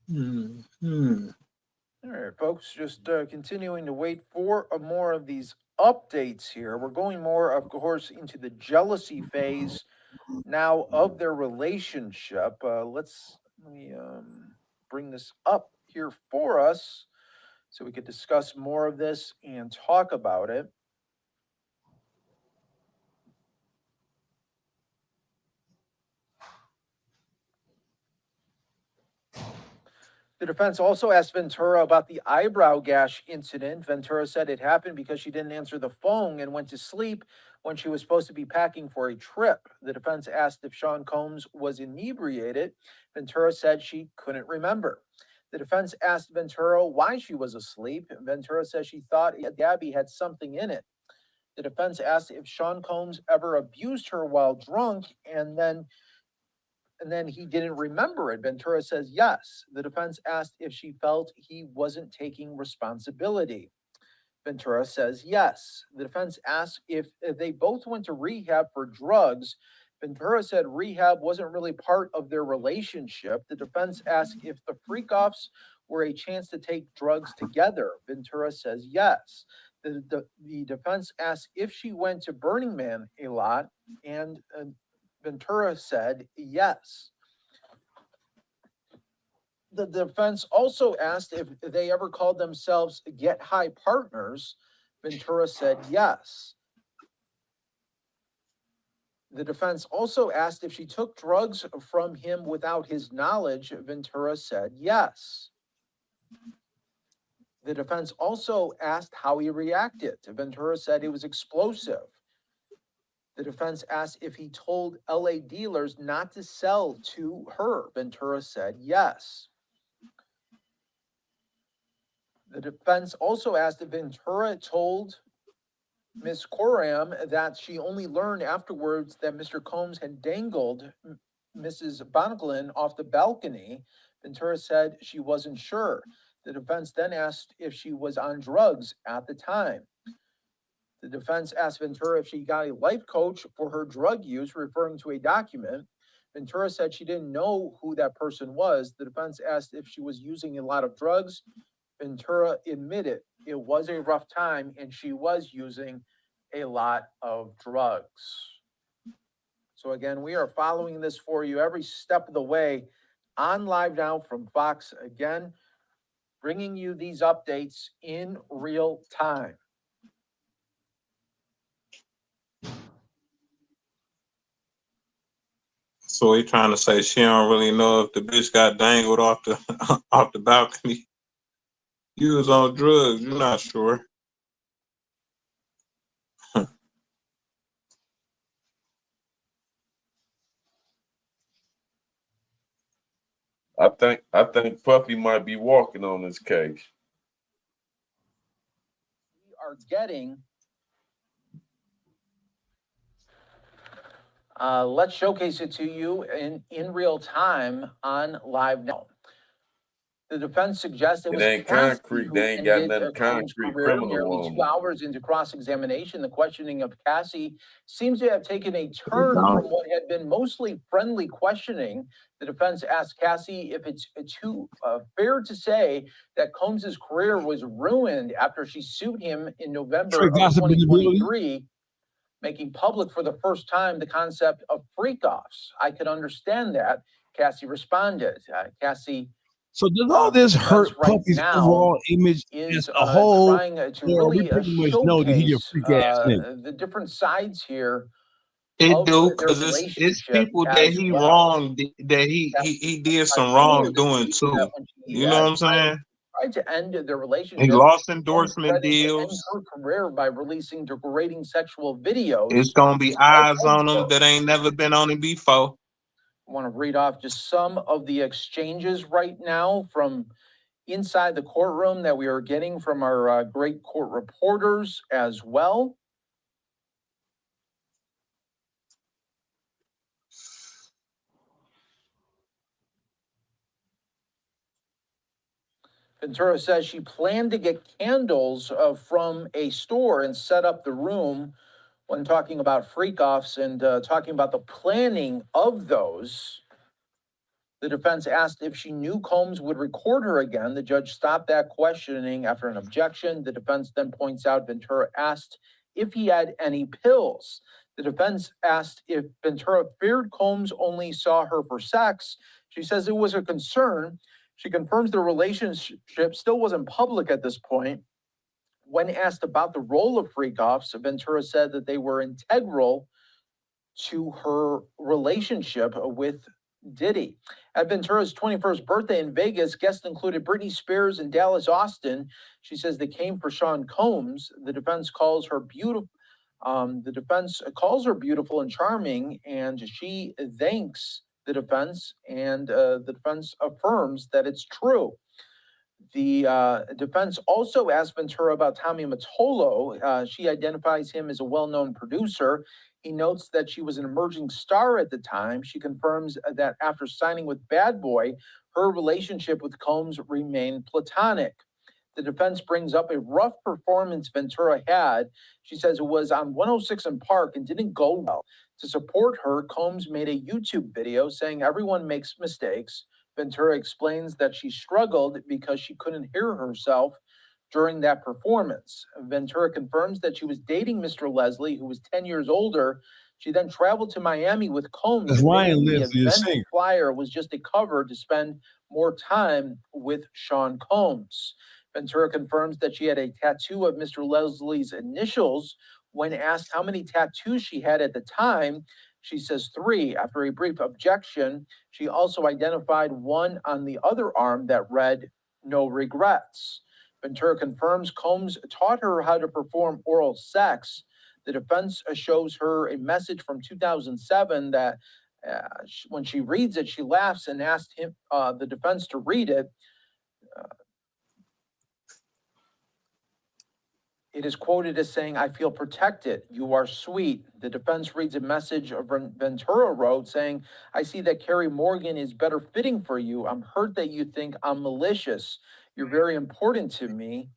Hmm. All right, folks, just continuing to wait for more of these updates here. We're going more, of course, into the jealousy phase now of their relationship. Let me bring this up here for us so we could discuss more of this and talk about it. The defense also asked Ventura about the eyebrow gash incident. Ventura said it happened because she didn't answer the phone and went to sleep when she was supposed to be packing for a trip. The defense asked if Sean Combs was inebriated. Ventura said she couldn't remember. The defense asked Ventura why she was asleep. Ventura says she thought Gabby had something in it. The defense asked if Sean Combs ever abused her while drunk and then he didn't remember it. Ventura says yes. The defense asked if she felt he wasn't taking responsibility. Ventura says yes. The defense asked if they both went to rehab for drugs. Ventura said rehab wasn't really part of their relationship. The defense asked if the freak offs were a chance to take drugs together. Ventura says yes. The defense asked if she went to Burning Man a lot, and Ventura said yes. The defense also asked if they ever called themselves get high partners. Ventura said yes. The defense also asked if she took drugs from him without his knowledge. Ventura said yes. The defense also asked how he reacted. Ventura said it was explosive. The defense asked if he told LA dealers not to sell to her. Ventura said yes. The defense also asked if Ventura told Miss Coram that she only learned afterwards that Mr. Combs had dangled Mrs. Bonglin off the balcony. Ventura said she wasn't sure. The defense then asked if she was on drugs at the time. The defense asked Ventura if she got a life coach for her drug use, referring to a document. Ventura said she didn't know who that person was. The defense asked if she was using a lot of drugs. Ventura admitted it was a rough time and she was using a lot of drugs. So, again, we are following this for you every step of the way on Live Now from Fox. Again, bringing you these updates in real time. So he trying to say she don't really know if the bitch got dangled off the off the balcony. You was on drugs. You're not sure. I think Puffy might be walking on this case. We are getting, let's showcase it to you in real time on Live Now. The defense suggests it It was ain't Cassie concrete. who They ain't got ended nothing Combs' concrete career. criminal Nearly on two them. hours into cross examination, the questioning of Cassie seems to have taken a They turn from don't. what had been mostly friendly questioning. The defense asked Cassie if it's too fair to say that Combs' career was ruined after she sued him in November Straight of gossip in the building. 2023, making public for the first time the concept of freak offs. I could understand that. Cassie responded. Cassie, So does all the this defense hurt right Puffy's now overall image as is a whole, trying to or we really pretty much know that he a showcase freak ass nigga? the different sides here It of do their because it's relationship people that as he well. wronged that he did I some clearly wrongdoing see that too. when she You know what I'm saying? tried to end their He relationship, lost Holmes endorsement threatened to end deals. her career by releasing degrading sexual videos. It's gonna be Of eyes on him her. that ain't never been on him before. I want to read off just some of the exchanges right now from inside the courtroom that we are getting from our great court reporters as well. Ventura says she planned to get candles from a store and set up the room when talking about freak offs and talking about the planning of those. The defense asked if she knew Combs would record her again. The judge stopped that questioning after an objection. The defense then points out Ventura asked if he had any pills. The defense asked if Ventura feared Combs only saw her for sex. She says it was a concern. She confirms the relationship still wasn't public at this point. When asked about the role of freak-offs, Ventura said that they were integral to her relationship with Diddy. At Ventura's 21st birthday in Vegas, guests included Britney Spears and Dallas Austin. She says they came for Sean Combs. The defense calls her beautiful. The defense calls her beautiful and charming, and she thanks the defense, and the defense affirms that it's true. The defense also asked Ventura about Tommy Mottola. She identifies him as a well-known producer. He notes that she was an emerging star at the time. She confirms that after signing with Bad Boy, her relationship with Combs remained platonic. The defense brings up a rough performance Ventura had. She says it was on 106 in Park and didn't go well. To support her, Combs made a YouTube video saying everyone makes mistakes. Ventura explains that she struggled because she couldn't hear herself during that performance. Ventura confirms that she was dating Mr. Leslie, who was 10 years older. She then traveled to Miami with Combs. That's Ryan The Leslie, the event singer. flyer was just a cover to spend more time with Sean Combs. Ventura confirms that she had a tattoo of Mr. Leslie's initials. When asked how many tattoos she had at the time, she says 3. After a brief objection, she also identified one on the other arm that read, "No regrets." Ventura confirms Combs taught her how to perform oral sex. The defense shows her a message from 2007 that when she reads it, she laughs and asked him, the defense, to read it. It is quoted as saying, "I feel protected. You are sweet." The defense reads a message Ventura wrote saying, "I see that Carrie Morgan is better fitting for you. I'm hurt that you think I'm malicious. You're very important to me."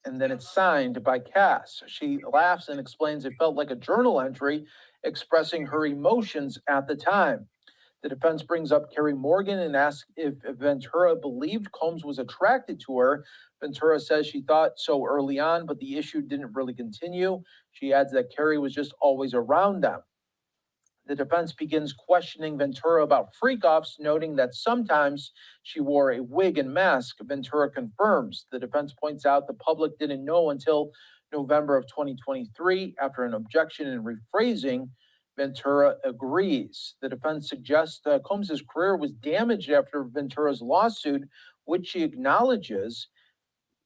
And then it's signed by Cass. She laughs and explains it felt like a journal entry expressing her emotions at the time. The defense brings up Carrie Morgan and asks if Ventura believed Combs was attracted to her. Ventura says she thought so early on, but the issue didn't really continue. She adds that Carrie was just always around them. The defense begins questioning Ventura about freak-offs, noting that sometimes she wore a wig and mask. Ventura confirms. The defense points out the public didn't know until November of 2023. After an objection and rephrasing, Ventura agrees. The defense suggests Combs's career was damaged after Ventura's lawsuit, which she acknowledges.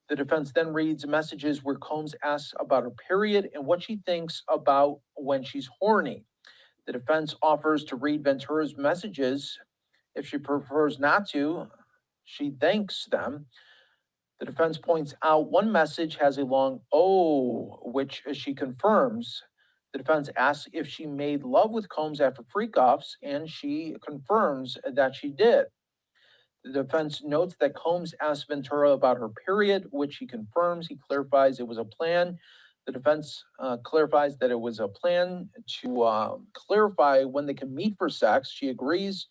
The defense then reads messages where Combs asks about her period and what she thinks about when she's horny. The defense offers to read Ventura's messages. If she prefers not to, she thanks them. The defense points out one message has a long O, which she confirms. The defense asks if she made love with Combs after freak-offs, and she confirms that she did. The defense notes that Combs asked Ventura about her period, which he confirms. He clarifies it was a plan. The defense clarifies that it was a plan to clarify when they can meet for sex. She agrees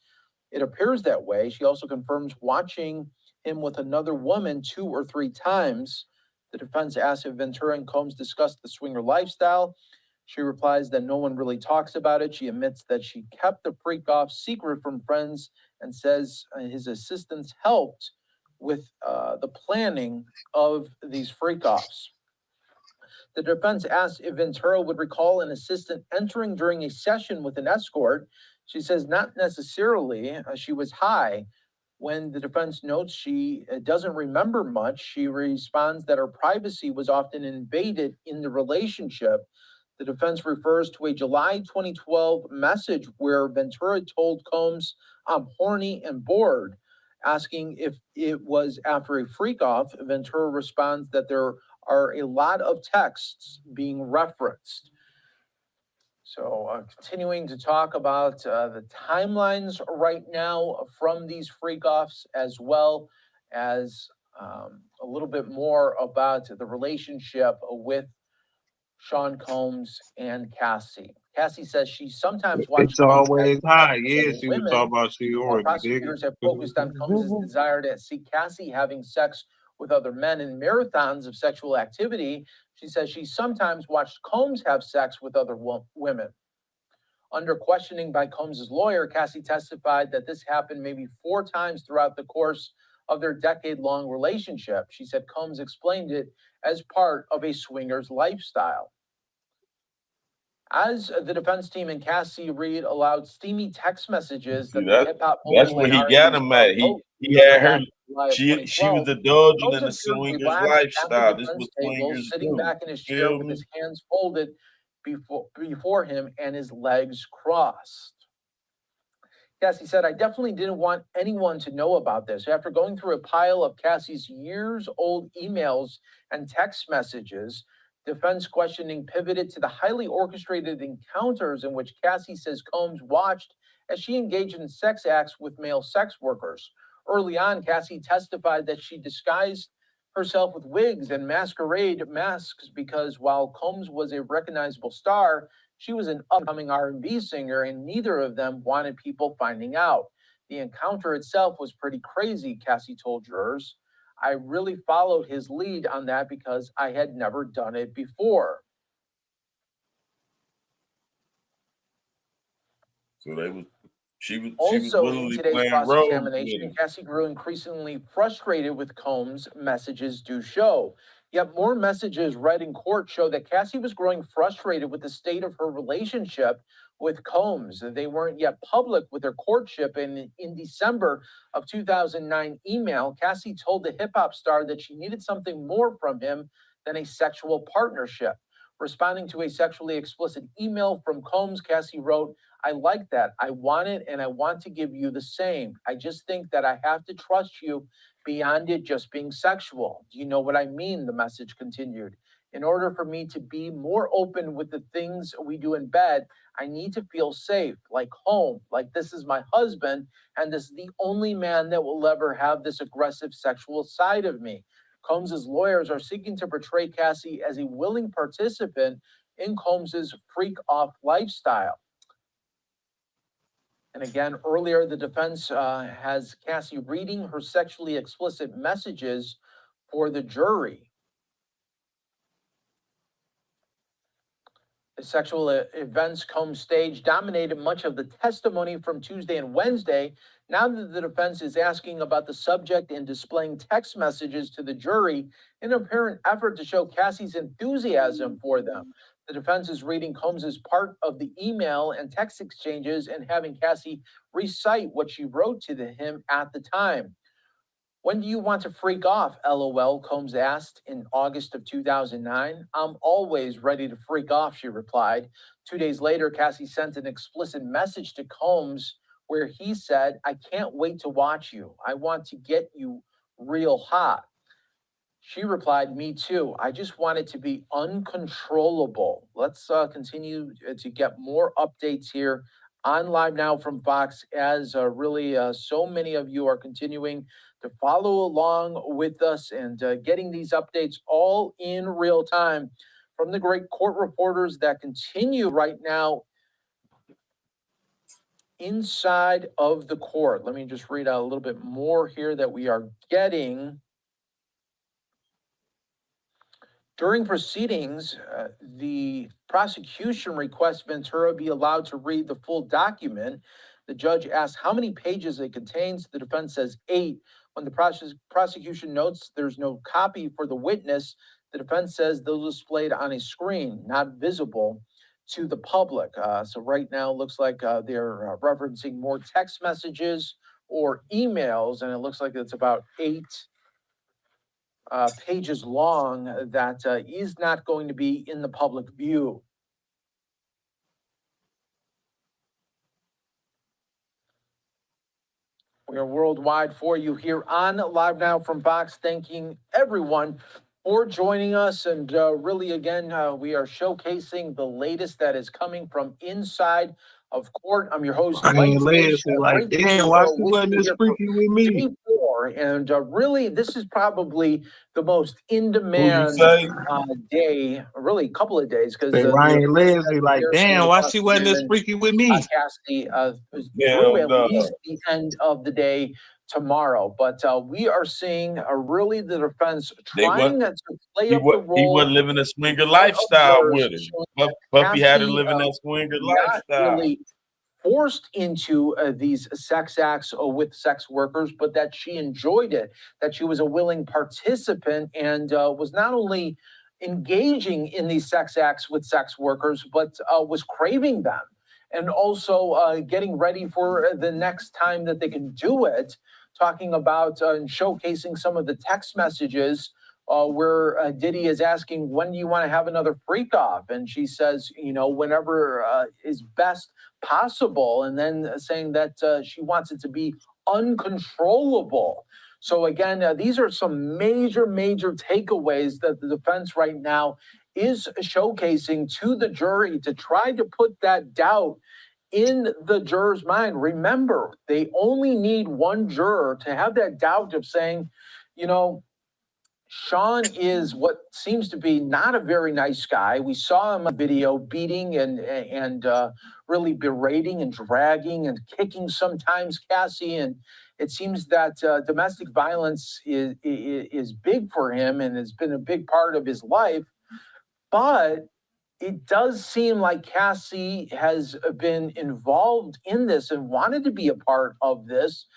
it appears that way. She also confirms watching him with another woman 2 or 3 times. The defense asks if Ventura and Combs discussed the swinger lifestyle. She replies that no one really talks about it. She admits that she kept the freak-off secret from friends and says his assistants helped with the planning of these freak-offs. The defense asked if Ventura would recall an assistant entering during a session with an escort. She says not necessarily. She was high. When the defense notes she doesn't remember much, she responds that her privacy was often invaded in the relationship. The defense refers to a July 2012 message where Ventura told Combs, "I'm horny and bored." Asking if it was after a freak-off, Ventura responds that there are a lot of texts being referenced. So continuing to talk about the timelines right now from these freak-offs, as well as a little bit more about the relationship with Sean Combs and Cassie. Cassie says she sometimes watched It's always high. Yeah, she was women, talking about she while already prosecutors have focused on Combs' desire to see Cassie having sex with other men in marathons of sexual activity. She says she sometimes watched Combs have sex with other women. Under questioning by Combs' lawyer, Cassie testified that this happened maybe 4 times throughout the course of their decade-long relationship. She said Combs explained it as part of a swinger's lifestyle. As the defense team and Cassie Reed allowed steamy text messages that the hip-hop that's where he got him at. He had her. She was indulging in the swingers lifestyle. This was swingers sitting back in his chair with his hands folded before him and his legs crossed. Cassie said, I definitely didn't want anyone to know about this. After going through a pile of Cassie's years-old emails and text messages, defense questioning pivoted to the highly orchestrated encounters in which Cassie says Combs watched as she engaged in sex acts with male sex workers. Early on, Cassie testified that she disguised herself with wigs and masquerade masks because while Combs was a recognizable star, she was an upcoming R&B singer, and neither of them wanted people finding out. The encounter itself was pretty crazy, Cassie told jurors. I really followed his lead on that because I had never done it before. She was Also, in willingly today's playing roles. cross-examination, Cassie grew increasingly frustrated with Combs' messages do show. Yet more messages read in court show that Cassie was growing frustrated with the state of her relationship with Combs. They weren't yet public with their courtship, and in December of 2009 email, Cassie told the hip-hop star that she needed something more from him than a sexual partnership. Responding to a sexually explicit email from Combs, Cassie wrote, I like that. I want it, and I want to give you the same. I just think that I have to trust you beyond it just being sexual. Do you know what I mean? The message continued. In order for me to be more open with the things we do in bed, I need to feel safe, like home, like this is my husband, and this is the only man that will ever have this aggressive sexual side of me. Combs' lawyers are seeking to portray Cassie as a willing participant in Combs' freak-off lifestyle. And again, earlier, the defense has Cassie reading her sexually explicit messages for the jury. The sexual events Combs stage dominated much of the testimony from Tuesday and Wednesday. Now that the defense is asking about the subject and displaying text messages to the jury in an apparent effort to show Cassie's enthusiasm for them. The defense is reading Combs' part of the email and text exchanges and having Cassie recite what she wrote to him at the time. When do you want to freak off, LOL, Combs asked in August of 2009. I'm always ready to freak off, she replied. 2 days later, Cassie sent an explicit message to Combs where he said, I can't wait to watch you. I want to get you real hot. She replied, me too. I just want it to be uncontrollable. Let's continue to get more updates here on Live Now from Fox as so many of you are continuing to follow along with us and getting these updates all in real time from the great court reporters that continue right now inside of the court. Let me just read out a little bit more here that we are getting. During proceedings, the prosecution requests Ventura be allowed to read the full document. The judge asks how many pages it contains. The defense says 8. When the prosecution notes there's no copy for the witness, the defense says those displayed on a screen, not visible to the public. So right now it looks like they're referencing more text messages or emails, and it looks like it's about 8 pages long that is not going to be in the public view. We are worldwide for you here on Live Now from Fox. Thanking everyone for joining us. And really, again, we are showcasing the latest that is coming from inside of court. I'm your host, Mike. Like, damn, why she wasn't this freaky with me? more. And really, this is probably the most in-demand day, really a couple of days, because Ryan Leslie, like, damn, why she wasn't this freaky with me? Cassidy through at least the end of the day tomorrow. But we are seeing really the defense trying to play up the role. He wasn't living a swinger lifestyle with him. Puffy had to live in that swinger lifestyle. Really forced into these sex acts with sex workers, but that she enjoyed it, that she was a willing participant and was not only engaging in these sex acts with sex workers, but was craving them and also getting ready for the next time that they can do it, talking about and showcasing some of the text messages where Diddy is asking, when do you want to have another freak off? And she says, you know, whenever is best possible. And then saying that she wants it to be uncontrollable. So again, these are some major takeaways that the defense right now is showcasing to the jury to try to put that doubt in the juror's mind. Remember, they only need one juror to have that doubt of saying, you know, Sean is what seems to be not a very nice guy. We saw him on video beating and really berating and dragging and kicking sometimes Cassie. And it seems that domestic violence is big for him and has been a big part of his life. But it does seem like Cassie has been involved in this and wanted to be a part of this.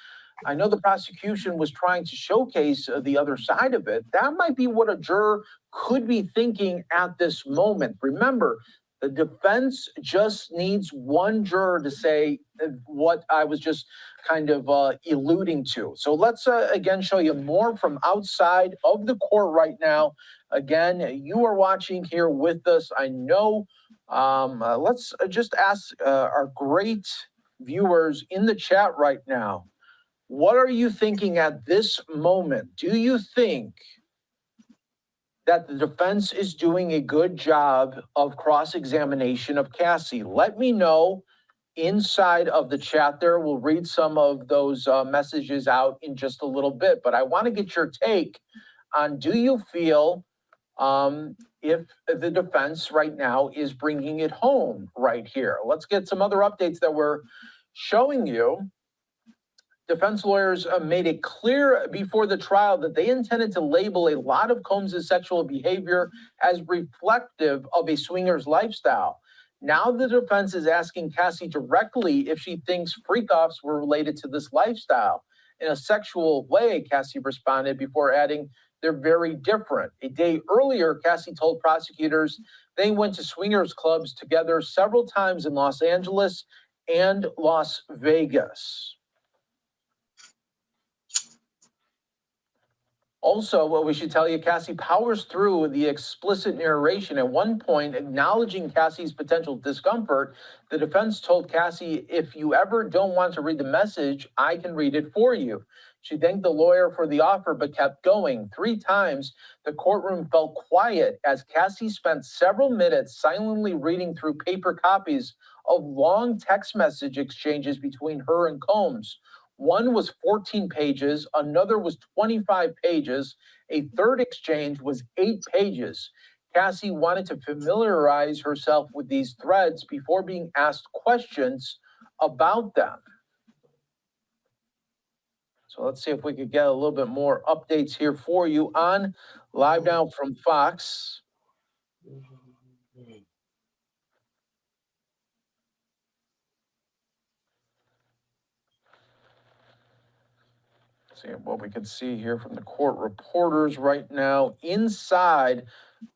I know the prosecution was trying to showcase the other side of it. That might be what a juror could be thinking at this moment. Remember, the defense just needs one juror to say what I was just kind of alluding to. So let's again show you more from outside of the court right now. Again, you are watching here with us. I know. Let's just ask our great viewers in the chat right now. What are you thinking at this moment? Do you think that the defense is doing a good job of cross-examination of Cassie? Let me know inside of the chat there. We'll read some of those messages out in just a little bit, but I want to get your take on, do you feel if the defense right now is bringing it home right here? Let's get some other updates that we're showing you. Defense lawyers made it clear before the trial that they intended to label a lot of Combs' sexual behavior as reflective of a swinger's lifestyle. Now the defense is asking Cassie directly if she thinks freak-offs were related to this lifestyle. In a sexual way, Cassie responded before adding, they're very different. A day earlier, Cassie told prosecutors they went to swingers clubs together several times in Los Angeles and Las Vegas. Also, what we should tell you, Cassie powers through the explicit narration. At one point, acknowledging Cassie's potential discomfort, the defense told Cassie, if you ever don't want to read the message, I can read it for you. She thanked the lawyer for the offer, but kept going. 3 times, the courtroom felt quiet as Cassie spent several minutes silently reading through paper copies of long text message exchanges between her and Combs. One was 14 pages, another was 25 pages, a third exchange was 8 pages. Cassie wanted to familiarize herself with these threads before being asked questions about them. So let's see if we could get a little bit more updates here for you on Live Now from Fox. See what we can see here from the court reporters right now inside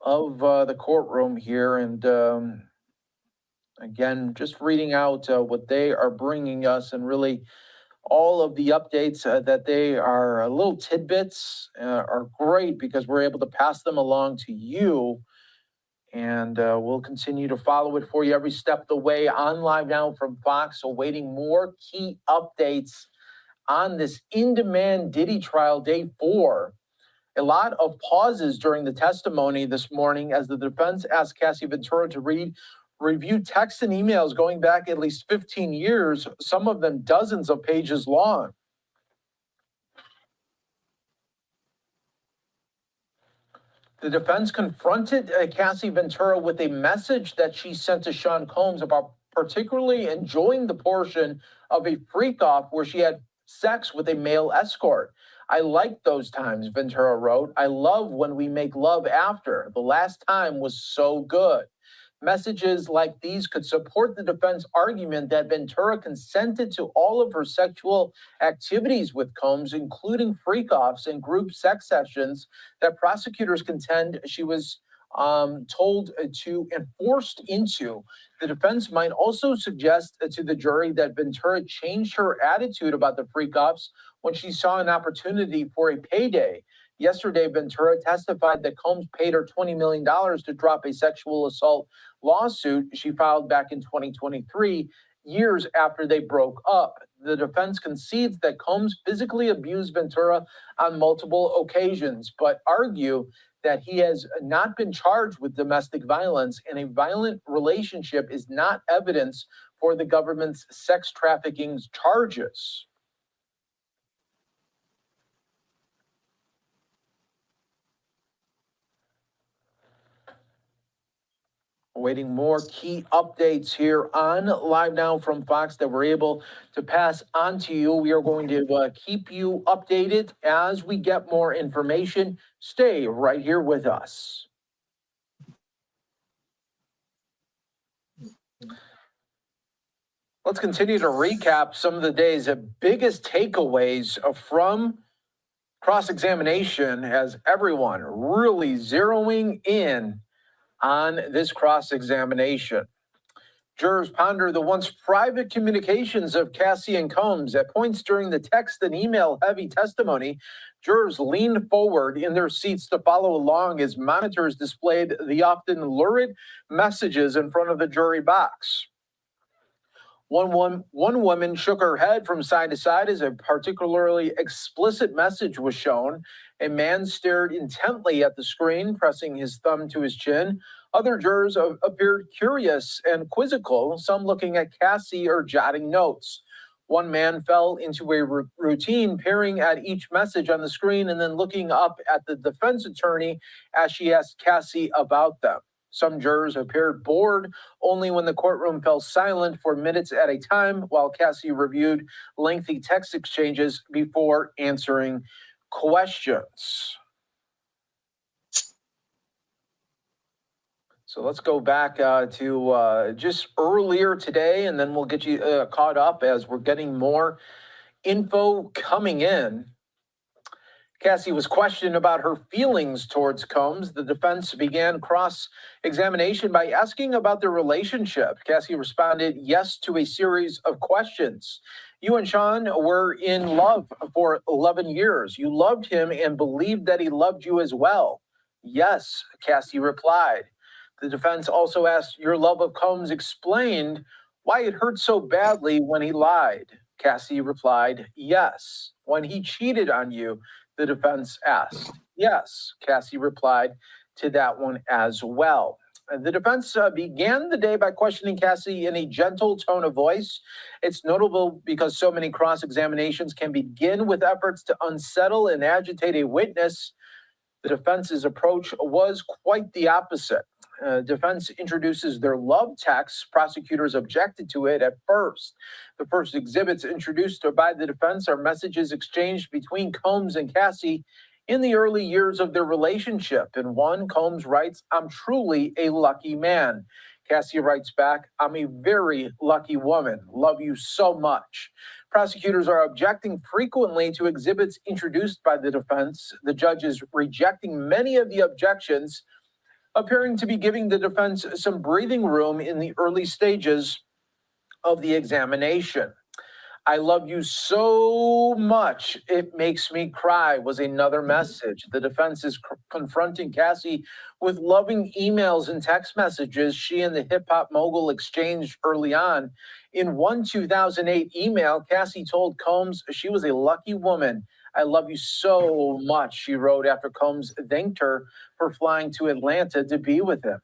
of the courtroom here. And again, just reading out what they are bringing us, and really all of the updates that they are little tidbits are great because we're able to pass them along to you. And we'll continue to follow it for you every step of the way on Live Now from Fox. Awaiting more key updates on this in-demand Diddy trial, day 4. A lot of pauses during the testimony this morning as the defense asked Cassie Ventura to review texts and emails going back at least 15 years, some of them dozens of pages long. The defense confronted Cassie Ventura with a message that she sent to Sean Combs about particularly enjoying the portion of a freak-off where she had sex with a male escort. I like those times, Ventura wrote. I love when we make love after. The last time was so good. Messages like these could support the defense argument that Ventura consented to all of her sexual activities with Combs, including freak-offs and group sex sessions that prosecutors contend she was told to and forced into. The defense might also suggest to the jury that Ventura changed her attitude about the freak-offs when she saw an opportunity for a payday. Yesterday, Ventura testified that Combs paid her $20 million to drop a sexual assault lawsuit she filed back in 2023, years after they broke up. The defense concedes that Combs physically abused Ventura on multiple occasions, but argue that he has not been charged with domestic violence, and a violent relationship is not evidence for the government's sex trafficking charges. Awaiting more key updates here on Live Now from Fox that we're able to pass on to you. We are going to keep you updated as we get more information. Stay right here with us. Let's continue to recap some of the day's biggest takeaways from cross-examination, as everyone really zeroing in on this cross-examination. Jurors ponder the once private communications of Cassie and Combs. At points during the text and email-heavy testimony, jurors leaned forward in their seats to follow along as monitors displayed the often lurid messages in front of the jury box. One woman shook her head from side to side as a particularly explicit message was shown. A man stared intently at the screen, pressing his thumb to his chin. Other jurors appeared curious and quizzical, some looking at Cassie or jotting notes. One man fell into a routine, peering at each message on the screen and then looking up at the defense attorney as she asked Cassie about them. Some jurors appeared bored only when the courtroom fell silent for minutes at a time, while Cassie reviewed lengthy text exchanges before answering questions. So let's go back to just earlier today, and then we'll get you caught up as we're getting more info coming in. Cassie was questioned about her feelings towards Combs. The defense began cross-examination by asking about their relationship. Cassie responded yes to a series of questions. You and Sean were in love for 11 years. You loved him and believed that he loved you as well. Yes, Cassie replied. The defense also asked, your love of Combs explained why it hurt so badly when he lied. Cassie replied, yes. When he cheated on you, the defense asked. Yes, Cassie replied to that one as well. The defense began the day by questioning Cassie in a gentle tone of voice. It's notable because so many cross-examinations can begin with efforts to unsettle and agitate a witness. The defense's approach was quite the opposite. Defense introduces their love text. Prosecutors objected to it at first. The first exhibits introduced by the defense are messages exchanged between Combs and Cassie in the early years of their relationship. In one, Combs writes, I'm truly a lucky man. Cassie writes back, I'm a very lucky woman. Love you so much. Prosecutors are objecting frequently to exhibits introduced by the defense. The judge is rejecting many of the objections, appearing to be giving the defense some breathing room in the early stages of the examination. I love you so much, it makes me cry was another message. The defense is confronting Cassie with loving emails and text messages she and the hip-hop mogul exchanged early on. In one 2008 email, Cassie told Combs she was a lucky woman. I love you so much, she wrote after Combs thanked her for flying to Atlanta to be with him.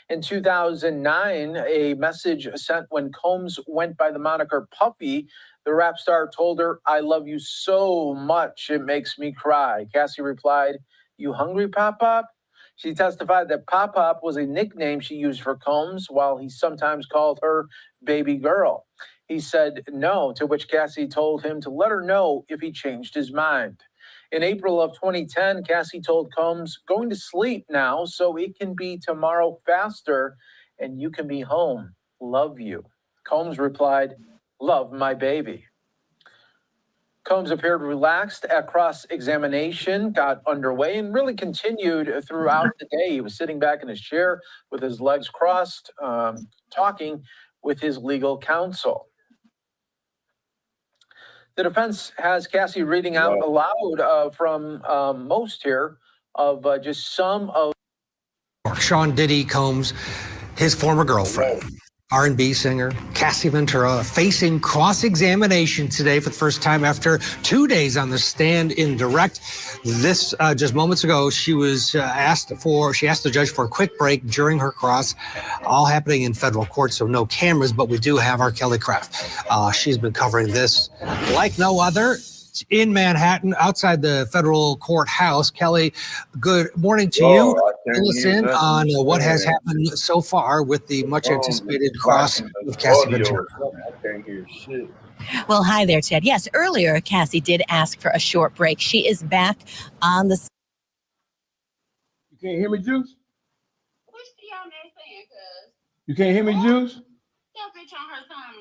In 2009, a message sent when Combs went by the moniker Puffy, the rap star told her, I love you so much, it makes me cry. Cassie replied, you hungry, Pop-Pop? She testified that Pop Pop was a nickname she used for Combs, while he sometimes called her baby girl. He said no, to which Cassie told him to let her know if he changed his mind. In April of 2010, Cassie told Combs, "Going to sleep now so it can be tomorrow faster and you can be home. Love you." Combs replied, "Love my baby." Combs appeared relaxed at cross-examination, got underway, and really continued throughout the day. He was sitting back in his chair with his legs crossed, talking with his legal counsel. The defense has Cassie reading out aloud from most here of just some of Sean Diddy Combs, his former girlfriend, R&B singer Cassie Ventura, facing cross-examination today for the first time after 2 days on the stand in direct. This just moments ago, she asked the judge for a quick break during her cross, all happening in federal court, so no cameras, but we do have our Kelly Craft. She's been covering this like no other in Manhattan, outside the federal courthouse. Kelly, good morning to you. Fill us in on what has happened so far with the much anticipated cross of Cassie Ventura. I can't hear shit. Well, hi there, Ted. Yes, earlier, Cassie did ask for a short break. She is back on the... You can't hear me, Juice? You can't hear me, Juice?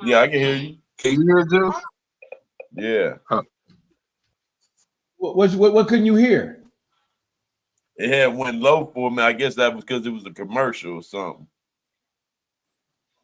Yeah, I can hear you. Can you hear Juice? Yeah. What couldn't you hear? It had went low for me. I guess that was because it was a commercial or something.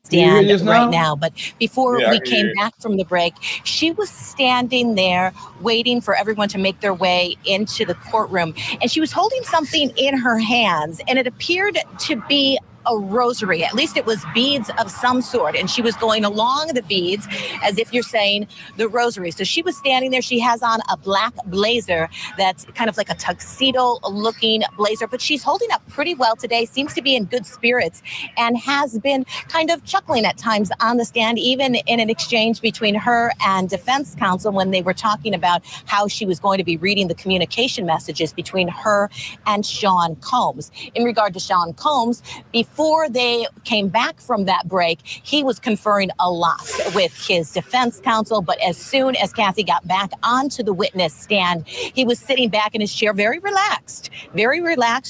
Stand right now, but before we came back from the break, she was standing there waiting for everyone to make their way into the courtroom, and she was holding something in her hands, and it appeared to be a rosary. At least it was beads of some sort, and she was going along the beads as if you're saying the rosary. So she was standing there. She has on a black blazer that's kind of like a tuxedo looking blazer, but she's holding up pretty well today, seems to be in good spirits, and has been kind of chuckling at times on the stand, even in an exchange between her and defense counsel when they were talking about how she was going to be reading the communication messages between her and Sean Combs. In regard to Sean Combs, before they came back from that break, he was conferring a lot with his defense counsel. But as soon as Cassie got back onto the witness stand, he was sitting back in his chair, very relaxed,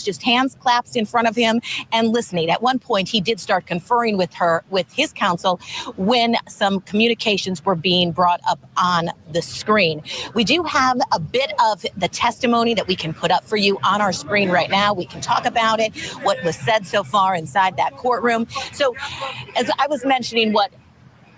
just hands clasped in front of him and listening. At one point, he did start conferring with his counsel when some communications were being brought up on the screen. We do have a bit of the testimony that we can put up for you on our screen right now. We can talk about it, what was said so far inside that courtroom. So as I was mentioning what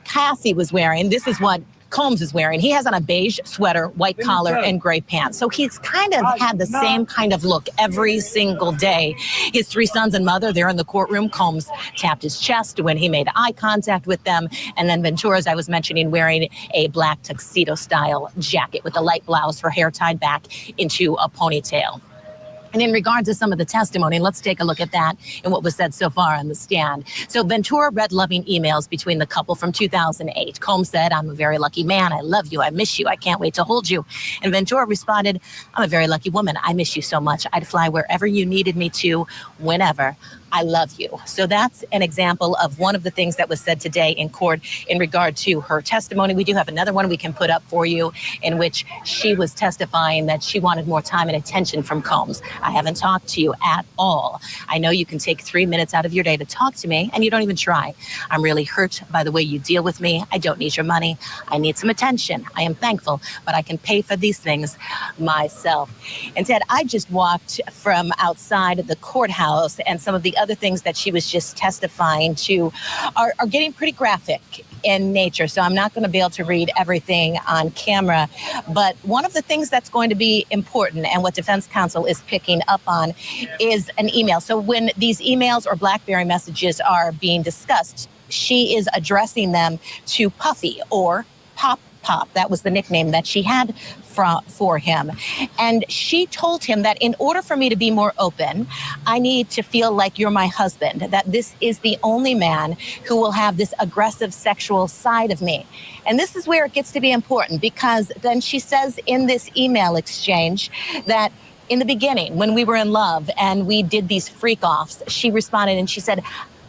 Cassie was wearing, this is what Combs is wearing. He has on a beige sweater, white collar, and gray pants. So he's kind of had the same kind of look every single day. His three sons and mother, they're in the courtroom. Combs tapped his chest when he made eye contact with them. And then Ventura, as I was mentioning, wearing a black tuxedo-style jacket with a light blouse, her hair tied back into a ponytail. And in regard to some of the testimony, let's take a look at that and what was said so far on the stand. So Ventura read loving emails between the couple from 2008. Combs said, "I'm a very lucky man. I love you. I miss you. I can't wait to hold you." And Ventura responded, "I'm a very lucky woman. I miss you so much. I'd fly wherever you needed me to, whenever. I love you." So that's an example of one of the things that was said today in court in regard to her testimony. We do have another one we can put up for you in which she was testifying that she wanted more time and attention from Combs. "I haven't talked to you at all. I know you can take 3 minutes out of your day to talk to me, and you don't even try. I'm really hurt by the way you deal with me. I don't need your money. I need some attention. I am thankful, but I can pay for these things myself." And Ted, I just walked from outside the courthouse, and some of the other things that she was just testifying to are getting pretty graphic in nature. So I'm not going to be able to read everything on camera. But one of the things that's going to be important and what defense counsel is picking up on is an email. So when these emails or BlackBerry messages are being discussed, she is addressing them to Puffy or Pop. That was the nickname that she had for him. And she told him that in order for me to be more open, I need to feel like you're my husband, that this is the only man who will have this aggressive sexual side of me. And this is where it gets to be important, because then she says in this email exchange that in the beginning, when we were in love and we did these freak offs, she responded and she said,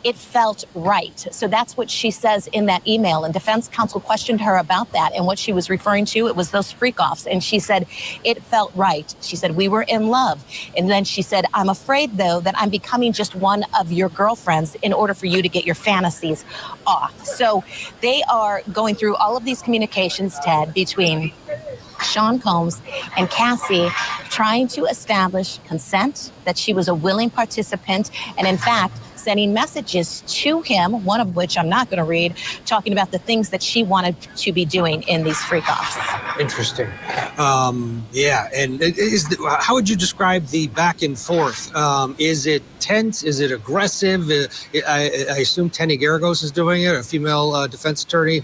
it felt right. So that's what she says in that email. And defense counsel questioned her about that. And what she was referring to, it was those freak offs. And she said, it felt right. She said, we were in love. And then she said, I'm afraid, though, that I'm becoming just one of your girlfriends in order for you to get your fantasies off. So they are going through all of these communications, Ted, between Sean Combs and Cassie, trying to establish consent, that she was a willing participant, and in fact, sending messages to him, one of which I'm not going to read, talking about the things that she wanted to be doing in these freak-offs. Interesting. Yeah, and how would you describe the back and forth? Is it tense? Is it aggressive? I assume Tenny Garagos is doing it, a female defense attorney.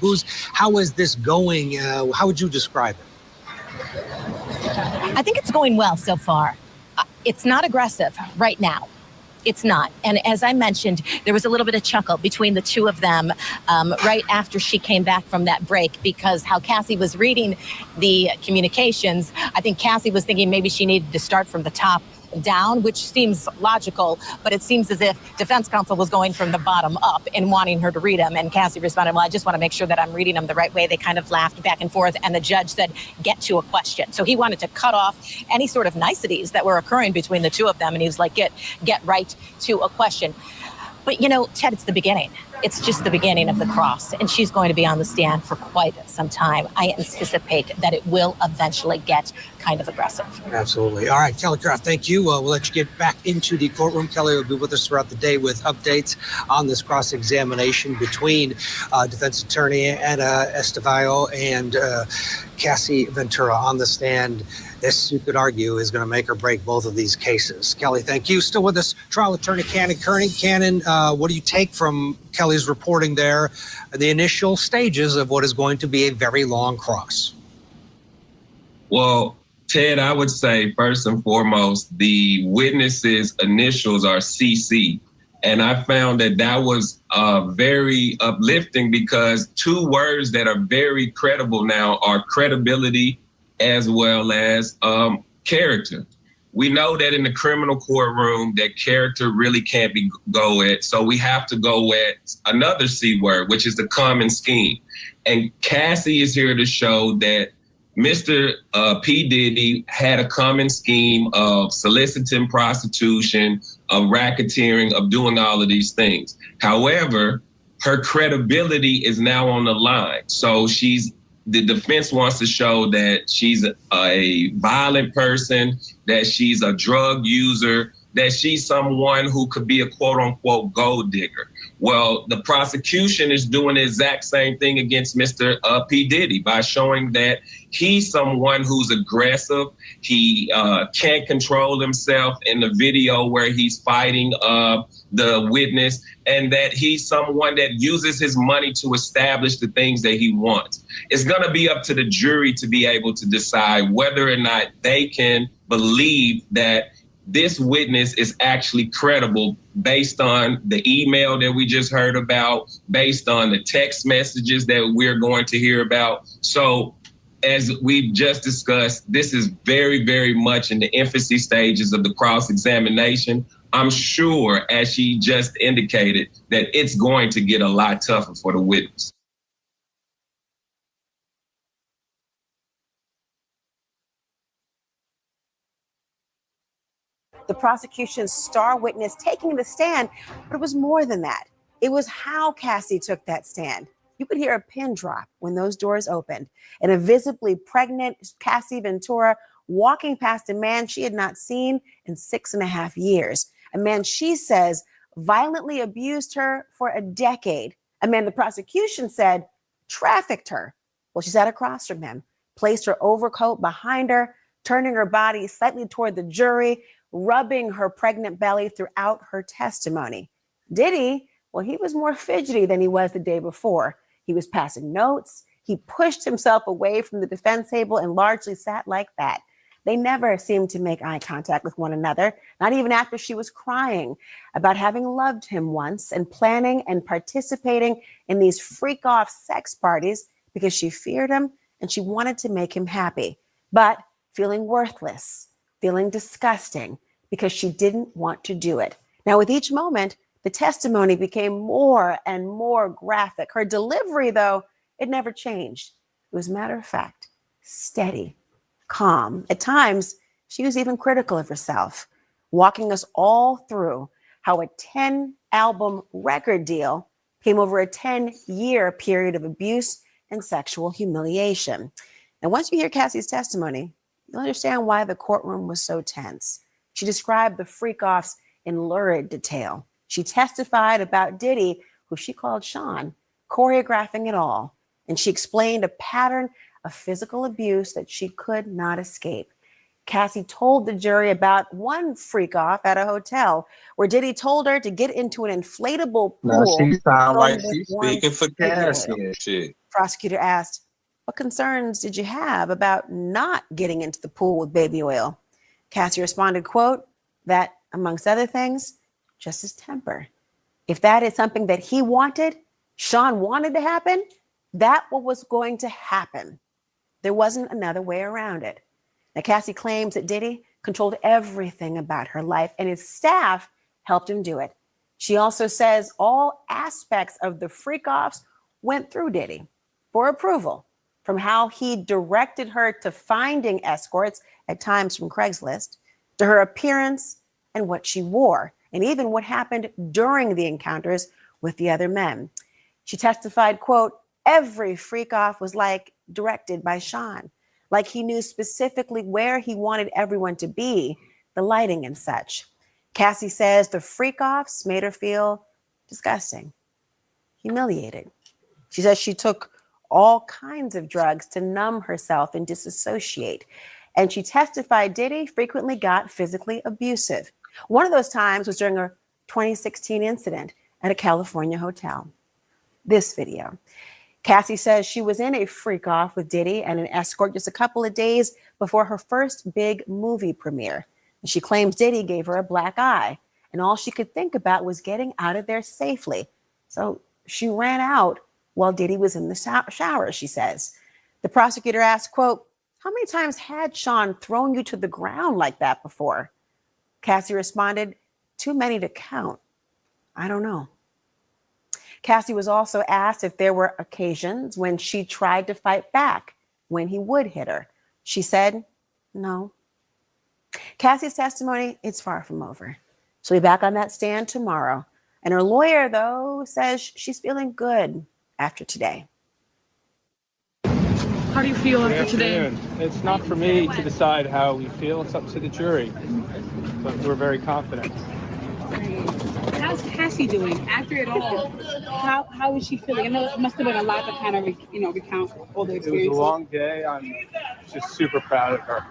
How is this going? How would you describe it? I think it's going well so far. It's not aggressive right now. It's not. And as I mentioned, there was a little bit of chuckle between the two of them right after she came back from that break, because how Cassie was reading the communications, I think Cassie was thinking maybe she needed to start from the top down, which seems logical, but it seems as if defense counsel was going from the bottom up and wanting her to read them. And Cassie responded, well, I just want to make sure that I'm reading them the right way. They kind of laughed back and forth, and the judge said, get to a question. So he wanted to cut off any sort of niceties that were occurring between the two of them. And he was like, get right to a question. But, you know, Ted, it's the beginning. It's just the beginning of the cross, and she's going to be on the stand for quite some time. I anticipate that it will eventually get kind of aggressive. Absolutely. All right, Kelly Craft, thank you. We'll let you get back into the courtroom. Kelly will be with us throughout the day with updates on this cross-examination between defense attorney Anna Estevao and Cassie Ventura on the stand. This, you could argue, is going to make or break both of these cases. Kelly, thank you. Still with us, trial attorney Cannon Kearney. Cannon, what do you take from Kelly's reporting there, the initial stages of what is going to be a very long cross? Well, Ted, I would say first and foremost, the witness's initials are CC. And I found that was very uplifting, because two words that are very credible now are credibility as well as character. We know that in the criminal courtroom that character really can't go at, so we have to go at another C word, which is the common scheme. And Cassie is here to show that Mr. P. Diddy had a common scheme of soliciting prostitution, of racketeering, of doing all of these things. However, her credibility is now on the line. So the defense wants to show that she's a violent person, that she's a drug user, that she's someone who could be a quote unquote gold digger. Well, the prosecution is doing the exact same thing against Mr. P. Diddy by showing that he's someone who's aggressive. He can't control himself in the video where he's fighting the witness, and that he's someone that uses his money to establish the things that he wants. It's going to be up to the jury to be able to decide whether or not they can believe that this witness is actually credible based on the email that we just heard about, based on the text messages that we're going to hear about. So as we've just discussed, this is very, very much in the infancy stages of the cross-examination. I'm sure, as she just indicated, that it's going to get a lot tougher for the witness. The prosecution's star witness taking the stand, but it was more than that. It was how Cassie took that stand. You could hear a pin drop when those doors opened, and a visibly pregnant Cassie Ventura walking past a man she had not seen in 6.5 years, a man she says violently abused her for a decade, a man the prosecution said trafficked her. Well, she sat across from him, placed her overcoat behind her, turning her body slightly toward the jury, rubbing her pregnant belly throughout her testimony. Diddy, well, he was more fidgety than he was the day before. He was passing notes. He pushed himself away from the defense table and largely sat like that. They never seemed to make eye contact with one another, not even after she was crying about having loved him once and planning and participating in these freak-off sex parties because she feared him and she wanted to make him happy, but feeling worthless, feeling disgusting because she didn't want to do it. Now, with each moment, the testimony became more and more graphic. Her delivery, though, it never changed. It was, matter of fact, steady, calm. At times, she was even critical of herself, walking us all through how a 10-album record deal came over a 10-year period of abuse and sexual humiliation. And once you hear Cassie's testimony, you'll understand why the courtroom was so tense. She described the freak-offs in lurid detail. She testified about Diddy, who she called Sean, choreographing it all. And she explained a pattern of physical abuse that she could not escape. Cassie told the jury about one freak-off at a hotel where Diddy told her to get into an inflatable pool. Now she sound like filled with she's warm speaking for baby Cassie oil. and shit. Prosecutor asked, "What concerns did you have about not getting into the pool with baby oil?" Cassie responded, quote, that, amongst other things, just his temper. If that is something that he wanted, Sean wanted to happen, that was going to happen. There wasn't another way around it. Now, Cassie claims that Diddy controlled everything about her life and his staff helped him do it. She also says all aspects of the freak-offs went through Diddy for approval, from how he directed her to finding escorts, at times from Craigslist, to her appearance and what she wore, and even what happened during the encounters with the other men. She testified, quote, every freak-off was like directed by Sean, like he knew specifically where he wanted everyone to be, the lighting and such. Cassie says the freak-offs made her feel disgusting, humiliated. She says she took all kinds of drugs to numb herself and disassociate. And she testified Diddy frequently got physically abusive. One of those times was during a 2016 incident at a California hotel. This video. Cassie says she was in a freak-off with Diddy and an escort just a couple of days before her first big movie premiere. And she claims Diddy gave her a black eye, and all she could think about was getting out of there safely. So she ran out while Diddy was in the shower, she says. The prosecutor asked, quote, how many times had Sean thrown you to the ground like that before? Cassie responded, too many to count. I don't know. Cassie was also asked if there were occasions when she tried to fight back when he would hit her. She said, no. Cassie's testimony, it's far from over. She'll be back on that stand tomorrow. And her lawyer, though, says she's feeling good after today. How do you feel after today? It's not for me to decide how we feel. It's up to the jury. But we're very confident. How's Cassie doing after it all? How is she feeling? I know it must have been a lot to kind of recount all the experiences. It was a long day. I'm just super proud of her.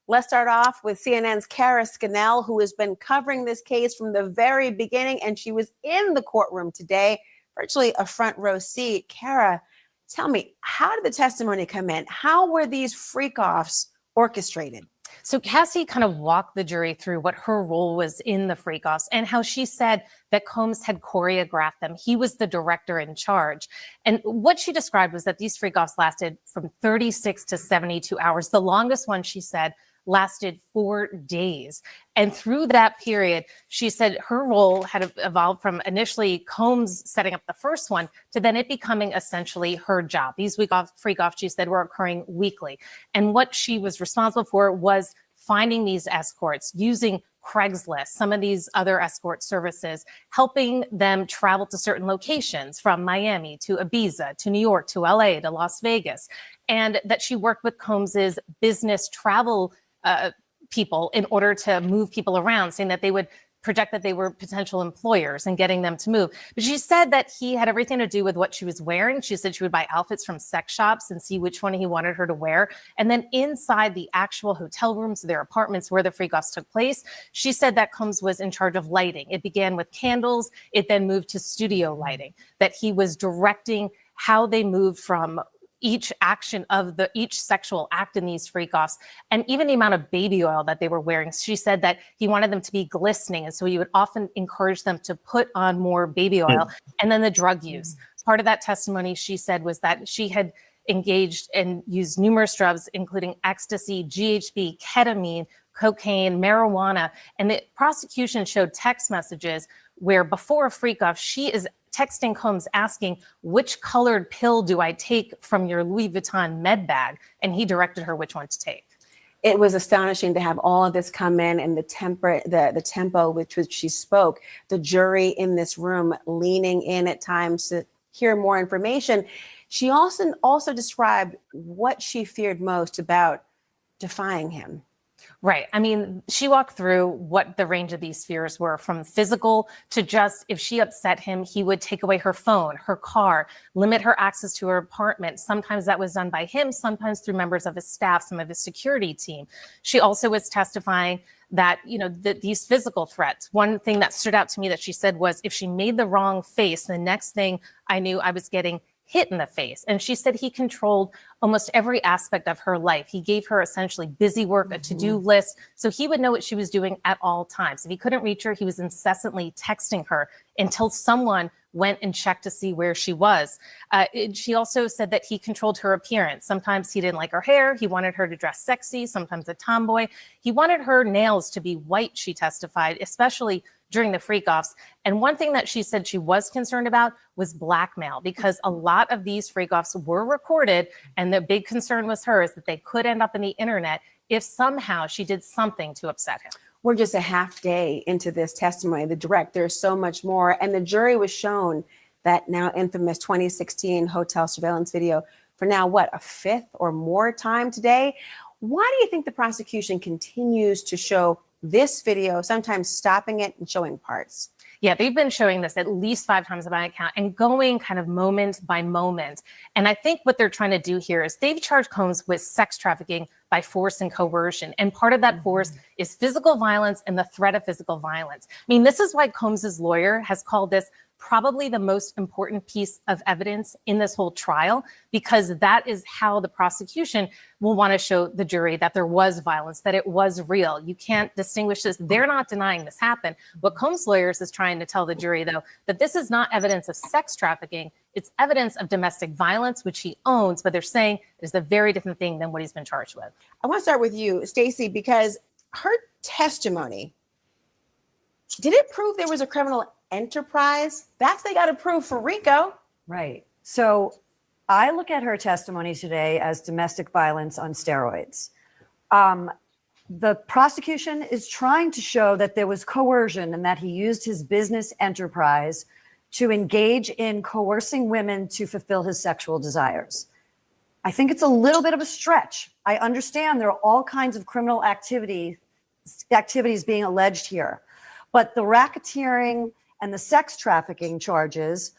Let's start off with CNN's Kara Scannell, who has been covering this case from the very beginning, and she was in the courtroom today, virtually a front row seat. Kara, tell me, how did the testimony come in? How were these freak-offs orchestrated? So Cassie kind of walked the jury through what her role was in the freak-offs and how she said that Combs had choreographed them. He was the director in charge. And what she described was that these freak-offs lasted from 36 to 72 hours. The longest one, she said, lasted 4 days. And through that period, she said her role had evolved from initially Combs setting up the first one to then it becoming essentially her job. These freak-offs, she said, were occurring weekly. And what she was responsible for was finding these escorts, using Craigslist, some of these other escort services, helping them travel to certain locations from Miami to Ibiza, to New York, to LA, to Las Vegas. And that she worked with Combs's business travel people in order to move people around, saying that they would project that they were potential employers and getting them to move. But she said that he had everything to do with what she was wearing. She said she would buy outfits from sex shops and see which one he wanted her to wear. And then inside the actual hotel rooms, their apartments where the freak-offs took place, she said that Combs was in charge of lighting. It began with candles. It then moved to studio lighting, that he was directing how they moved from each action of each sexual act in these freak-offs, and even the amount of baby oil that they were wearing. She said that he wanted them to be glistening, and so he would often encourage them to put on more baby oil. And then the drug use. Part of that testimony, she said, was that she had engaged and used numerous drugs, including ecstasy, GHB, ketamine, cocaine, marijuana. And the prosecution showed text messages where before a freak off, she is texting Combs asking, which colored pill do I take from your Louis Vuitton med bag? And he directed her which one to take. It was astonishing to have all of this come in and the tempo with which she spoke, the jury in this room leaning in at times to hear more information. She also described what she feared most about defying him. Right. I mean, she walked through what the range of these fears were, from physical to just if she upset him, he would take away her phone, her car, limit her access to her apartment. Sometimes that was done by him, sometimes through members of his staff, some of his security team. She also was testifying that, these physical threats. One thing that stood out to me that she said was if she made the wrong face, the next thing I knew I was getting hit in the face. And she said he controlled almost every aspect of her life. He gave her essentially busy work, a to-do list, so he would know what she was doing at all times. If he couldn't reach her, he was incessantly texting her until someone went and checked to see where she was. She also said that he controlled her appearance. Sometimes he didn't like her hair. He wanted her to dress sexy, sometimes a tomboy. He wanted her nails to be white, she testified, especially during the freak-offs. And one thing that she said she was concerned about was blackmail, because a lot of these freak-offs were recorded, and the big concern was hers that they could end up in the internet if somehow she did something to upset him. We're just a half day into this testimony, there's so much more. And the jury was shown that now infamous 2016 hotel surveillance video for now, a fifth or more time today. Why do you think the prosecution continues to show this video, sometimes stopping it and showing parts? Yeah, they've been showing this at least 5 times by my account and going kind of moment by moment. And I think what they're trying to do here is they've charged Combs with sex trafficking by force and coercion. And part of that force is physical violence and the threat of physical violence. I mean, this is why Combs's lawyer has called this probably the most important piece of evidence in this whole trial, because that is how the prosecution will want to show the jury that there was violence, that it was real. You can't distinguish this. They're not denying this happened. What Combs' lawyers is trying to tell the jury, though, that this is not evidence of sex trafficking. It's evidence of domestic violence, which he owns, but they're saying it is a very different thing than what he's been charged with. I want to start with you, Stacey, because her testimony, did it prove there was a criminal enterprise? That's they got to prove for RICO. Right. So I look at her testimony today as domestic violence on steroids. The prosecution is trying to show that there was coercion and that he used his business enterprise to engage in coercing women to fulfill his sexual desires. I think it's a little bit of a stretch. I understand there are all kinds of criminal activities being alleged here, but the racketeering and the sex trafficking charges,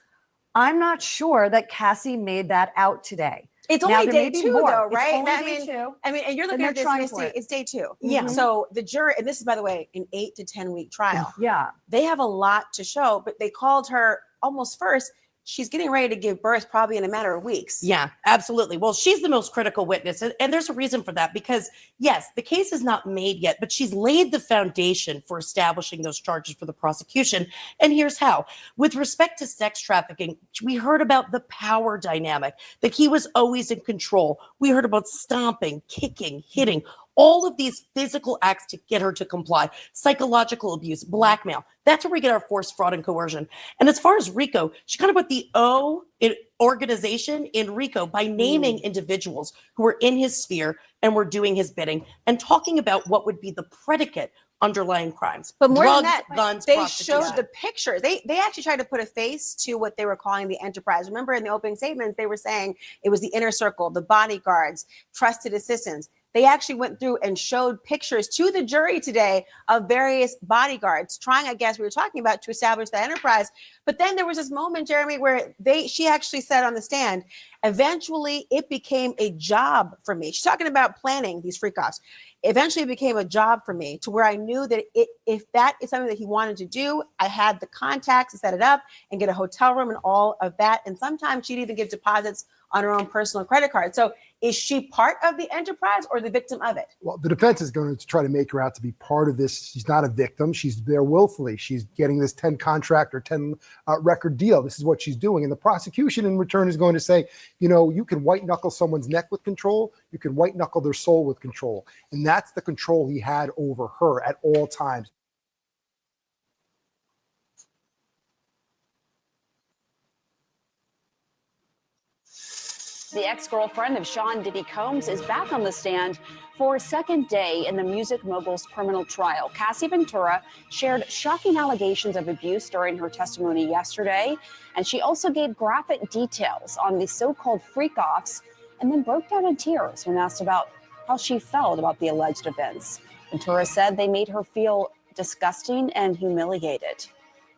I'm not sure that Cassie made that out today. It's only day 2, though, right? It's only day 2. I mean, and you're looking at this, Misty, it's day 2. Yeah. So the jury, and this is, by the way, an 8 to 10 week trial. Yeah. They have a lot to show, but they called her almost first. She's getting ready to give birth probably in a matter of weeks. Yeah, absolutely. Well, she's the most critical witness. And there's a reason for that, because yes, the case is not made yet, but she's laid the foundation for establishing those charges for the prosecution. And here's how. With respect to sex trafficking, we heard about the power dynamic, that he was always in control. We heard about stomping, kicking, hitting, all of these physical acts to get her to comply, psychological abuse, blackmail. That's where we get our force, fraud, and coercion. And as far as RICO, she kind of put the O in organization in RICO by naming individuals who were in his sphere and were doing his bidding and talking about what would be the predicate underlying crimes. But more drugs, than that, guns, they prostitution. showed the picture. They actually tried to put a face to what they were calling the enterprise. Remember, in the opening statements, they were saying it was the inner circle, the bodyguards, trusted assistants. They actually went through and showed pictures to the jury today of various bodyguards trying, I guess we were talking about, to establish the enterprise. But then there was this moment, Jeremy, where she actually said on the stand, eventually it became a job for me. She's talking about planning these freak-offs. Eventually it became a job for me, to where I knew that if that is something that he wanted to do, I had the contacts to set it up and get a hotel room and all of that. And sometimes she'd even give deposits on her own personal credit card. So Is she part of the enterprise or the victim of it? Well, the defense is going to try to make her out to be part of this. She's not a victim. She's there willfully. She's getting this 10 contract or 10 record deal. This is what she's doing. And the prosecution in return is going to say, you know, you can white knuckle someone's neck with control. You can white knuckle their soul with control. And that's the control he had over her at all times. The ex-girlfriend of Sean Diddy Combs is back on the stand for a second day in the music mogul's criminal trial. Cassie Ventura shared shocking allegations of abuse during her testimony yesterday, and she also gave graphic details on the so-called freak-offs and then broke down in tears when asked about how she felt about the alleged events. Ventura said they made her feel disgusting and humiliated.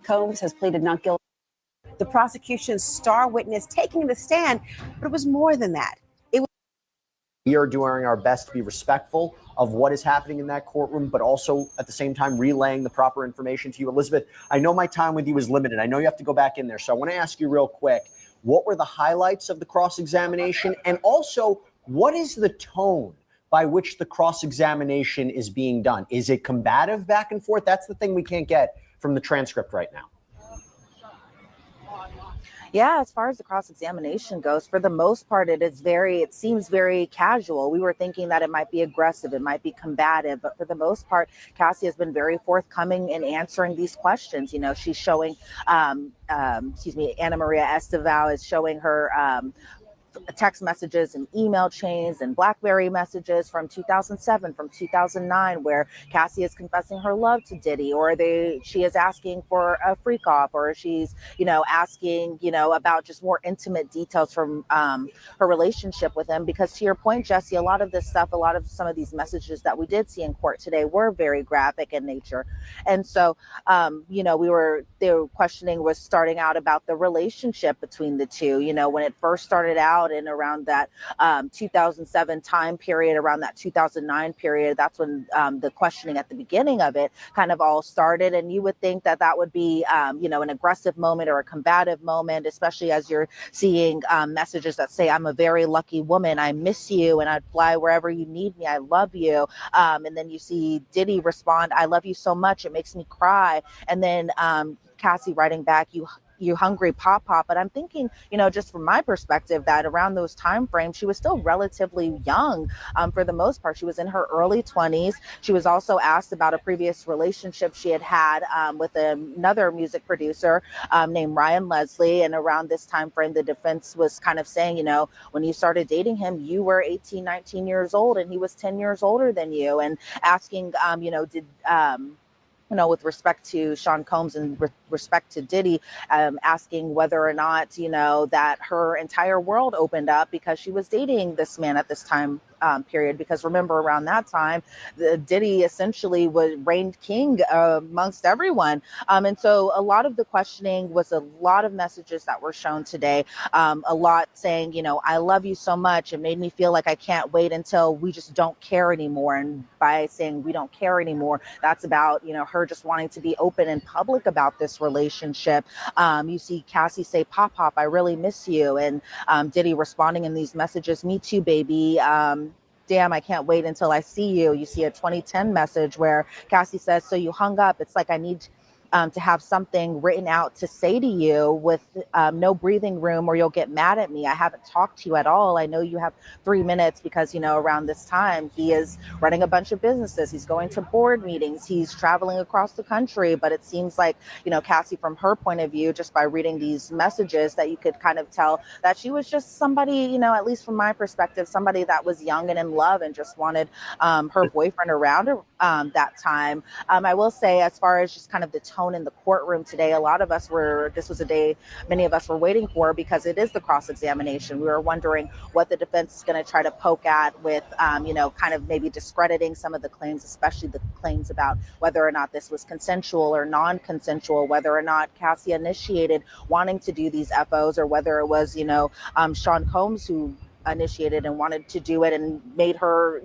Combs has pleaded not guilty. The prosecution's star witness taking the stand, but it was more than that. We are doing our best to be respectful of what is happening in that courtroom, but also at the same time relaying the proper information to you. Elizabeth, I know my time with you is limited. I know you have to go back in there. So I want to ask you real quick, what were the highlights of the cross-examination? And also, what is the tone by which the cross-examination is being done? Is it combative back and forth? That's the thing we can't get from the transcript right now. Yeah, as far as the cross-examination goes, for the most part, it seems very casual. We were thinking that it might be aggressive, it might be combative, but for the most part, Cassie has been very forthcoming in answering these questions. You know, she's showing, Ana Maria Estevao is showing her text messages and email chains and BlackBerry messages from 2007, from 2009, where Cassie is confessing her love to Diddy, or she is asking for a freak off, or she's, asking, about just more intimate details from her relationship with him. Because to your point, Jesse, a lot of this stuff, some of these messages that we did see in court today were very graphic in nature. And so, the questioning was starting out about the relationship between the two. When it first started out and around that 2007 time period, around that 2009 period, that's when the questioning at the beginning of it kind of all started. And you would think that would be, an aggressive moment or a combative moment, especially as you're seeing messages that say, I'm a very lucky woman, I miss you, and I'd fly wherever you need me, I love you. And then you see Diddy respond, I love you so much, it makes me cry. And then Cassie writing back, you hungry pop. But I'm thinking, just from my perspective, that around those time frames, she was still relatively young. For the most part, she was in her early 20s. She was also asked about a previous relationship she had with another music producer named Ryan Leslie. And around this time frame, the defense was kind of saying, when you started dating him, you were 18, 19 years old, and he was 10 years older than you. And asking, with respect to Sean Combs and respect to Diddy, asking whether or not, that her entire world opened up because she was dating this man at this time period. Because remember, around that time, Diddy essentially reigned king amongst everyone. And so a lot of the questioning was a lot of messages that were shown today, a lot saying, I love you so much. It made me feel like I can't wait until we just don't care anymore. And by saying we don't care anymore, that's about, her just wanting to be open and public about this relationship. You see Cassie say, Pop, I really miss you. And Diddy responding in these messages, me too, baby. Damn, I can't wait until I see you. You see a 2010 message where Cassie says, so you hung up. It's like I need to have something written out to say to you with no breathing room or you'll get mad at me. I haven't talked to you at all. I know you have 3 minutes because, around this time he is running a bunch of businesses. He's going to board meetings. He's traveling across the country. But it seems like, Cassie, from her point of view, just by reading these messages, that you could kind of tell that she was just somebody, at least from my perspective, somebody that was young and in love and just wanted her boyfriend around that time. I will say, as far as just kind of the tone in the courtroom today, this was a day many of us were waiting for, because it is the cross-examination. We were wondering what the defense is going to try to poke at with, kind of maybe discrediting some of the claims, especially the claims about whether or not this was consensual or non-consensual, whether or not Cassie initiated wanting to do these FOs, or whether it was, Sean Combs who initiated and wanted to do it and made her,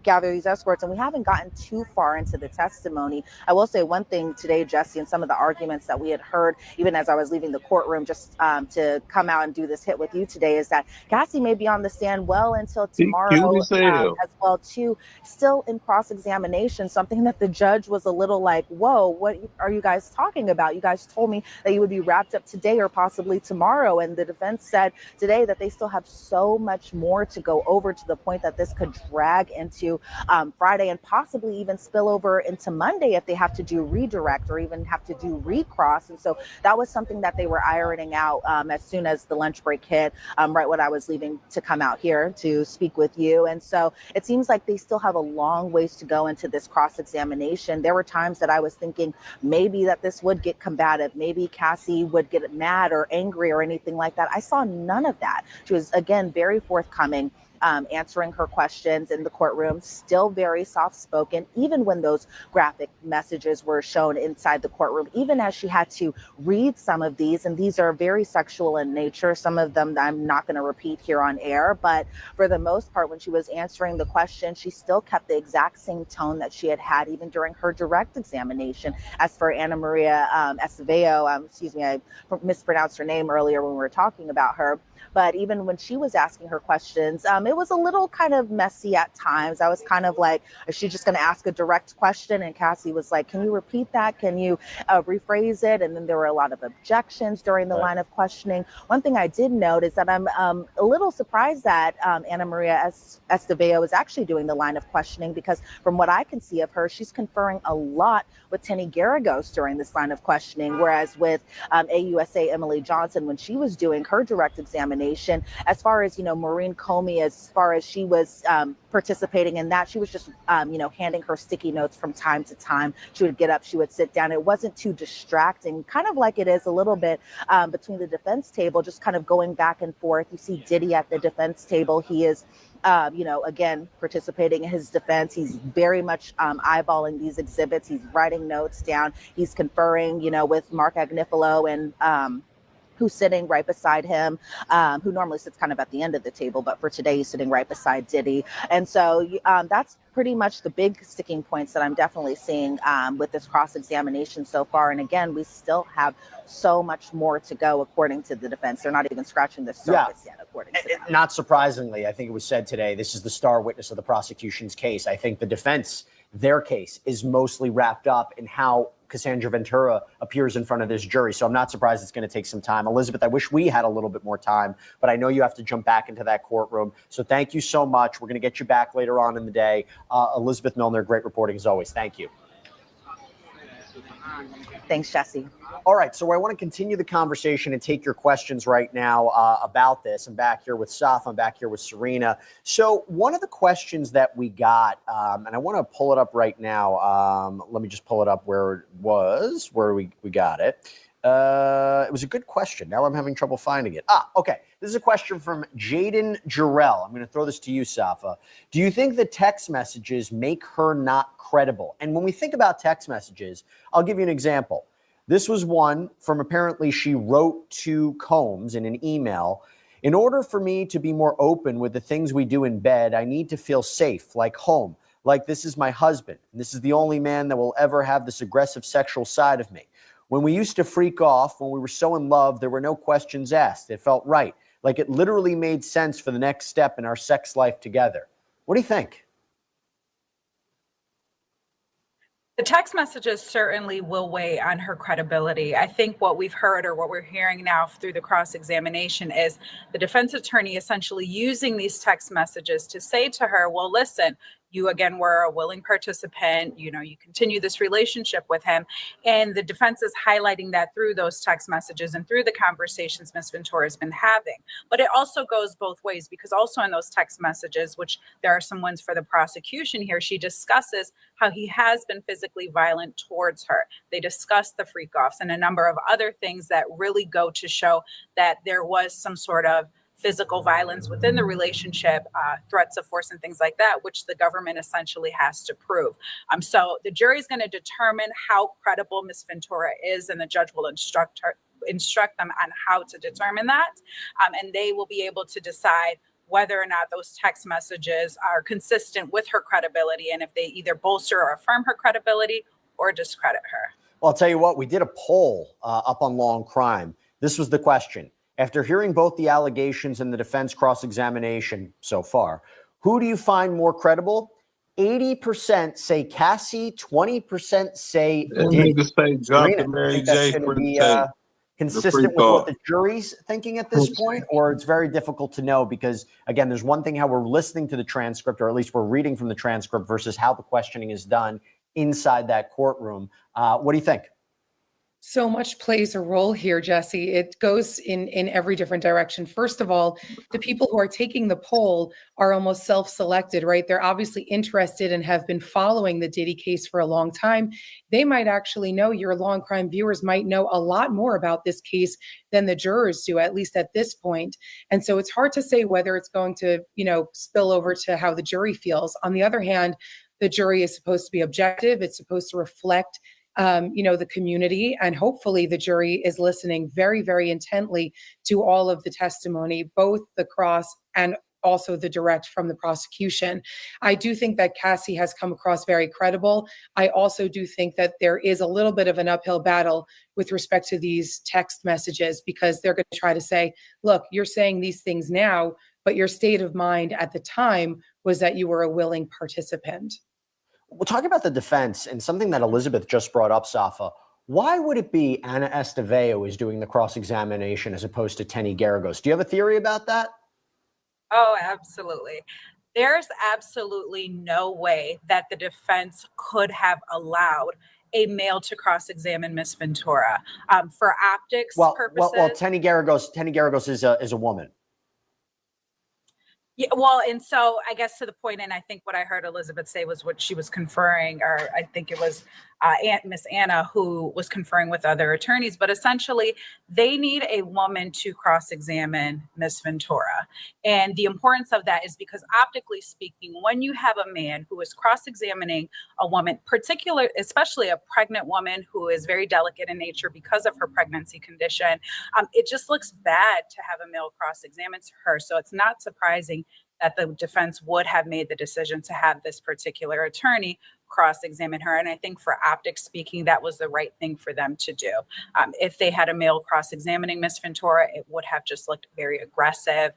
gather these escorts, and we haven't gotten too far into the testimony. I will say one thing today, Jesse, and some of the arguments that we had heard, even as I was leaving the courtroom just to come out and do this hit with you today, is that Cassie may be on the stand well until tomorrow as well, too, still in cross-examination, something that the judge was a little like, whoa, what are you guys talking about? You guys told me that you would be wrapped up today or possibly tomorrow. And the defense said today that they still have so much more to go over, to the point that this could drag into Friday and possibly even spill over into Monday if they have to do redirect or even have to do recross. And so that was something that they were ironing out as soon as the lunch break hit, right when I was leaving to come out here to speak with you. And so it seems like they still have a long ways to go into this cross-examination. There were times that I was thinking maybe that this would get combative, maybe Cassie would get mad or angry or anything like that. I saw none of that. She was, again, very forthcoming, answering her questions in the courtroom, still very soft-spoken, even when those graphic messages were shown inside the courtroom, even as she had to read some of these, and these are very sexual in nature. Some of them I'm not going to repeat here on air, but for the most part, when she was answering the question, she still kept the exact same tone that she had even during her direct examination. As for Ana Maria Esteveo, excuse me, I mispronounced her name earlier when we were talking about her, but even when she was asking her questions, it was a little kind of messy at times. I was kind of like, is she just going to ask a direct question? And Cassie was like, can you repeat that? Can you rephrase it? And then there were a lot of objections during the line of questioning. One thing I did note is that I'm a little surprised that Ana Maria Esteveo is actually doing the line of questioning, because from what I can see of her, she's conferring a lot with Tenny Garagos during this line of questioning, whereas with AUSA Emily Johnson, when she was doing her direct examination, as far as, Maureen Comey, as far as she was participating in that, she was just, handing her sticky notes from time to time. She would get up, she would sit down. It wasn't too distracting, kind of like it is a little bit between the defense table, just kind of going back and forth. You see Diddy at the defense table. He is, again, participating in his defense. He's very much eyeballing these exhibits. He's writing notes down. He's conferring, with Mark Agnifilo and who's sitting right beside him, who normally sits kind of at the end of the table, but for today he's sitting right beside Diddy. And so that's pretty much the big sticking points that I'm definitely seeing with this cross-examination so far. And again, we still have so much more to go, according to the defense. They're not even scratching the surface yet, according to them. Not surprisingly, I think it was said today, this is the star witness of the prosecution's case. I think the defense, their case, is mostly wrapped up in how Cassandra Ventura appears in front of this jury. So I'm not surprised it's going to take some time. Elizabeth, I wish we had a little bit more time, but I know you have to jump back into that courtroom. So thank you so much. We're going to get you back later on in the day. Elizabeth Milner, great reporting as always. Thank you. Thanks, Jesse. All right, so I want to continue the conversation and take your questions right now about this. I'm back here with Saf. I'm back here with Serena. So one of the questions that we got, and I want to pull it up right now. Let me just pull it up where it was, where we got it. It was a good question. Now I'm having trouble finding it. Okay. This is a question from Jaden Jarrell. I'm going to throw this to you, Safa. Do you think the text messages make her not credible? And when we think about text messages, I'll give you an example. This was one from, apparently she wrote to Combs in an email. In order for me to be more open with the things we do in bed, I need to feel safe, like home, like this is my husband. And this is the only man that will ever have this aggressive sexual side of me. When we used to freak off, when we were so in love, there were no questions asked. It felt right. Like it literally made sense for the next step in our sex life together. What do you think? The text messages certainly will weigh on her credibility. I think what we've heard, or what we're hearing now through the cross-examination, is the defense attorney essentially using these text messages to say to her, well, listen, you again were a willing participant, you continue this relationship with him. And the defense is highlighting that through those text messages and through the conversations Ms. Ventura has been having. But it also goes both ways, because also in those text messages, which there are some ones for the prosecution here, she discusses how he has been physically violent towards her. They discuss the freak offs and a number of other things that really go to show that there was some sort of physical violence within the relationship, threats of force and things like that, which the government essentially has to prove. So the jury is going to determine how credible Ms. Ventura is, and the judge will instruct them on how to determine that. And they will be able to decide whether or not those text messages are consistent with her credibility and if they either bolster or affirm her credibility or discredit her. Well, I'll tell you what, we did a poll up on Law and Crime. This was the question. After hearing both the allegations and the defense cross-examination so far, who do you find more credible? 80% say Cassie, 20% say Diddy. Serena, I think that's going to be consistent with what the jury's thinking at this point, or it's very difficult to know because, again, there's one thing how we're listening to the transcript, or at least we're reading from the transcript, versus how the questioning is done inside that courtroom. What do you think? So much plays a role here, Jesse. It goes in every different direction. First of all, the people who are taking the poll are almost self-selected, right? They're obviously interested and have been following the Diddy case for a long time. They might actually know, your Law and Crime viewers might know a lot more about this case than the jurors do, at least at this point. And so it's hard to say whether it's going to, spill over to how the jury feels. On the other hand, the jury is supposed to be objective. It's supposed to reflect the community, and hopefully the jury is listening very, very intently to all of the testimony, both the cross and also the direct from the prosecution. I do think that Cassie has come across very credible. I also do think that there is a little bit of an uphill battle with respect to these text messages, because they're going to try to say, look, you're saying these things now, but your state of mind at the time was that you were a willing participant. We'll talk about the defense and something that Elizabeth just brought up, Safa. Why would it be Anna Esteveo is doing the cross-examination as opposed to Tenny Garagos? Do you have a theory about that? Oh, absolutely. There's absolutely no way that the defense could have allowed a male to cross-examine Miss Ventura for optics purposes. Well, Tenny Garagos is a woman. Yeah, well, and so I guess to the point, and I think what I heard Elizabeth say was what she was conferring, or I think it was Miss Anna who was conferring with other attorneys, but essentially they need a woman to cross-examine Miss Ventura. And the importance of that is because optically speaking, when you have a man who is cross-examining a woman, especially a pregnant woman who is very delicate in nature because of her pregnancy condition, it just looks bad to have a male cross-examine her. So it's not surprising that the defense would have made the decision to have this particular attorney cross-examine her. And I think for optics speaking, that was the right thing for them to do. If they had a male cross-examining Miss Ventura, it would have just looked very aggressive,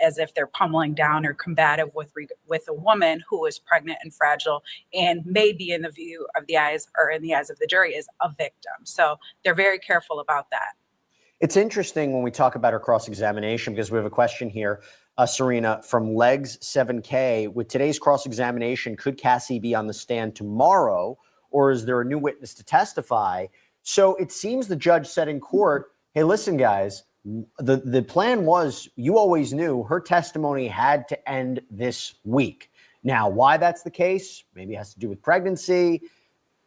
as if they're pummeling down or combative with a woman who is pregnant and fragile and maybe in the eyes of the jury is a victim. So they're very careful about that. It's interesting when we talk about her cross-examination because we have a question here, Serena, from Legs 7K. With today's cross-examination, could Cassie be on the stand tomorrow, or is there a new witness to testify? So it seems the judge said in court, hey, listen, guys, the plan was, you always knew her testimony had to end this week. Now, why that's the case, maybe it has to do with pregnancy.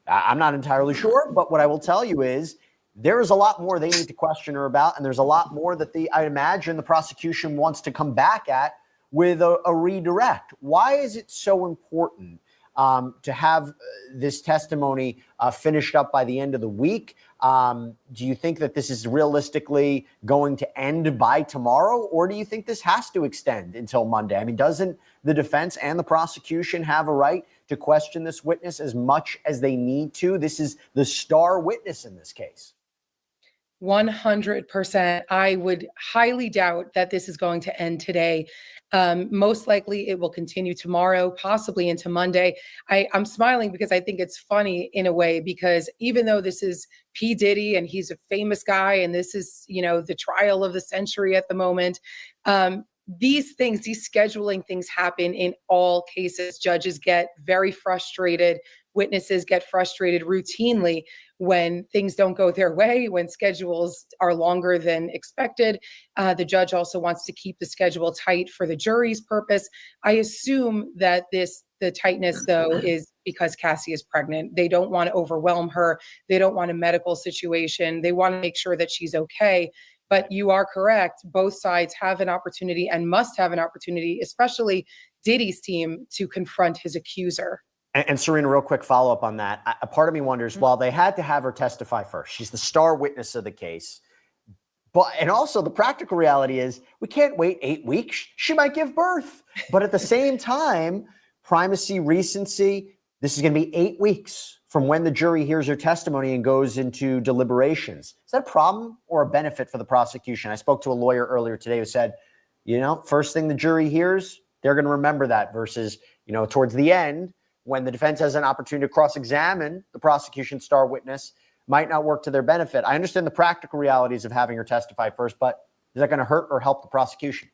I'm not entirely sure, but what I will tell you is, there is a lot more they need to question her about, and there's a lot more that I imagine the prosecution wants to come back at with a redirect. Why is it so important to have this testimony finished up by the end of the week? Do you think that this is realistically going to end by tomorrow, or do you think this has to extend until Monday? I mean, doesn't the defense and the prosecution have a right to question this witness as much as they need to? This is the star witness in this case. 100%. I would highly doubt that this is going to end today. Most likely it will continue tomorrow, possibly into Monday. I'm smiling because I think it's funny in a way, because even though this is P. Diddy and he's a famous guy and this is, the trial of the century at the moment, these scheduling things happen in all cases. Judges get very frustrated. Witnesses get frustrated routinely when things don't go their way, when schedules are longer than expected. The judge also wants to keep the schedule tight for the jury's purpose. I assume that the tightness, though, is because Cassie is pregnant. They don't want to overwhelm her. They don't want a medical situation. They want to make sure that she's okay. But you are correct. Both sides have an opportunity and must have an opportunity, especially Diddy's team, to confront his accuser. And Serena, real quick follow-up on that. A part of me wonders, while they had to have her testify first, she's the star witness of the case, But, and also the practical reality is we can't wait 8 weeks. She might give birth. But at the same time, primacy, recency, this is going to be 8 weeks from when the jury hears her testimony and goes into deliberations. Is that a problem or a benefit for the prosecution? I spoke to a lawyer earlier today who said, you know, first thing the jury hears, they're going to remember that versus, you know, towards the end, when the defense has an opportunity to cross-examine the prosecution's star witness, might not work to their benefit. I understand the practical realities of having her testify first, but is that going to hurt or help the prosecution?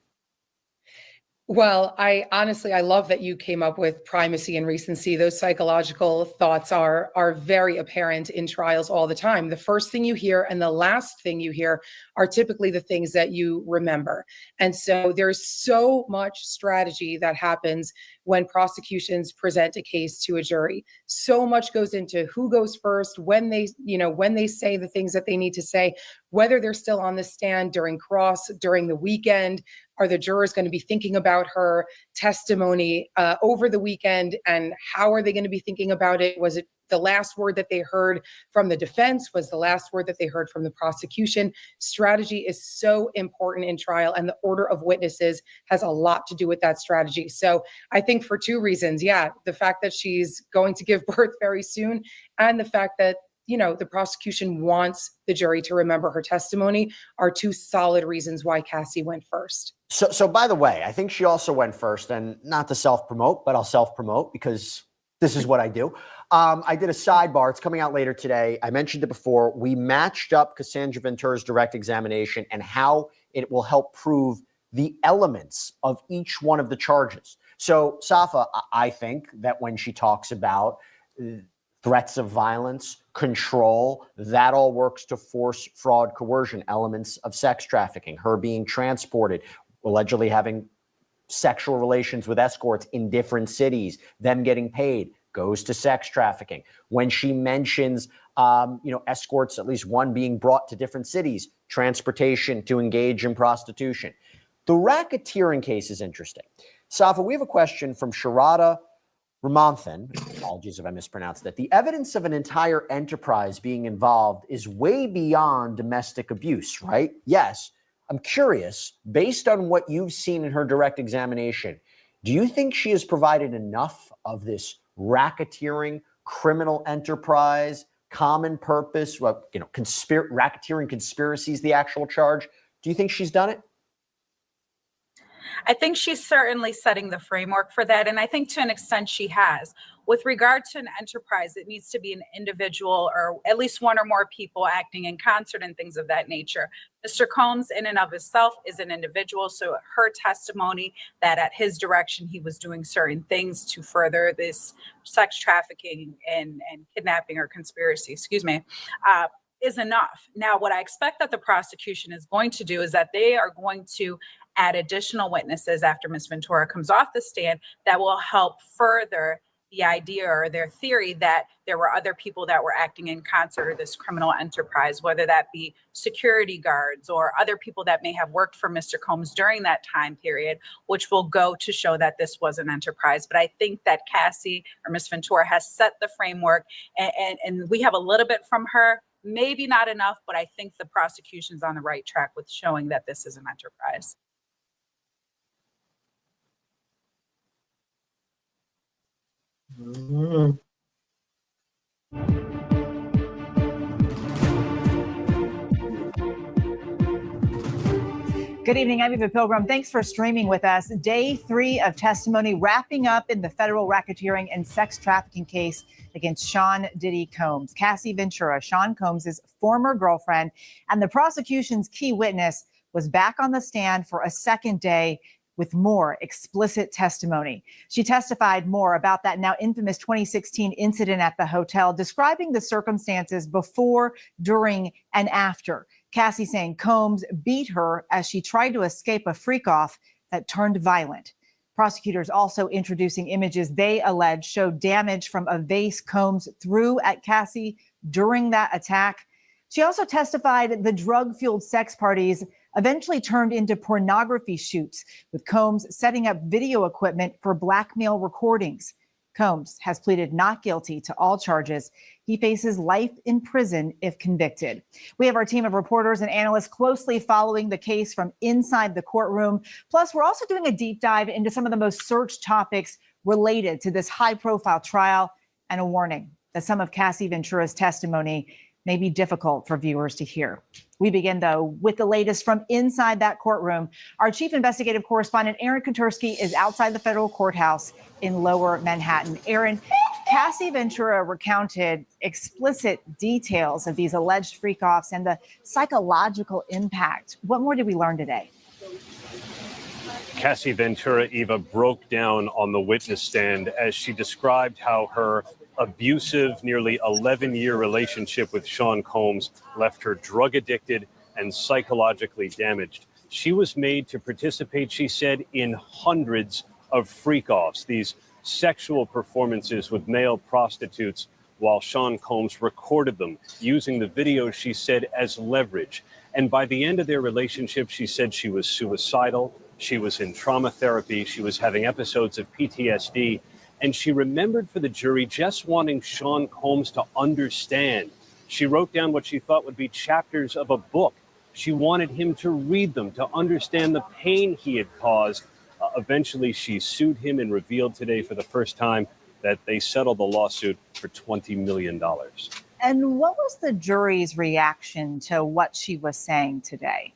Well, I love that you came up with primacy and recency. Those psychological thoughts are very apparent in trials all the time. The first thing you hear and the last thing you hear are typically the things that you remember. And so there's so much strategy that happens when prosecutions present a case to a jury. So much goes into who goes first, when they say the things that they need to say, whether they're still on the stand during cross, during the weekend. Are the jurors going to be thinking about her testimony over the weekend, and how are they going to be thinking about it? Was it the last word that they heard from the defense? Was the last word that they heard from the prosecution? Strategy is so important in trial, and the order of witnesses has a lot to do with that strategy. So I think for two reasons, the fact that she's going to give birth very soon, and the fact that the prosecution wants the jury to remember her testimony are two solid reasons why Cassie went first. So by the way, I think she also went first, and not to self-promote, but I'll self-promote because this is what I do. I did a sidebar. It's coming out later today. I mentioned it before. We matched up Cassandra Ventura's direct examination and how it will help prove the elements of each one of the charges. So Safa, I think that when she talks about threats of violence, control, that all works to force, fraud, coercion, elements of sex trafficking, her being transported, allegedly having sexual relations with escorts in different cities, them getting paid, goes to sex trafficking. When she mentions, escorts, at least one being brought to different cities, transportation to engage in prostitution. The racketeering case is interesting. Safa, we have a question from Sharada Ramanthan, apologies if I mispronounced that. The evidence of an entire enterprise being involved is way beyond domestic abuse, right? Yes. I'm curious, based on what you've seen in her direct examination, do you think she has provided enough of this racketeering, criminal enterprise, common purpose, racketeering conspiracy is the actual charge? Do you think she's done it? I think she's certainly setting the framework for that. And I think to an extent she has. With regard to an enterprise, it needs to be an individual or at least one or more people acting in concert and things of that nature. Mr. Combs in and of himself is an individual. So her testimony that at his direction, he was doing certain things to further this sex trafficking and kidnapping or conspiracy, is enough. Now, what I expect that the prosecution is going to do is that they are going to add additional witnesses after Ms. Ventura comes off the stand that will help further the idea or their theory that there were other people that were acting in concert or this criminal enterprise, whether that be security guards or other people that may have worked for Mr. Combs during that time period, which will go to show that this was an enterprise. But I think that Cassie or Ms. Ventura has set the framework, and we have a little bit from her, maybe not enough, but I think the prosecution's on the right track with showing that this is an enterprise. Good evening, I'm Eva Pilgrim. Thanks for streaming with us. Day 3 of testimony wrapping up in the federal racketeering and sex trafficking case against Sean Diddy Combs. Cassie Ventura, Sean Combs' former girlfriend, and the prosecution's key witness, was back on the stand for a second day with more explicit testimony. She testified more about that now infamous 2016 incident at the hotel, describing the circumstances before, during, and after. Cassie saying Combs beat her as she tried to escape a freak-off that turned violent. Prosecutors also introducing images they allege showed damage from a vase Combs threw at Cassie during that attack. She also testified the drug-fueled sex parties eventually turned into pornography shoots, with Combs setting up video equipment for blackmail recordings. Combs has pleaded not guilty to all charges. He faces life in prison if convicted. We have our team of reporters and analysts closely following the case from inside the courtroom. Plus, we're also doing a deep dive into some of the most searched topics related to this high-profile trial, and a warning that some of Cassie Ventura's testimony may be difficult for viewers to hear. We begin, though, with the latest from inside that courtroom. Our chief investigative correspondent, Aaron Kotursky, is outside the federal courthouse in Lower Manhattan. Aaron, Cassie Ventura recounted explicit details of these alleged freak-offs and the psychological impact. What more did we learn today? Cassie Ventura, Eva, broke down on the witness stand as she described how her abusive, nearly 11-year relationship with Sean Combs left her drug addicted and psychologically damaged. She was made to participate, she said, in hundreds of freak-offs, these sexual performances with male prostitutes, while Sean Combs recorded them, using the video, she said, as leverage. And by the end of their relationship, she said she was suicidal, she was in trauma therapy, she was having episodes of PTSD, and she remembered for the jury just wanting Sean Combs to understand. She wrote down what she thought would be chapters of a book. She wanted him to read them, to understand the pain he had caused. Eventually, she sued him and revealed today for the first time that they settled the lawsuit for $20 million. And what was the jury's reaction to what she was saying today?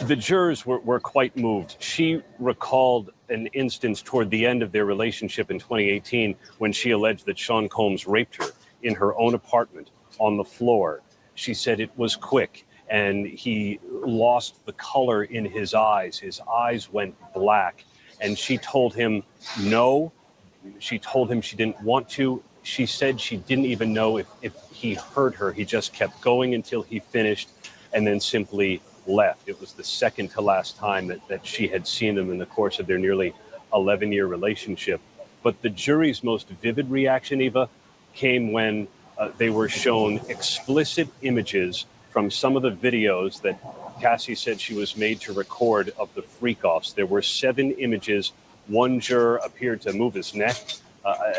The jurors were quite moved. She recalled an instance toward the end of their relationship in 2018 when she alleged that Sean Combs raped her in her own apartment on the floor. She said it was quick and he lost the color in his eyes. His eyes went black. And she told him no. She told him she didn't want to. She said she didn't even know if he heard her. He just kept going until he finished and then simply left. It was the second to last time that she had seen him in the course of their nearly 11-year relationship. But the jury's most vivid reaction, Eva, came when they were shown explicit images from some of the videos that Cassie said she was made to record of the freak-offs. There were 7 images. One juror appeared to move his neck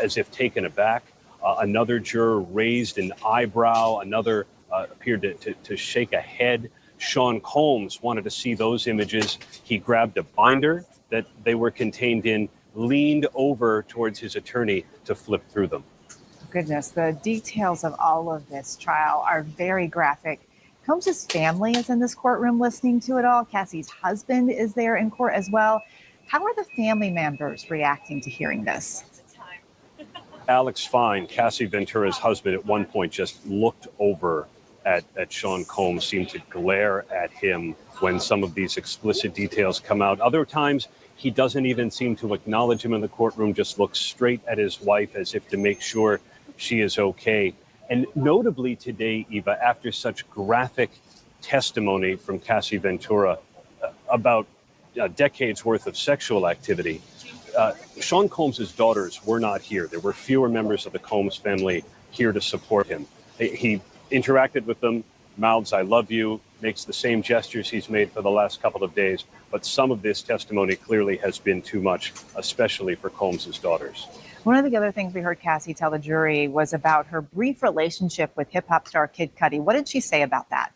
as if taken aback. Another juror raised an eyebrow. Another appeared to shake a head. Sean Combs wanted to see those images. He grabbed a binder that they were contained in, leaned over towards his attorney to flip through them. Goodness, the details of all of this trial are very graphic. Combs' family is in this courtroom listening to it all. Cassie's husband is there in court as well. How are the family members reacting to hearing this? Alex Fine, Cassie Ventura's husband, at one point just looked over at Sean Combs, seemed to glare at him when some of these explicit details come out. Other times, he doesn't even seem to acknowledge him in the courtroom, just looks straight at his wife as if to make sure she is okay. And notably today, Eva, after such graphic testimony from Cassie Ventura about decades worth of sexual activity, Sean Combs' daughters were not here. There were fewer members of the Combs family here to support him. He interacted with them, mouths, "I love you," makes the same gestures he's made for the last couple of days. But some of this testimony clearly has been too much, especially for Combs' daughters. One of the other things we heard Cassie tell the jury was about her brief relationship with hip-hop star Kid Cudi. What did she say about that?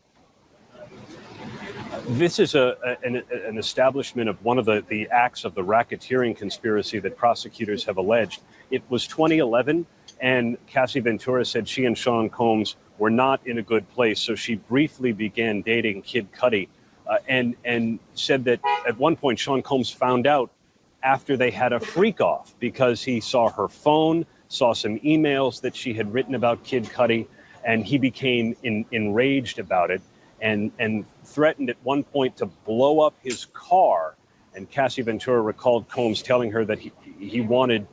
This is an establishment of one of the acts of the racketeering conspiracy that prosecutors have alleged. It was 2011, and Cassie Ventura said she and Sean Combs were not in a good place, so she briefly began dating Kid Cudi, and said that at one point Sean Combs found out after they had a freak-off because he saw her phone, saw some emails that she had written about Kid Cudi, and he became enraged about it and threatened at one point to blow up his car. And Cassie Ventura recalled Combs telling her that he wanted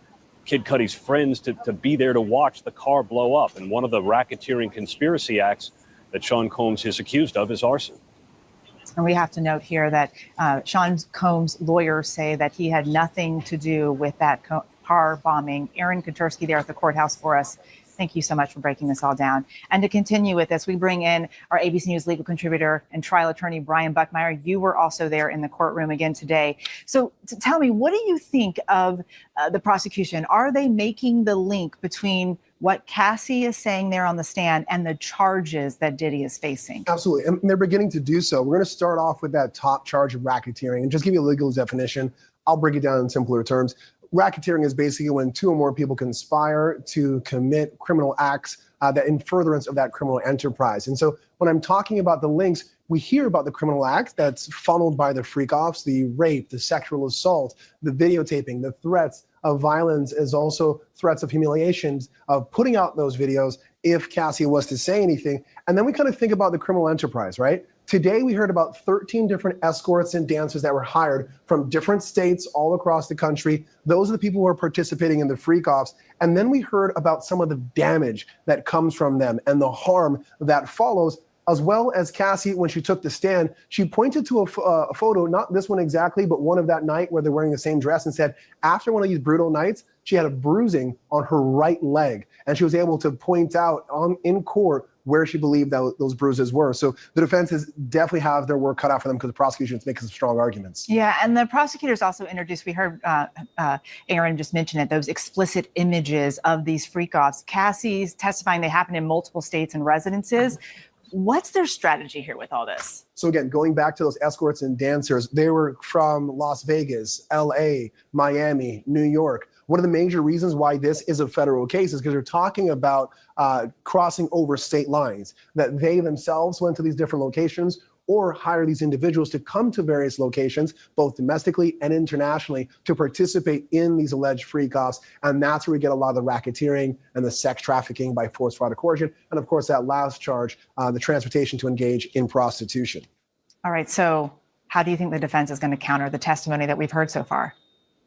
Kid Cudi's friends to be there to watch the car blow up. And one of the racketeering conspiracy acts that Sean Combs is accused of is arson. And we have to note here that Sean Combs' lawyers say that he had nothing to do with that car bombing. Aaron Kotursky there at the courthouse for us. Thank you so much for breaking this all down. And to continue with this, we bring in our ABC News legal contributor and trial attorney, Brian Buckmeyer. You were also there in the courtroom again today. So tell me, what do you think of the prosecution? Are they making the link between what Cassie is saying there on the stand and the charges that Diddy is facing? Absolutely, and they're beginning to do so. We're going to start off with that top charge of racketeering and just give you a legal definition. I'll break it down in simpler terms. Racketeering is basically when two or more people conspire to commit criminal acts that in furtherance of that criminal enterprise. And so when I'm talking about the links, we hear about the criminal act that's funneled by the freak-offs, the rape, the sexual assault, the videotaping, the threats of violence, as also threats of humiliations, of putting out those videos if Cassie was to say anything. And then we kind of think about the criminal enterprise, right? Today, we heard about 13 different escorts and dancers that were hired from different states all across the country. Those are the people who are participating in the freak-offs. And then we heard about some of the damage that comes from them and the harm that follows, as well as Cassie, when she took the stand, she pointed to a photo, not this one exactly, but one of that night where they're wearing the same dress, and said, after one of these brutal nights, she had a bruising on her right leg. And she was able to point out in court where she believed that those bruises were. So the defenses definitely have their work cut out for them because the prosecution is making some strong arguments. Yeah, and the prosecutors also introduced, we heard Aaron just mention it, those explicit images of these freak-offs. Cassie's testifying they happen in multiple states and residences. What's their strategy here with all this? So again, going back to those escorts and dancers, they were from Las Vegas, LA, Miami, New York. One of the major reasons why this is a federal case is because they're talking about crossing over state lines, that they themselves went to these different locations or hire these individuals to come to various locations, both domestically and internationally, to participate in these alleged freak-offs. And that's where we get a lot of the racketeering and the sex trafficking by force, fraud, or coercion. And of course, that last charge, the transportation to engage in prostitution. All right, so how do you think the defense is going to counter the testimony that we've heard so far?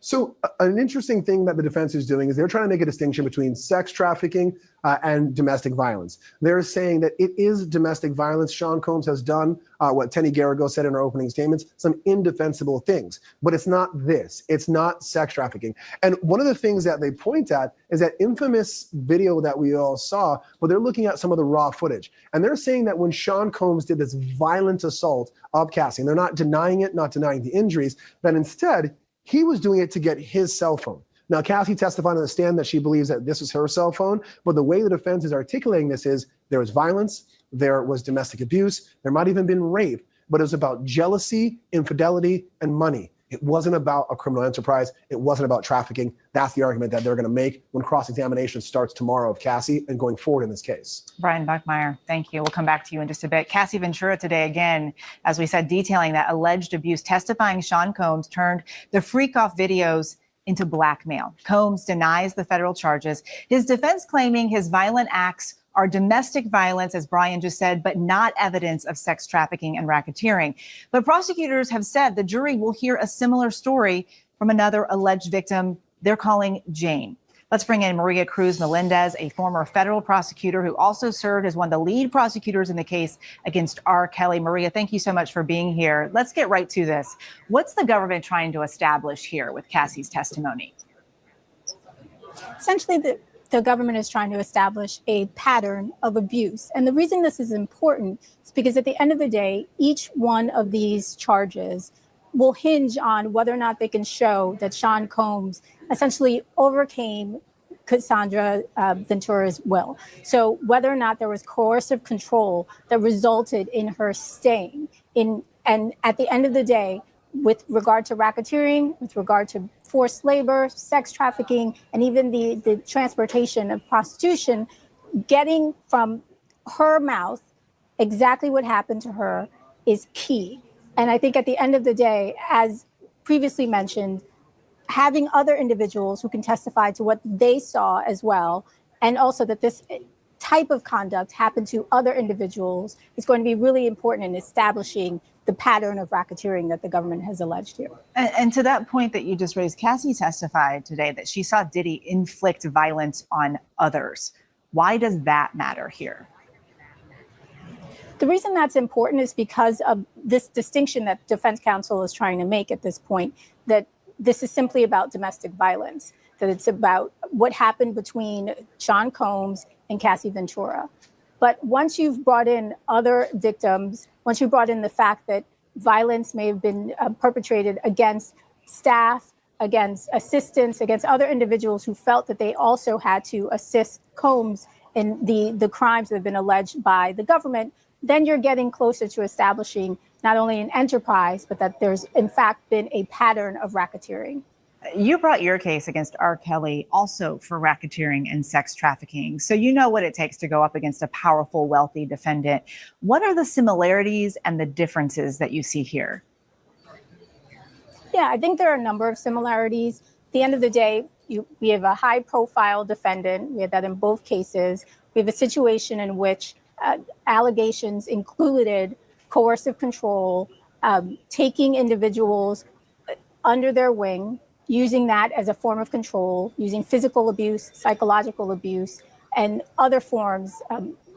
So an interesting thing that the defense is doing is they're trying to make a distinction between sex trafficking and domestic violence. They're saying that it is domestic violence. Sean Combs has done what Tenny Garrigo said in our opening statements, some indefensible things, but it's not this. It's not sex trafficking. And one of the things that they point at is that infamous video that we all saw, but they're looking at some of the raw footage. And they're saying that when Sean Combs did this violent assault of Cassie, and they're not denying it, not denying the injuries, that instead, he was doing it to get his cell phone. Now, Cassie testified on the stand that she believes that this was her cell phone, but the way the defense is articulating this is there was violence, there was domestic abuse, there might even been rape, but it was about jealousy, infidelity, and money. It wasn't about a criminal enterprise. It wasn't about trafficking. That's the argument that they're going to make when cross-examination starts tomorrow of Cassie and going forward in this case. Brian Buckmeyer, thank you. We'll come back to you in just a bit. Cassie Ventura today, again, as we said, detailing that alleged abuse, testifying Sean Combs turned the freak-off videos into blackmail. Combs denies the federal charges. His defense claiming his violent acts are domestic violence, as Brian just said, but not evidence of sex trafficking and racketeering. But prosecutors have said the jury will hear a similar story from another alleged victim they're calling Jane. Let's bring in Maria Cruz Melendez, a former federal prosecutor who also served as one of the lead prosecutors in the case against R. Kelly. Maria, thank you so much for being here. Let's get right to this. What's the government trying to establish here with Cassie's testimony? Essentially, the government is trying to establish a pattern of abuse. And the reason this is important is because at the end of the day, each one of these charges will hinge on whether or not they can show that Sean Combs essentially overcame Cassandra Ventura's will. So whether or not there was coercive control that resulted in her staying in, and at the end of the day, with regard to racketeering, with regard to forced labor, sex trafficking, and even the transportation of prostitution, getting from her mouth exactly what happened to her is key. And I think at the end of the day, as previously mentioned, having other individuals who can testify to what they saw as well, and also that this type of conduct happened to other individuals is going to be really important in establishing the pattern of racketeering that the government has alleged here. And to that point that you just raised, Cassie testified today that she saw Diddy inflict violence on others. Why does that matter here? The reason that's important is because of this distinction that defense counsel is trying to make at this point, that this is simply about domestic violence. that it's about what happened between Sean Combs and Cassie Ventura. But once you've brought in other victims, once you brought in the fact that violence may have been perpetrated against staff, against assistants, against other individuals who felt that they also had to assist Combs in the crimes that have been alleged by the government, then you're getting closer to establishing not only an enterprise, but that there's in fact been a pattern of racketeering. You brought your case against R. Kelly also for racketeering and sex trafficking. So you know what it takes to go up against a powerful, wealthy defendant. What are the similarities and the differences that you see here? Yeah, I think there are a number of similarities. At the end of the day, we have a high-profile defendant. We had that in both cases. We have a situation in which allegations included coercive control, taking individuals under their wing, using that as a form of control, using physical abuse, psychological abuse, and other forms.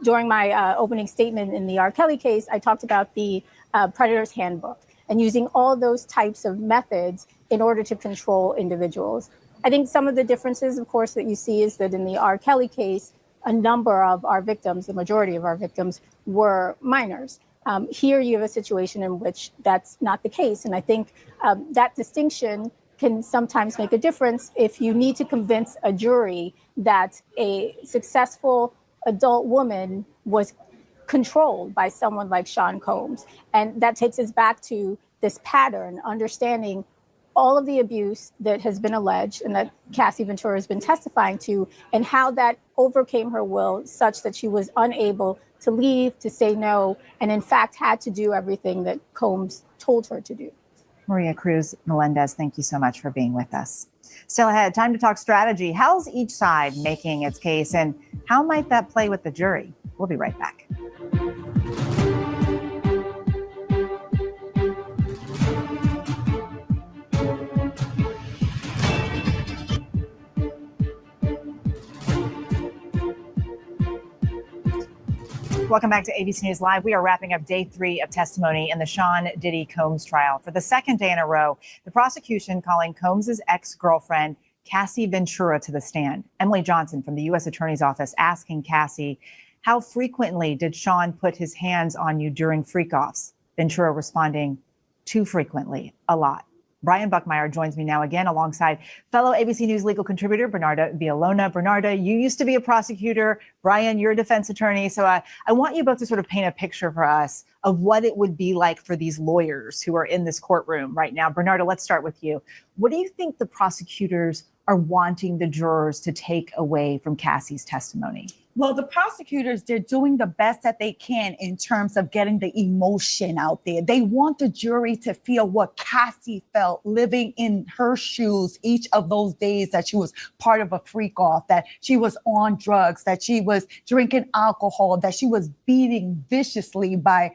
During my opening statement in the R. Kelly case, I talked about the Predator's Handbook and using all those types of methods in order to control individuals. I think some of the differences, of course, that you see is that in the R. Kelly case, a number of our victims, the majority of our victims, were minors. Here you have a situation in which that's not the case. And I think that distinction can sometimes make a difference if you need to convince a jury that a successful adult woman was controlled by someone like Sean Combs. And that takes us back to this pattern, understanding all of the abuse that has been alleged and that Cassie Ventura has been testifying to, and how that overcame her will such that she was unable to leave, to say no, and in fact had to do everything that Combs told her to do. Maria Cruz Melendez, thank you so much for being with us. Still ahead, time to talk strategy. How's each side making its case, and how might that play with the jury? We'll be right back. Welcome back to ABC News Live. We are wrapping up day 3 of testimony in the Sean Diddy Combs trial. For the second day in a row, the prosecution calling Combs' ex-girlfriend, Cassie Ventura, to the stand. Emily Johnson from the U.S. Attorney's Office asking Cassie, how frequently did Sean put his hands on you during freak-offs? Ventura responding, too frequently, a lot. Brian Buckmeyer joins me now again alongside fellow ABC News legal contributor Bernarda Villalona. Bernarda, you used to be a prosecutor. Brian, you're a defense attorney. So I want you both to sort of paint a picture for us of what it would be like for these lawyers who are in this courtroom right now. Bernarda, let's start with you. What do you think the prosecutors are wanting the jurors to take away from Cassie's testimony? Well, the prosecutors, they're doing the best that they can in terms of getting the emotion out there. They want the jury to feel what Cassie felt living in her shoes each of those days that she was part of a freak off, that she was on drugs, that she was drinking alcohol, that she was beating viciously by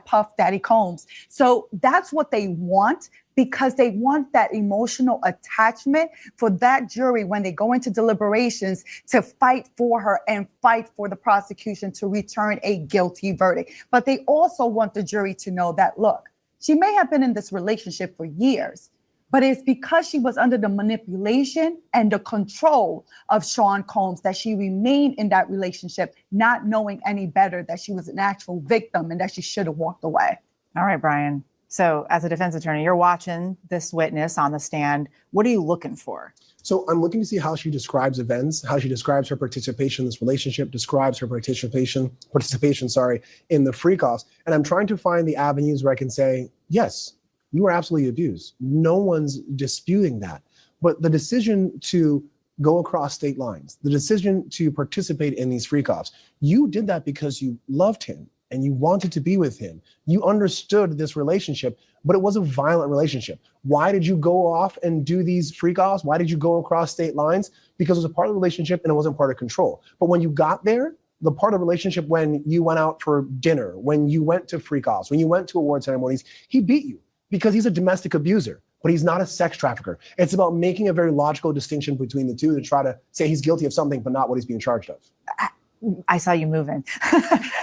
Puff Daddy Combs. So that's what they want, because they want that emotional attachment for that jury when they go into deliberations to fight for her and fight for the prosecution to return a guilty verdict. But they also want the jury to know that, look, she may have been in this relationship for years, but it's because she was under the manipulation and the control of Sean Combs that she remained in that relationship, not knowing any better that she was an actual victim and that she should have walked away. All right, Brian. So as a defense attorney, you're watching this witness on the stand. What are you looking for? So I'm looking to see how she describes events, how she describes her participation in this relationship, describes her participation, in the freak-offs. And I'm trying to find the avenues where I can say, yes, you were absolutely abused. No one's disputing that. But the decision to go across state lines, the decision to participate in these freak-offs, you did that because you loved him and you wanted to be with him. You understood this relationship, but it was a violent relationship. Why did you go off and do these freak-offs? Why did you go across state lines? Because it was a part of the relationship and it wasn't part of control. But when you got there, the part of the relationship when you went out for dinner, when you went to freak-offs, when you went to award ceremonies, he beat you because he's a domestic abuser, but he's not a sex trafficker. It's about making a very logical distinction between the two to try to say he's guilty of something, but not what he's being charged of. I saw you moving.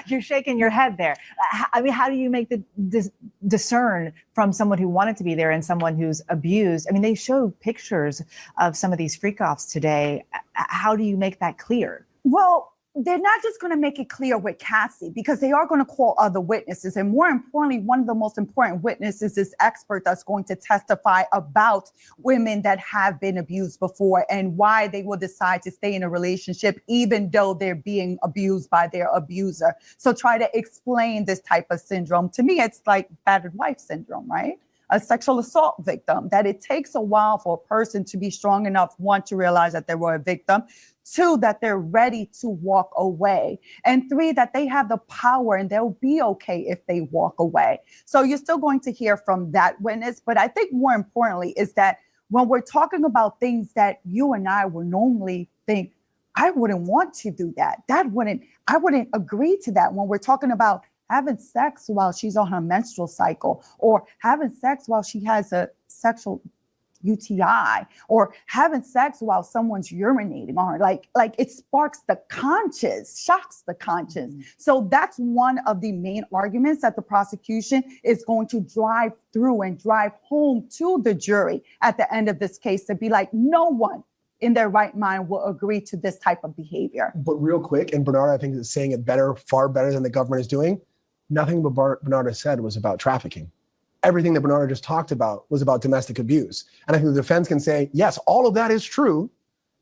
You're shaking your head there. I mean, how do you make the discern from someone who wanted to be there and someone who's abused? I mean, they showed pictures of some of these freak-offs today. How do you make that clear? Well, they're not just going to make it clear with Cassie, because they are going to call other witnesses. And more importantly, one of the most important witnesses is expert that's going to testify about women that have been abused before and why they will decide to stay in a relationship, even though they're being abused by their abuser. So try to explain this type of syndrome. To me, it's like battered wife syndrome, right? A sexual assault victim, that it takes a while for a person to be strong enough, one, to realize that they were a victim, two, that they're ready to walk away, and three, that they have the power and they'll be okay if they walk away. So you're still going to hear from that witness. But I think more importantly is that when we're talking about things that you and I would normally think, I wouldn't want to do that. I wouldn't agree to that. When we're talking about having sex while she's on her menstrual cycle, or having sex while she has a sexual UTI, or having sex while someone's urinating on her, like it sparks the conscience, shocks the conscience. So that's one of the main arguments that the prosecution is going to drive through and drive home to the jury at the end of this case, to be like, no one in their right mind will agree to this type of behavior. But real quick, and Bernardo, I think, is saying it better, far better than the government is doing. Nothing but Bernardo said was about trafficking. Everything that Bernardo just talked about was about domestic abuse. And I think the defense can say, yes, all of that is true,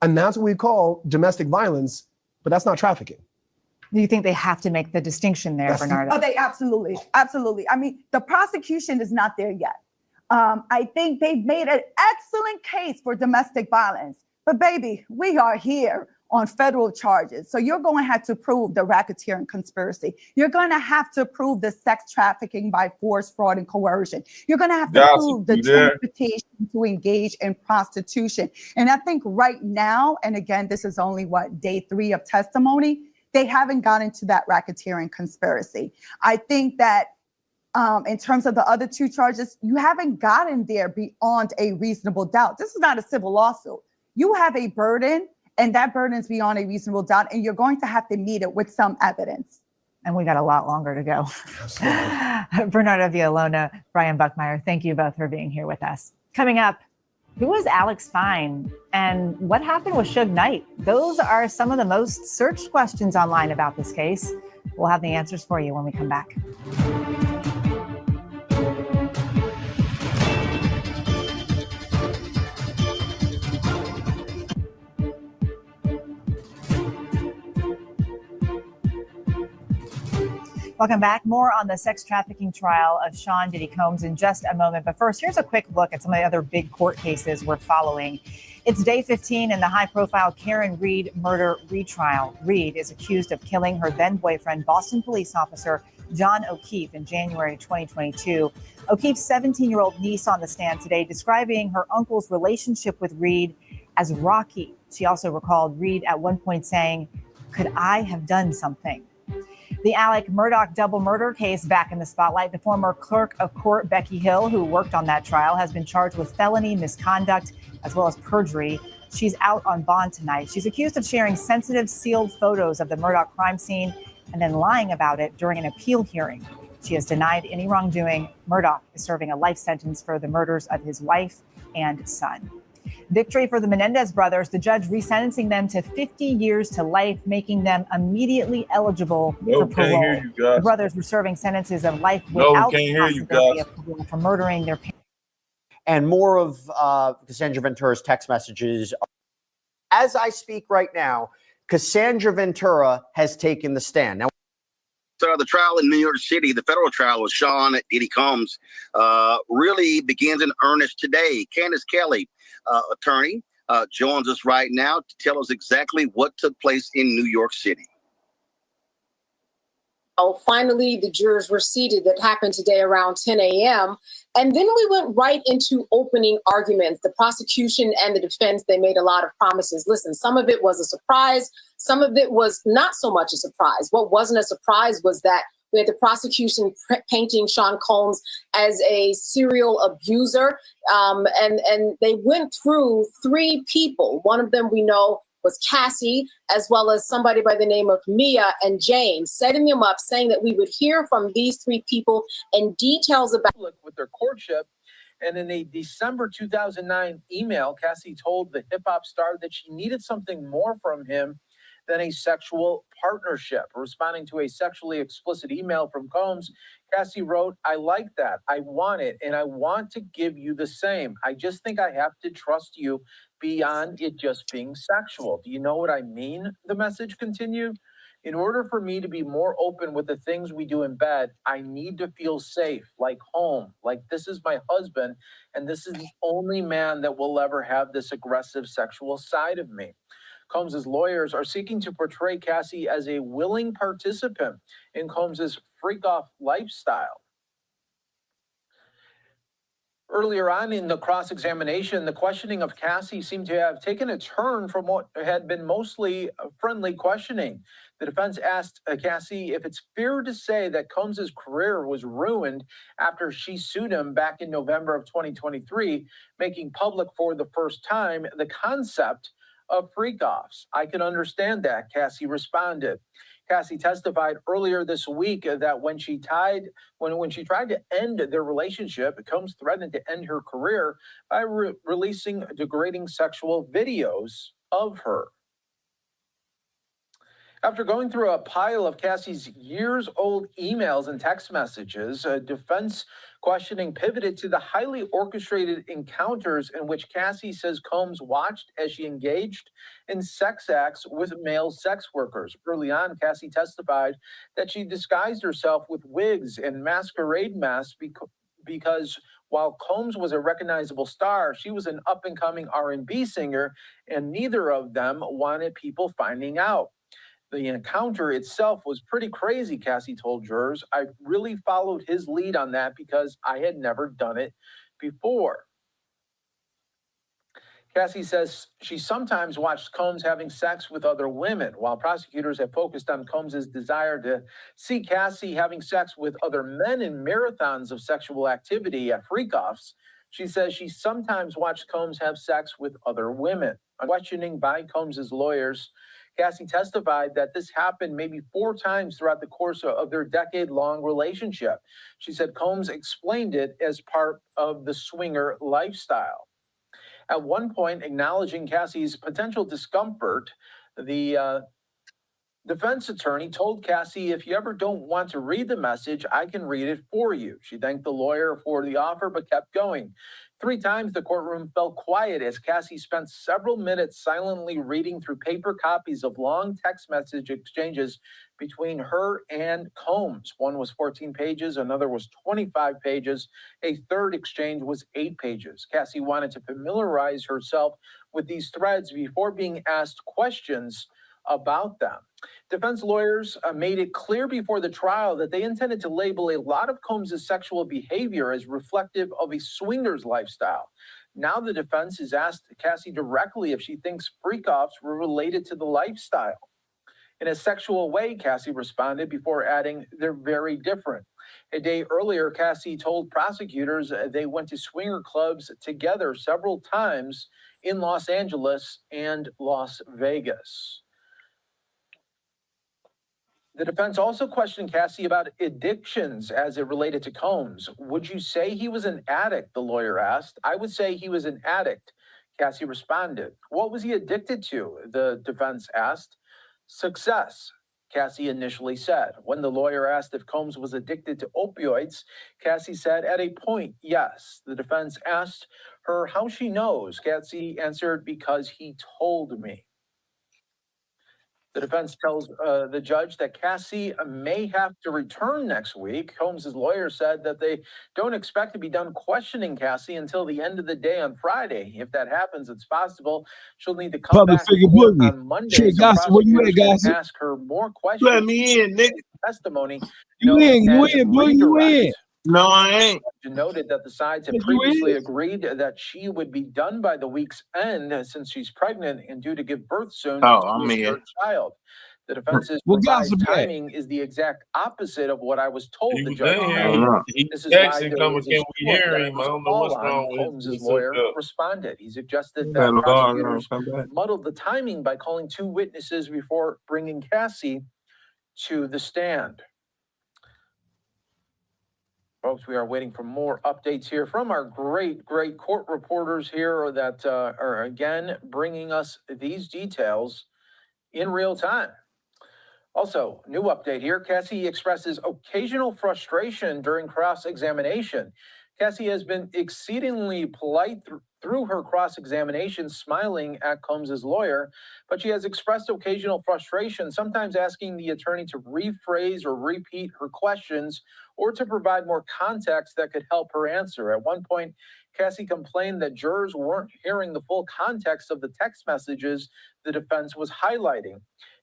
and that's what we call domestic violence, but that's not trafficking. Do you think they have to make the distinction there, Bernardo? Oh, they absolutely. I mean, the prosecution is not there yet. I think they've made an excellent case for domestic violence. But baby, we are here on federal charges. So you're going to have to prove the racketeering conspiracy. You're going to have to prove the sex trafficking by force, fraud, and coercion. You're going to have to prove the transportation to engage in prostitution. And I think right now, and again, this is only day 3 of testimony, they haven't gotten to that racketeering conspiracy. I think that in terms of the other 2 charges, you haven't gotten there beyond a reasonable doubt. This is not a civil lawsuit. You have a burden, and that burden is beyond a reasonable doubt, and you're going to have to meet it with some evidence. And we got a lot longer to go. Bernardo Villalona, Brian Buckmeyer, thank you both for being here with us. Coming up, who was Alex Fine, and what happened with Suge Knight? Those are some of the most searched questions online about this case. We'll have the answers for you when we come back. Welcome back. More on the sex trafficking trial of Sean Diddy Combs in just a moment. But first, here's a quick look at some of the other big court cases we're following. It's day 15 in the high-profile Karen Reed murder retrial. Reed is accused of killing her then-boyfriend, Boston police officer John O'Keefe, in January 2022. O'Keefe's 17-year-old niece on the stand today describing her uncle's relationship with Reed as rocky. She also recalled Reed at one point saying, "Could I have done something?" The Alec Murdaugh double murder case back in the spotlight. The former clerk of court, Becky Hill, who worked on that trial, has been charged with felony misconduct as well as perjury. She's out on bond tonight. She's accused of sharing sensitive, sealed photos of the Murdaugh crime scene and then lying about it during an appeal hearing. She has denied any wrongdoing. Murdaugh is serving a life sentence for the murders of his wife and son. Victory for the Menendez brothers, the judge resentencing them to 50 years to life, making them immediately eligible for parole. The brothers were serving sentences of life without the possibility of parole for murdering their parents. And more of Cassandra Ventura's text messages. As I speak right now, Cassandra Ventura has taken the stand. Now, So the trial in New York City, the federal trial of Sean Diddy Combs, really begins in earnest today. Candace Kelly, attorney, joins us right now to tell us exactly what took place in New York City. Finally, the jurors were seated. That happened today around 10 a.m. And then we went right into opening arguments. The prosecution and the defense, they made a lot of promises. Listen, some of it was a surprise. Some of it was not so much a surprise. What wasn't a surprise was that we had the prosecution painting Sean Combs as a serial abuser. And they went through 3 people. One of them we know was Cassie, as well as somebody by the name of Mia and Jane, setting them up, saying that we would hear from these three people and details about with their courtship. And in a December 2009 email, Cassie told the hip hop star that she needed something more from him than a sexual partnership. Responding to a sexually explicit email from Combs, Cassie wrote, "I like that. I want it, and I want to give you the same. I just think I have to trust you beyond it just being sexual. Do you know what I mean?" The message continued. "In order for me to be more open with the things we do in bed, I need to feel safe, like home, like this is my husband, and this is the only man that will ever have this aggressive sexual side of me." Combs's lawyers are seeking to portray Cassie as a willing participant in Combs's freak-off lifestyle. Earlier on in the cross-examination, the questioning of Cassie seemed to have taken a turn from what had been mostly friendly questioning. The defense asked Cassie if it's fair to say that Combs's career was ruined after she sued him back in November of 2023, making public for the first time the concept of freak-offs. "I can understand that," Cassie responded. Cassie testified earlier this week that when she tried to end their relationship, Combs threatened to end her career by releasing degrading sexual videos of her. After going through a pile of Cassie's years-old emails and text messages, defense questioning pivoted to the highly orchestrated encounters in which Cassie says Combs watched as she engaged in sex acts with male sex workers. Early on, Cassie testified that she disguised herself with wigs and masquerade masks because while Combs was a recognizable star, she was an up-and-coming R&B singer, and neither of them wanted people finding out. The encounter itself was pretty crazy, Cassie told jurors. "I really followed his lead on that because I had never done it before." Cassie says she sometimes watched Combs having sex with other women. While prosecutors have focused on Combs's desire to see Cassie having sex with other men in marathons of sexual activity at freak-offs, she says she sometimes watched Combs have sex with other women. On questioning by Combs's lawyers, Cassie testified that this happened maybe 4 times throughout the course of their decade-long relationship. She said Combs explained it as part of the swinger lifestyle. At one point, acknowledging Cassie's potential discomfort, the defense attorney told Cassie, "If you ever don't want to read the message, I can read it for you." She thanked the lawyer for the offer, but kept going. 3 times the courtroom fell quiet as Cassie spent several minutes silently reading through paper copies of long text message exchanges between her and Combs. One was 14 pages, another was 25 pages. A third exchange was 8 pages. Cassie wanted to familiarize herself with these threads before being asked questions about them. Defense lawyers made it clear before the trial that they intended to label a lot of Combs' sexual behavior as reflective of a swinger's lifestyle. Now the defense has asked Cassie directly if she thinks freak-offs were related to the lifestyle. In a sexual way, Cassie responded before adding, "They're very different." A day earlier, Cassie told prosecutors they went to swinger clubs together several times in Los Angeles and Las Vegas. The defense also questioned Cassie about addictions as it related to Combs. "Would you say he was an addict?" the lawyer asked. "I would say he was an addict," Cassie responded. "What was he addicted to?" the defense asked. "Success," Cassie initially said. When the lawyer asked if Combs was addicted to opioids, Cassie said, "At a point, yes." The defense asked her how she knows. Cassie answered, "Because he told me." The defense tells the judge that Cassie may have to return next week. Combs' lawyer said that they don't expect to be done questioning Cassie until the end of the day on Friday. If that happens, it's possible she'll need to come back to court on Monday, so prosecutors can ask her more questions. Let me in, nigga. Testimony. You in, boy, you in. No, I ain't. Noted that the sides had previously agreed that she would be done by the week's end since she's pregnant and due to give birth soon to I'm her in. third child. The defense's What revised gossip at? timing is the exact opposite of what I was told He the was judge in here. made. He This is why texting there coming, was a can we split hear that I him? I was don't know called what's on. wrong with Holmes's this lawyer hookup. responded. He suggested Yeah, that the dog gonna prosecutors come back. muddled the timing by calling 2 witnesses before bringing Cassie to the stand. Folks, we are waiting for more updates here from our great court reporters here that are again bringing us these details in real time. Also, new update here. Cassie expresses occasional frustration during cross-examination. Cassie has been exceedingly polite through her cross-examination, smiling at Combs's lawyer, but she has expressed occasional frustration, sometimes asking the attorney to rephrase or repeat her questions or to provide more context that could help her answer. At one point, Cassie complained that jurors weren't hearing the full context of the text messages the defense was highlighting.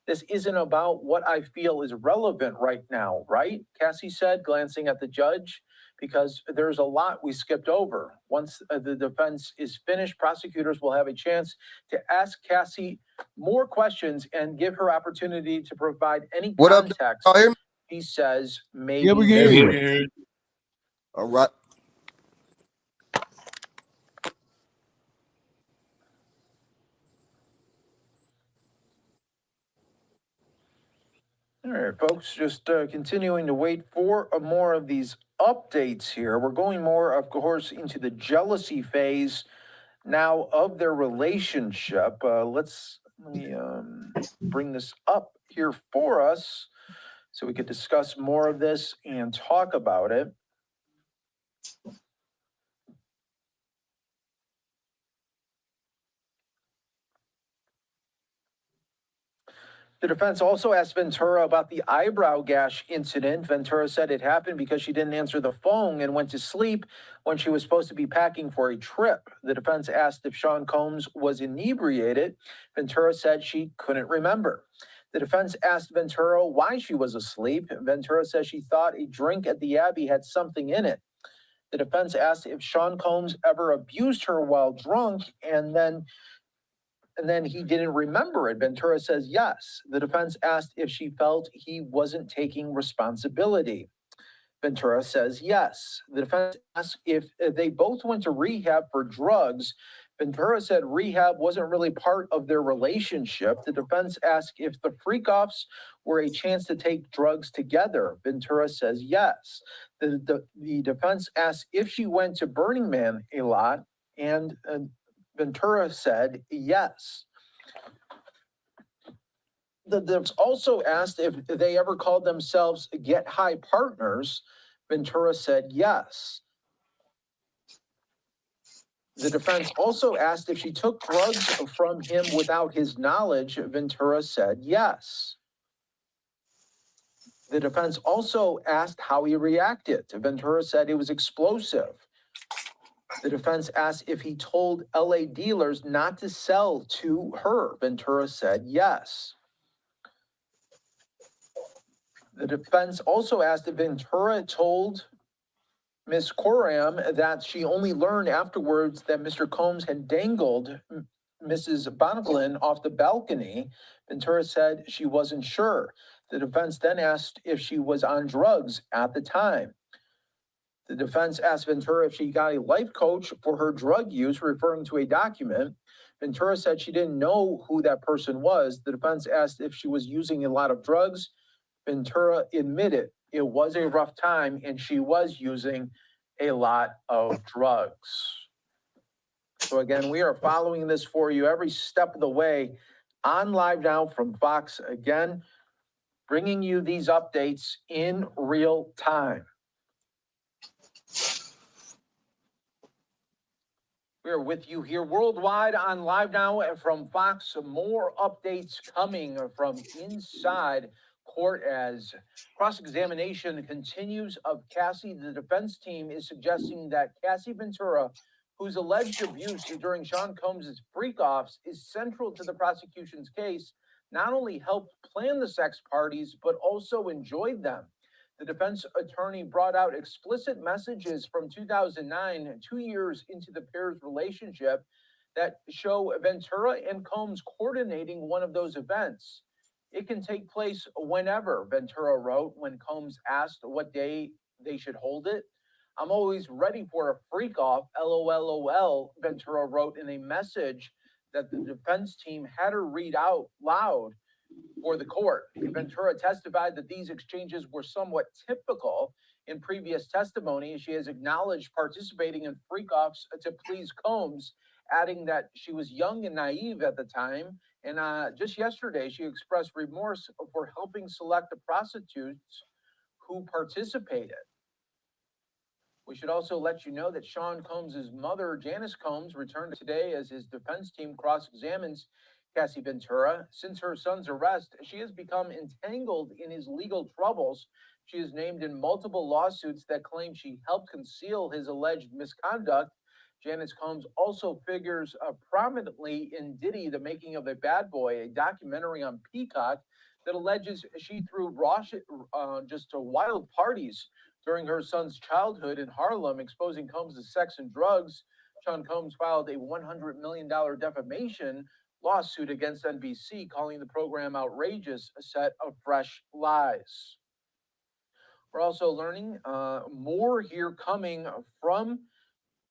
This isn't about what I feel is relevant right now, right? Cassie said, glancing at the judge, because there's a lot we skipped over. Once the defense is finished, prosecutors will have a chance to ask Cassie more questions and give her opportunity to provide any context. He says, maybe. Yeah, we can hear you. All right. All right, folks, just continuing to wait for more of these updates here. We're going more, of course, into the jealousy phase now of their relationship. Let me bring this up here for us so we could discuss more of this and talk about it. The defense also asked Ventura about the eyebrow gash incident. Ventura said it happened because she didn't answer the phone and went to sleep when she was supposed to be packing for a trip. The defense asked if Sean Combs was inebriated. Ventura said she couldn't remember. The defense asked Ventura why she was asleep. Ventura says she thought a drink at the Abbey had something in it. The defense asked if Sean Combs ever abused her while drunk, and then he didn't remember it. Ventura says yes. The defense asked if she felt he wasn't taking responsibility. Ventura says yes. The defense asked if they both went to rehab for drugs. Ventura said rehab wasn't really part of their relationship. The defense asked if the freak-offs were a chance to take drugs together. Ventura says yes. The defense asked if she went to Burning Man a lot, and Ventura said yes. The defense also asked if they ever called themselves Get High Partners. Ventura said yes. The defense also asked if she took drugs from him without his knowledge. Ventura said yes. The defense also asked how he reacted. Ventura said it was explosive. The defense asked if he told LA dealers not to sell to her. Ventura said yes. The defense also asked if Ventura told Ms. Coram that she only learned afterwards that Mr. Combs had dangled Mrs. Bonglin off the balcony. Ventura said she wasn't sure. The defense then asked if she was on drugs at the time. The defense asked Ventura if she got a life coach for her drug use, referring to a document. Ventura said she didn't know who that person was. The defense asked if she was using a lot of drugs. Ventura admitted it was a rough time and she was using a lot of drugs. So again, we are following this for you every step of the way on Live Now from Fox, again, bringing you these updates in real time. We're with you here worldwide on Live Now from Fox. Some more updates coming from inside court as cross-examination continues of Cassie. The defense team is suggesting that Cassie Ventura, whose alleged abuse during Sean Combs' freak-offs is central to the prosecution's case, not only helped plan the sex parties, but also enjoyed them. The defense attorney brought out explicit messages from 2009, 2 years into the pair's relationship, that show Ventura and Combs coordinating one of those events. It can take place whenever, Ventura wrote when Combs asked what day they should hold it. I'm always ready for a freak off, LOLOL, Ventura wrote in a message that the defense team had her read out loud for the court. Ventura testified that these exchanges were somewhat typical in previous testimony. She has acknowledged participating in freak-offs to please Combs, adding that she was young and naive at the time. And just yesterday, she expressed remorse for helping select the prostitutes who participated. We should also let you know that Sean Combs' mother, Janice Combs, returned today as his defense team cross-examines Cassie Ventura. Since her son's arrest, she has become entangled in his legal troubles. She is named in multiple lawsuits that claim she helped conceal his alleged misconduct. Janice Combs also figures prominently in Diddy, The Making of a Bad Boy, a documentary on Peacock that alleges she threw just wild parties during her son's childhood in Harlem, exposing Combs' sex and drugs. Sean Combs filed a $100 million defamation lawsuit against NBC, calling the program outrageous, a set of fresh lies. We're also learning more here coming from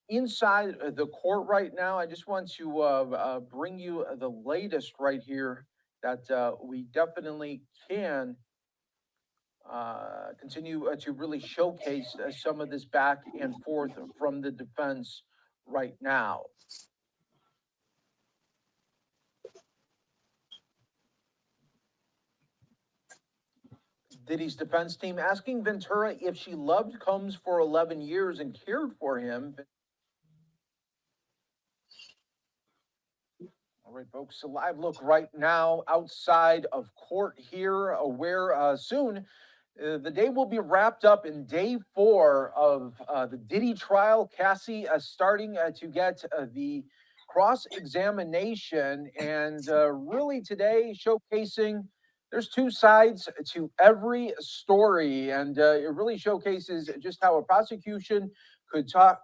inside the court right now. I just want to bring you the latest right here that we definitely can continue to really showcase some of this back and forth from the defense right now. Diddy's defense team asking Ventura if she loved Combs for 11 years and cared for him. All right, folks, a live look right now outside of court here, where soon the day will be wrapped up in day 4 of the Diddy trial. Cassie starting to get the cross-examination, and really today showcasing there's 2 sides to every story, and it really showcases just how a prosecution could talk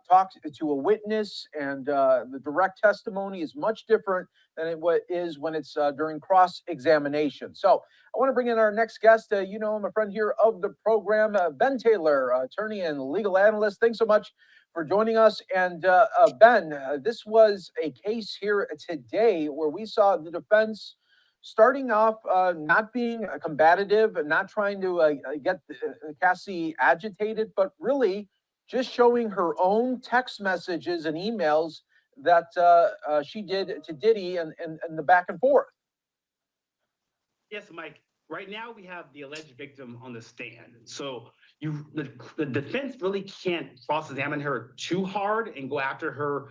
to a witness, and the direct testimony is much different than it is when it's during cross-examination. So I want to bring in our next guest. You know him, a friend here of the program, Ben Taylor, attorney and legal analyst. Thanks so much for joining us. And Ben, this was a case here today where we saw the defense starting off not being combative, not trying to get Cassie agitated, but really just showing her own text messages and emails that she did to Diddy and the back and forth. Yes, Mike. Right now we have the alleged victim on the stand. So the defense really can't cross-examine her too hard and go after her,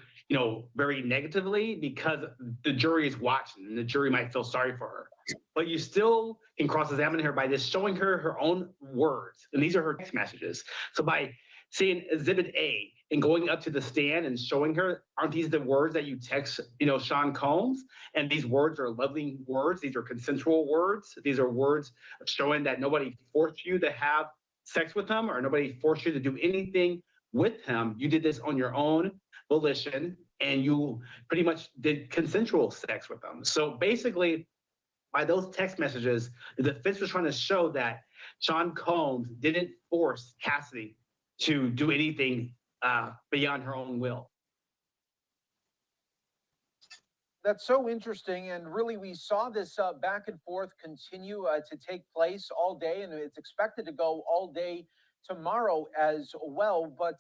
very negatively, because the jury is watching and the jury might feel sorry for her. But you still can cross-examine her by just showing her her own words. And these are her text messages. So by seeing Exhibit A and going up to the stand and showing her, aren't these the words that you text, Sean Combs? And these words are lovely words. These are consensual words. These are words showing that nobody forced you to have sex with him, or nobody forced you to do anything with him. You did this on your own volition, and you pretty much did consensual sex with him. So basically, by those text messages, the defense was trying to show that Sean Combs didn't force Cassidy to do anything beyond her own will. That's so interesting, and really we saw this back and forth continue to take place all day, and it's expected to go all day tomorrow as well. But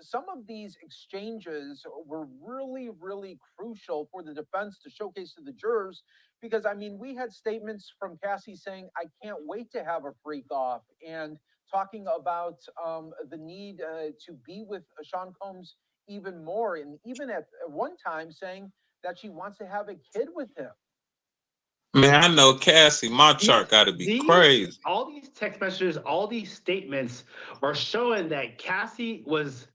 some of these exchanges were really, really crucial for the defense to showcase to the jurors, because we had statements from Cassie saying, "I can't wait to have a freak off," and talking about the need to be with Sean Combs even more, and even at one time saying that she wants to have a kid with him. Man, I know Cassie, my chart got to be crazy. All these text messages, all these statements are showing that Cassie was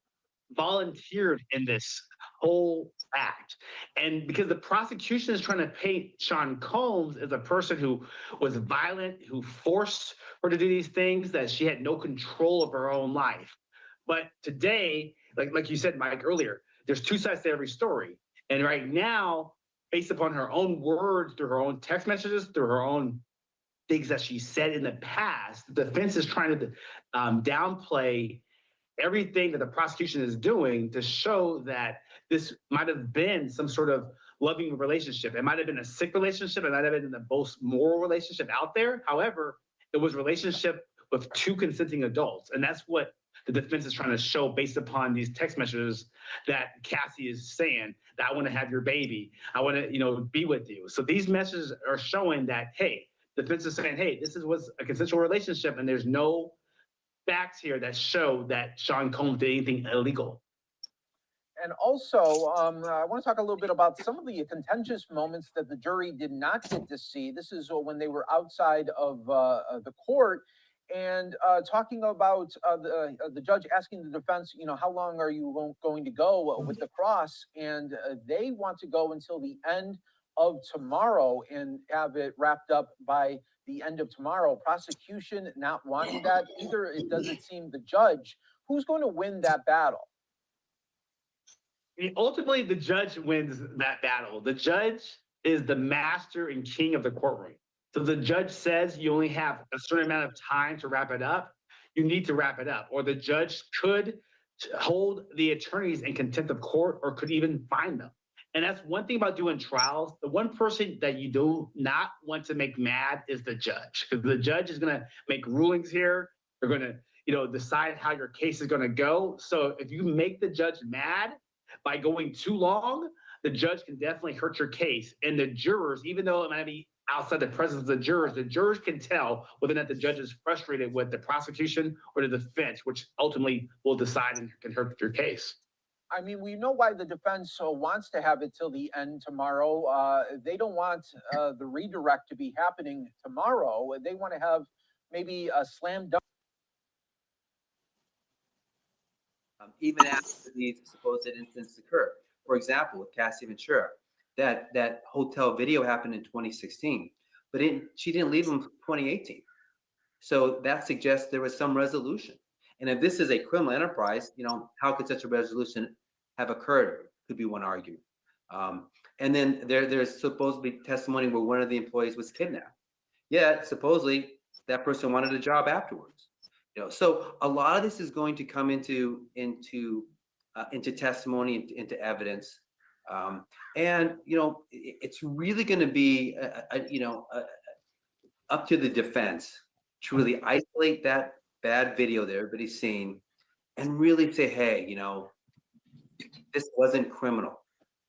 volunteered in this whole act. And because the prosecution is trying to paint Sean Combs as a person who was violent, who forced her to do these things, that she had no control of her own life. But today, like you said, Mike, earlier, there's 2 sides to every story. And right now, based upon her own words, through her own text messages, through her own things that she said in the past. The defense is trying to downplay everything that the prosecution is doing to show that this might have been some sort of loving relationship. It might have been a sick relationship. It might have been the most moral relationship out there. However, it was a relationship with two consenting adults. And that's what the defense is trying to show based upon these text messages that Cassie is saying, that I want to have your baby. I want to, be with you. So these messages are showing that, hey, the defense is saying, hey, this was a consensual relationship and there's no facts here that show that Sean Combs did anything illegal. And also, I want to talk a little bit about some of the contentious moments that the jury did not get to see. This is when they were outside of the court and talking about the judge asking the defense, how long are you going to go with the cross? And they want to go until the end of tomorrow and have it wrapped up by the end of tomorrow. Prosecution not wanting that either. It doesn't seem the judge. Who's going to win that battle? Ultimately, the judge wins that battle. The judge is the master and king of the courtroom. So the judge says you only have a certain amount of time to wrap it up. You need to wrap it up. Or the judge could hold the attorneys in contempt of court or could even fine them. And that's one thing about doing trials. The one person that you do not want to make mad is the judge, because the judge is going to make rulings here. They're going to, decide how your case is going to go. So if you make the judge mad by going too long, the judge can definitely hurt your case. And the jurors, even though it might be outside the presence of the jurors can tell whether or not the judge is frustrated with the prosecution or the defense, which ultimately will decide and can hurt your case. I mean, we know why the defense wants to have it till the end tomorrow. They don't want the redirect to be happening tomorrow. They want to have maybe a slam dunk. Even after these supposed incidents occur. For example, with Cassie Ventura, that hotel video happened in 2016, but she didn't leave them 2018. So that suggests there was some resolution. And if this is a criminal enterprise, how could such a resolution have occurred? Could be one argument. And then there's supposed to be testimony where one of the employees was kidnapped. Yet supposedly that person wanted a job afterwards. So a lot of this is going to come into testimony, into evidence, and it's really going to be up to the defense to really isolate that bad video that everybody's seen, and really say, hey, this wasn't criminal.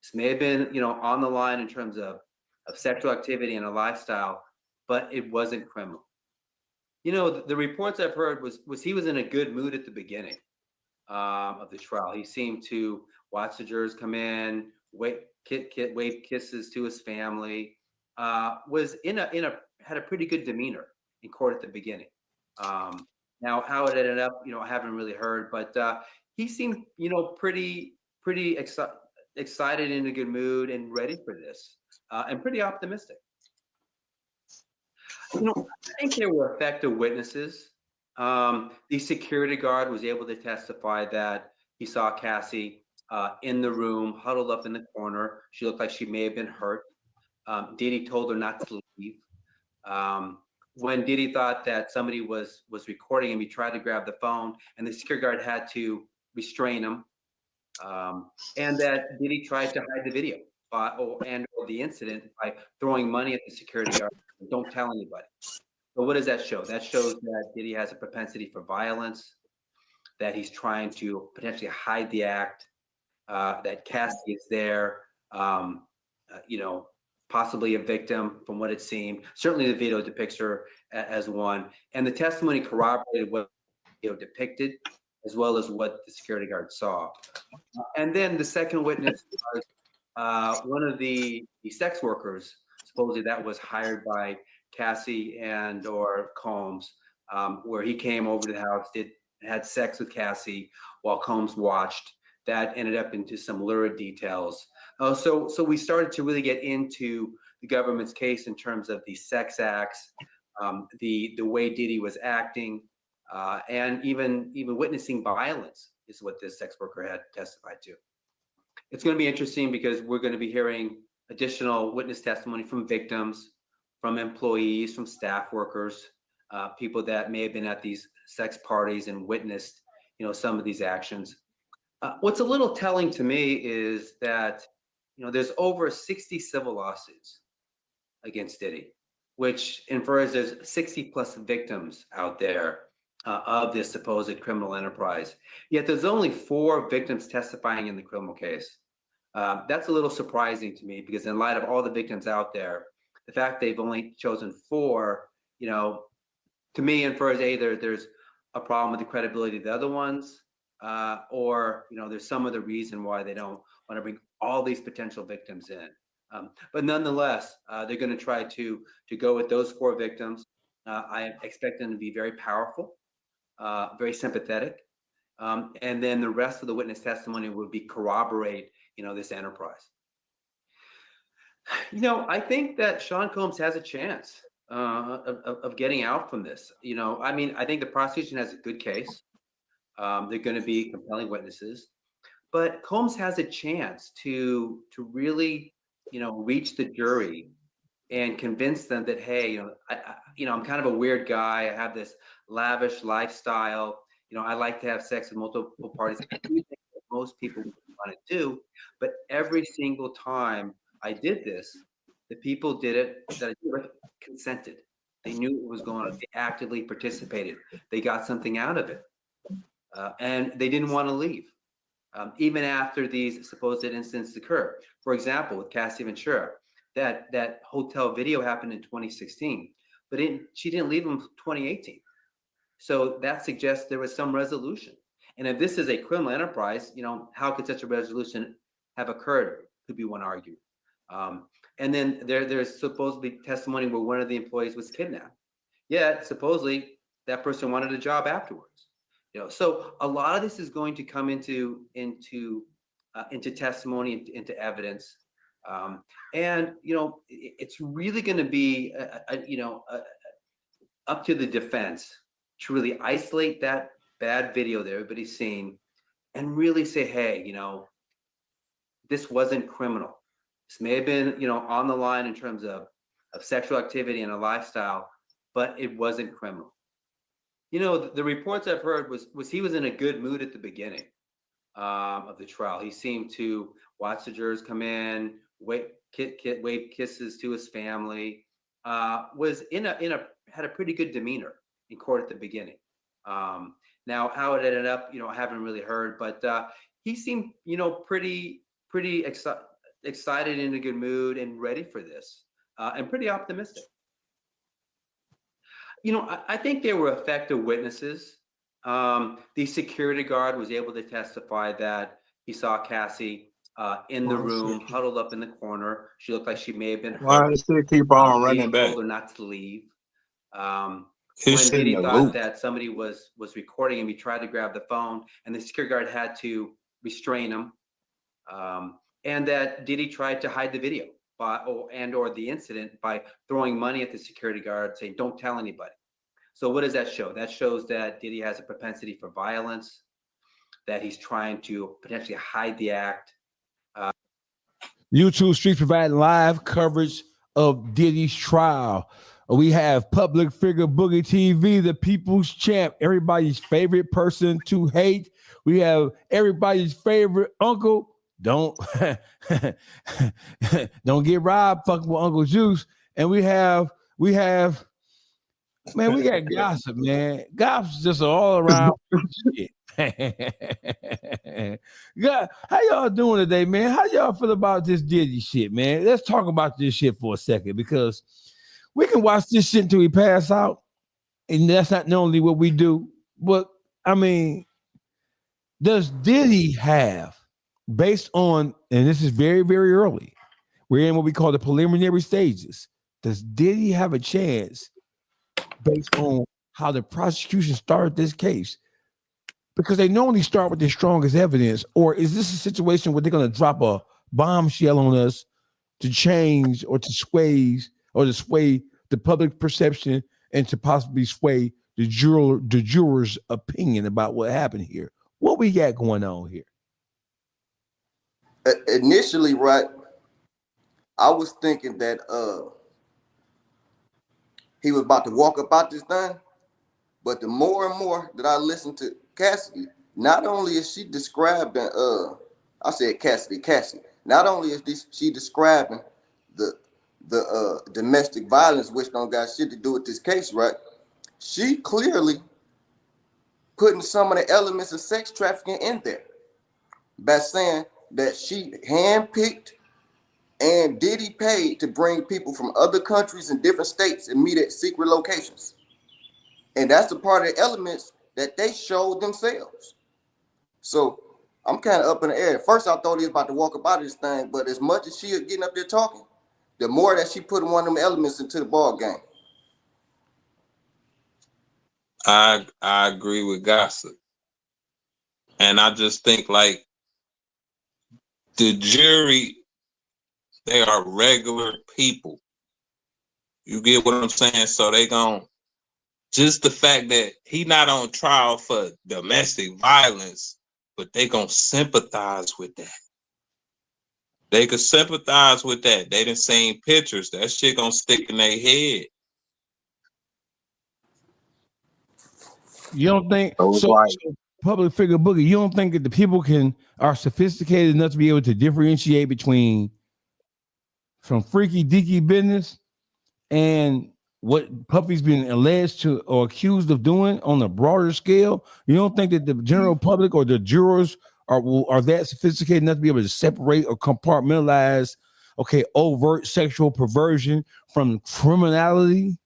This may have been on the line in terms of sexual activity and a lifestyle, but it wasn't criminal. The reports I've heard was he was in a good mood at the beginning of the trial. He seemed to watch the jurors come in, wave kisses to his family. Was had a pretty good demeanor in court at the beginning. Now how it ended up, I haven't really heard, but he seemed pretty excited, in a good mood, and ready for this, and pretty optimistic. I think there were effective witnesses. The security guard was able to testify that he saw Cassie in the room, huddled up in the corner. She looked like she may have been hurt. Diddy told her not to leave. When Diddy thought that somebody was recording him, he tried to grab the phone, and the security guard had to restrain him. And that Diddy tried to hide the video or the incident by throwing money at the security guard. Don't tell anybody. So what does that show? That shows that Diddy has a propensity for violence, that he's trying to potentially hide the act, that Cassie is there, possibly a victim from what it seemed. Certainly the video depicts her as one. And the testimony corroborated what the video depicted, as well as what the security guard saw. And then the second witness was one of the sex workers, supposedly that was hired by Cassie and or Combs, where he came over to the house, had sex with Cassie while Combs watched. That ended up into some lurid details. So we started to really get into the government's case in terms of the sex acts, the way Diddy was acting, and even witnessing violence is what this sex worker had testified to. It's going to be interesting because we're going to be hearing additional witness testimony from victims, from employees, from staff workers, people that may have been at these sex parties and witnessed, some of these actions. What's a little telling to me is that, there's over 60 civil lawsuits against Diddy, which infers there's 60 plus victims out there of this supposed criminal enterprise. Yet there's only 4 victims testifying in the criminal case. That's a little surprising to me, because in light of all the victims out there, the fact they've only chosen 4, to me infers either there's a problem with the credibility of the other ones, or there's some other reason why they don't want to bring all these potential victims in. But nonetheless, they're going to try to go with those 4 victims. I expect them to be very powerful, very sympathetic, and then the rest of the witness testimony would be corroborate, this enterprise. I think that Sean Combs has a chance of getting out from this. I think the prosecution has a good case. They're going to be compelling witnesses, but Combs has a chance to really, reach the jury and convince them that, hey, I'm kind of a weird guy. I have this lavish lifestyle. I like to have sex with multiple parties. I do think that most people would want to do, but every single time I did this, the people did it that consented. They knew what was going on. They actively participated. They got something out of it, and they didn't want to leave, even after these supposed incidents occur. For example, with Cassie Ventura, that hotel video happened in 2016, but she didn't leave in 2018. So that suggests there was some resolution. And if this is a criminal enterprise, how could such a resolution have occurred? Could be one argument. And then there's supposedly testimony where one of the employees was kidnapped. Yet supposedly that person wanted a job afterwards. So a lot of this is going to come into testimony, into evidence, and it's really going to be up to the defense to really isolate that bad video that everybody's seen and really say, hey, this wasn't criminal. This may have been, on the line in terms of sexual activity and a lifestyle, but it wasn't criminal. The reports I've heard was he was in a good mood at the beginning of the trial. He seemed to watch the jurors come in, wave kisses to his family, had a pretty good demeanor in court at the beginning. Now, how it ended up, I haven't really heard, but he seemed, pretty excited, in a good mood, and ready for this, and pretty optimistic. I think there were effective witnesses. The security guard was able to testify that he saw Cassie in the room, huddled up in the corner. She looked like she may have been hurt. Why does he keep on running back? Told her not to leave. He's When Diddy in the thought loop. that somebody was recording him, he tried to grab the phone, and the security guard had to restrain him. And that Diddy tried to hide the video or the incident by throwing money at the security guard, saying, "Don't tell anybody." So what does that show? That shows that Diddy has a propensity for violence, that he's trying to potentially hide the act. YouTube Streets providing live coverage of Diddy's trial. We have public figure Boogie TV, the people's champ, everybody's favorite person to hate. We have everybody's favorite uncle. Don't get robbed fucking with Uncle Juice. And we have man, we got gossip, man. Gossip's just all around shit. God, how y'all doing today, man? How y'all feel about this Diddy shit, man? Let's talk about this shit for a second, because we can watch this shit until we pass out, and that's not normally what we do. But I mean, does Diddy have, based on, and this is very, very early, we're in what we call the preliminary stages, does Diddy have a chance based on how the prosecution started this case? Because they normally start with the strongest evidence, or is this a situation where they're going to drop a bombshell on us to change or to sway the public perception and to possibly sway the jurors' opinion about what happened here? What we got going on here? Initially, right, I was thinking that he was about to walk up out this thing. But the more and more that I listen to Cassidy, not only is she describing, I said Cassidy. Not only is she describing the domestic violence, which don't got shit to do with this case, right? She clearly putting some of the elements of sex trafficking in there by saying that she handpicked and Diddy paid to bring people from other countries and different states and meet at secret locations. And that's the part of the elements that they showed themselves. So I'm kind of up in the air. At first, I thought he was about to walk up out of this thing, but as much as she is getting up there talking, the more that she put one of them elements into the ball game. I agree with Gossip. And I just think like the jury, they are regular people. You get what I'm saying? So they gon' just the fact that he not on trial for domestic violence, but they gonna sympathize with that. They could sympathize with that. They done seen pictures. That shit gonna stick in their head. You don't think So it's so? like- So public figure Boogie, you don't think that the people are sophisticated enough to be able to differentiate between from freaky deaky business and what Puffy's been alleged to or accused of doing on a broader scale? You don't think that the general public or the jurors are that sophisticated enough to be able to separate or compartmentalize, okay, overt sexual perversion from criminality?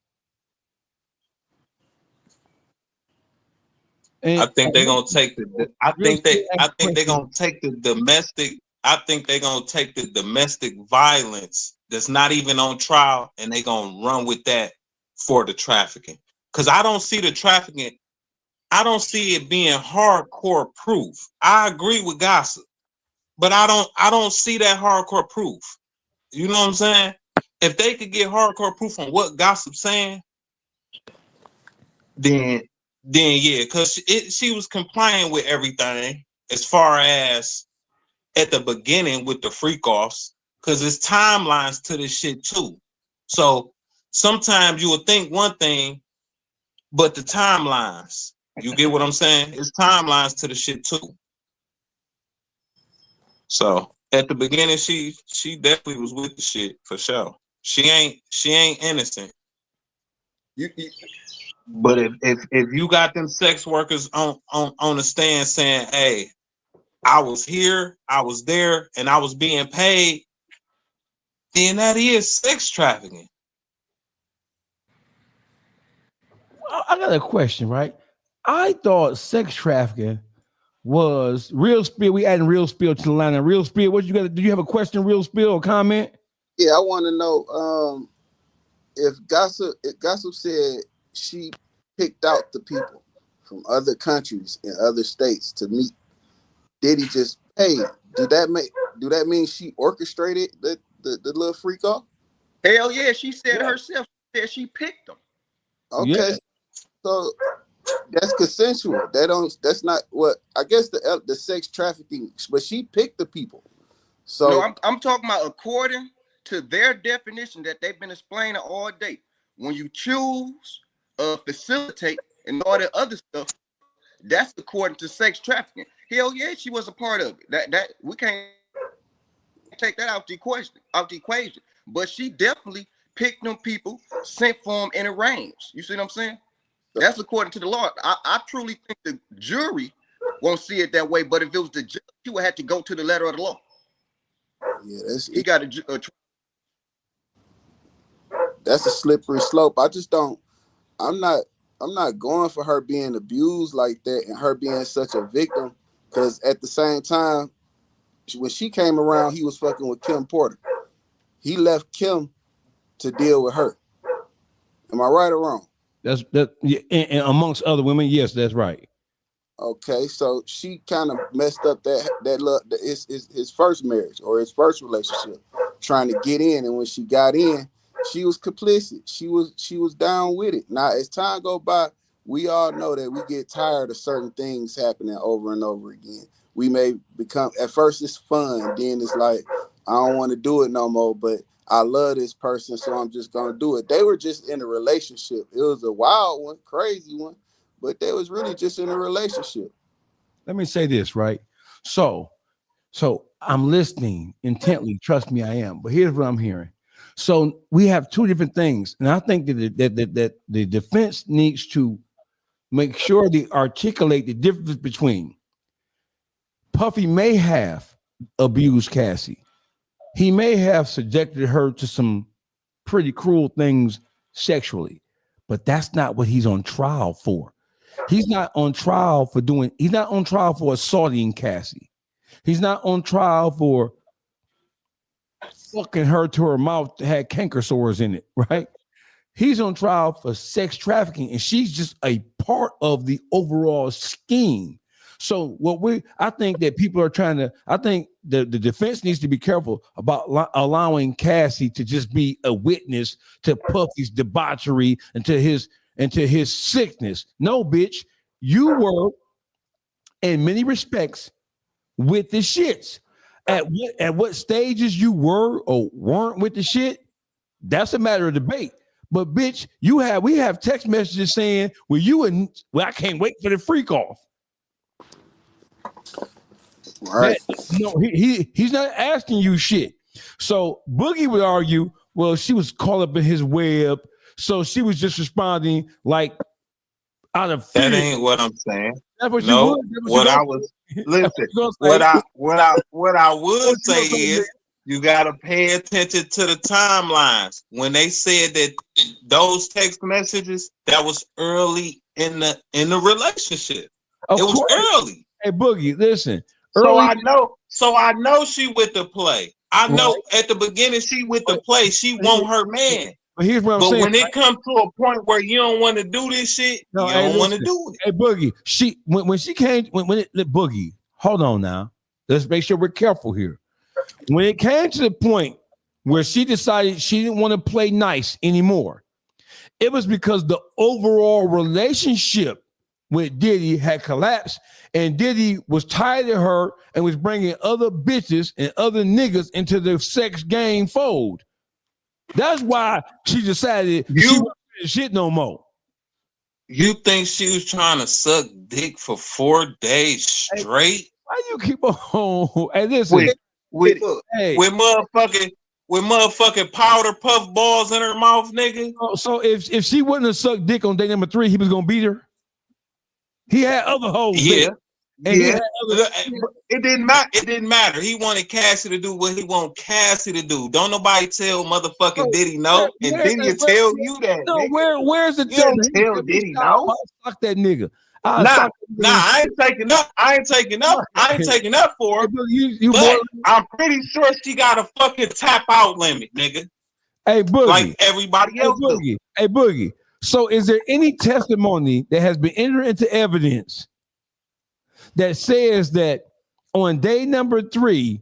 And I think they're gonna take the. I think they're gonna take the domestic. I think they're gonna take the domestic violence that's not even on trial, and they're gonna run with that for the trafficking. Because I don't see the trafficking. I don't see it being hardcore proof. I agree with Gossip, but I don't see that hardcore proof. You know what I'm saying? If they could get hardcore proof on what Gossip's saying, then yeah, because she was complying with everything as far as at the beginning with the freak offs, because it's timelines to this shit too. So sometimes you would think one thing, but the timelines, you get what I'm saying? It's timelines to the shit too. So at the beginning, she definitely was with the shit for sure. She ain't innocent. But if you got them sex workers on the stand saying, hey, I was here, I was there, and I was being paid, then that is sex trafficking. I got a question, right? I thought sex trafficking was Real Spill. We adding Real Spill to the line. And Real Spill, what you got? Do you have a question, Real Spill, or comment? Yeah, I want to know if Gossip said she picked out the people from other countries and other states to meet. Diddy just paid. Do that mean she orchestrated the little freak off? Hell yeah, she said herself. She said she picked them. Okay, so that's consensual. That's not what I guess the sex trafficking, but she picked the people. So no, I'm talking about according to their definition that they've been explaining all day. When you choose, facilitate, and all that other stuff, that's according to sex trafficking. Hell yeah, she was a part of it. That we can't take that out the equation. But she definitely picked them people, sent for them, and arranged. You see what I'm saying? That's according to the law. I truly think the jury won't see it that way. But if it was the judge, he would have to go to the letter of the law. Yeah, that's a slippery slope. I just don't. I'm not going for her being abused like that and her being such a victim. Because at the same time, when she came around, he was fucking with Kim Porter. He left Kim to deal with her. Am I right or wrong? That's and amongst other women, yes, that's right. Okay, so she kind of messed up his first marriage or his first relationship, trying to get in, and when she got in, she was complicit. She was down with it. Now, as time go by, we all know that we get tired of certain things happening over and over again. We may become, at first it's fun, then it's like, I don't want to do it no more, but I love this person, so I'm just gonna do it. They were just in a relationship. It was a wild one, crazy one, but they was really just in a relationship. Let me say this, right? So I'm listening intently. Trust me, I am. But here's what I'm hearing. So we have two different things, and I think that the defense needs to make sure they articulate the difference between Puffy may have abused Cassie. He may have subjected her to some pretty cruel things sexually, but that's not what he's on trial for. He's not on trial for assaulting Cassie. He's not on trial for fucking her to her mouth that had canker sores in it, right? He's on trial for sex trafficking, and she's just a part of the overall scheme. So I think that people are trying to, I think the defense needs to be careful about allowing Cassie to just be a witness to Puffy's debauchery and to his sickness. No, bitch, you were in many respects with the shits. At what stages you were or weren't with the shit, that's a matter of debate. But bitch, we have text messages saying, I can't wait for the freak off. Right. He's not asking you shit. So Boogie would argue, well, she was caught up in his web, so she was just responding like out of fear. That ain't what I'm saying. That's what no, what I was listen. What I would say is you gotta pay attention to the timelines. When they said that those text messages, that was early in the relationship. It was early. Hey Boogie, listen. So I know she with the play. I know at the beginning she with the play. She want her man. But here's what I'm saying. But when it comes to a point where you don't want to do this shit, you don't want to do it. Hey Boogie, when she came, Boogie, hold on now. Let's make sure we're careful here. When it came to the point where she decided she didn't want to play nice anymore, it was because the overall relationship with Diddy had collapsed, and Diddy was tired of her and was bringing other bitches and other niggas into the sex game fold. That's why she decided she wasn't shit no more. You think she was trying to suck dick for 4 days straight? Why you keep on? Hey, listen. With motherfucking powder puff balls in her mouth, nigga. So if she wouldn't have sucked dick on day number 3, he was gonna beat her. He had other hoes. Yeah. It didn't matter. It didn't matter. He wanted Cassie to do what he wanted Cassie to do. Don't nobody tell motherfucking Diddy no. And Diddy tell you that. No, where's the tell Diddy no? Fuck that nigga. I ain't taking up. I ain't taking up for her. But I'm pretty sure she got a fucking tap out limit, nigga. Hey Boogie. Like everybody else. Hey Boogie. So is there any testimony that has been entered into evidence that says that on day number 3,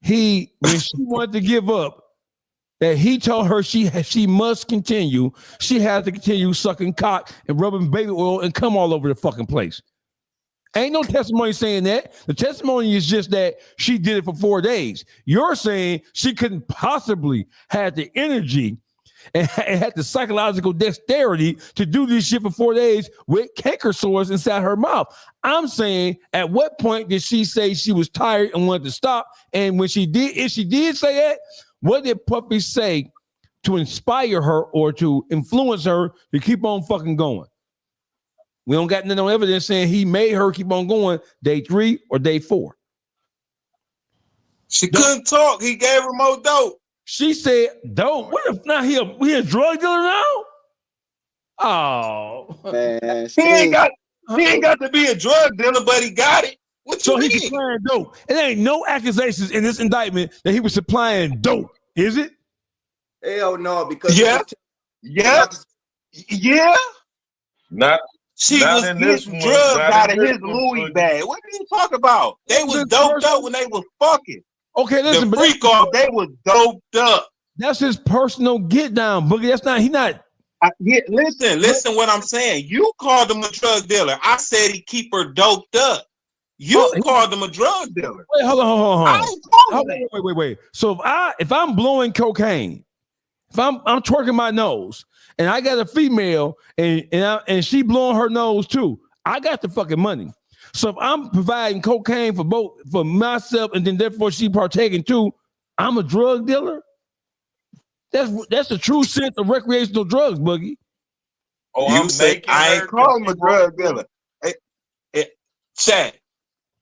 when she wanted to give up, that he told her she must continue. She had to continue sucking cock and rubbing baby oil and come all over the fucking place. Ain't no testimony saying that. The testimony is just that she did it for 4 days. You're saying she couldn't possibly have the energy and had the psychological dexterity to do this shit for 4 days with canker sores inside her mouth. I'm saying, at what point did she say she was tired and wanted to stop? And when she did, if she did say that, what did Puffy say to inspire her or to influence her to keep on fucking going? We don't got no evidence saying he made her keep on going day 3 or day 4. She couldn't talk. He gave her more dope. She said, dope. What if now he a drug dealer now? Oh man, he ain't got to be a drug dealer, but he got it. So he's supplying dope. It ain't no accusations in this indictment that he was supplying dope, is it? Hell no, because yeah. Not she was getting drugs out of his Louis bag. What are you talking about? They was doped up when they was fucking. Okay, listen, the freak off, they was doped up. That's his personal get down, Boogie. That's not, he not. Listen what I'm saying. You called him a drug dealer. I said he keep her doped up. You called him a drug dealer. Wait, hold on. I ain't calling that. Wait. So if I'm blowing cocaine, if I'm twerking my nose, and I got a female and she blowing her nose too, I got the fucking money. So if I'm providing cocaine for myself, and then therefore she partaking too, I'm a drug dealer. That's the true sense of recreational drugs, Boogie. Oh, You say I ain't call him a drug dealer. Chat.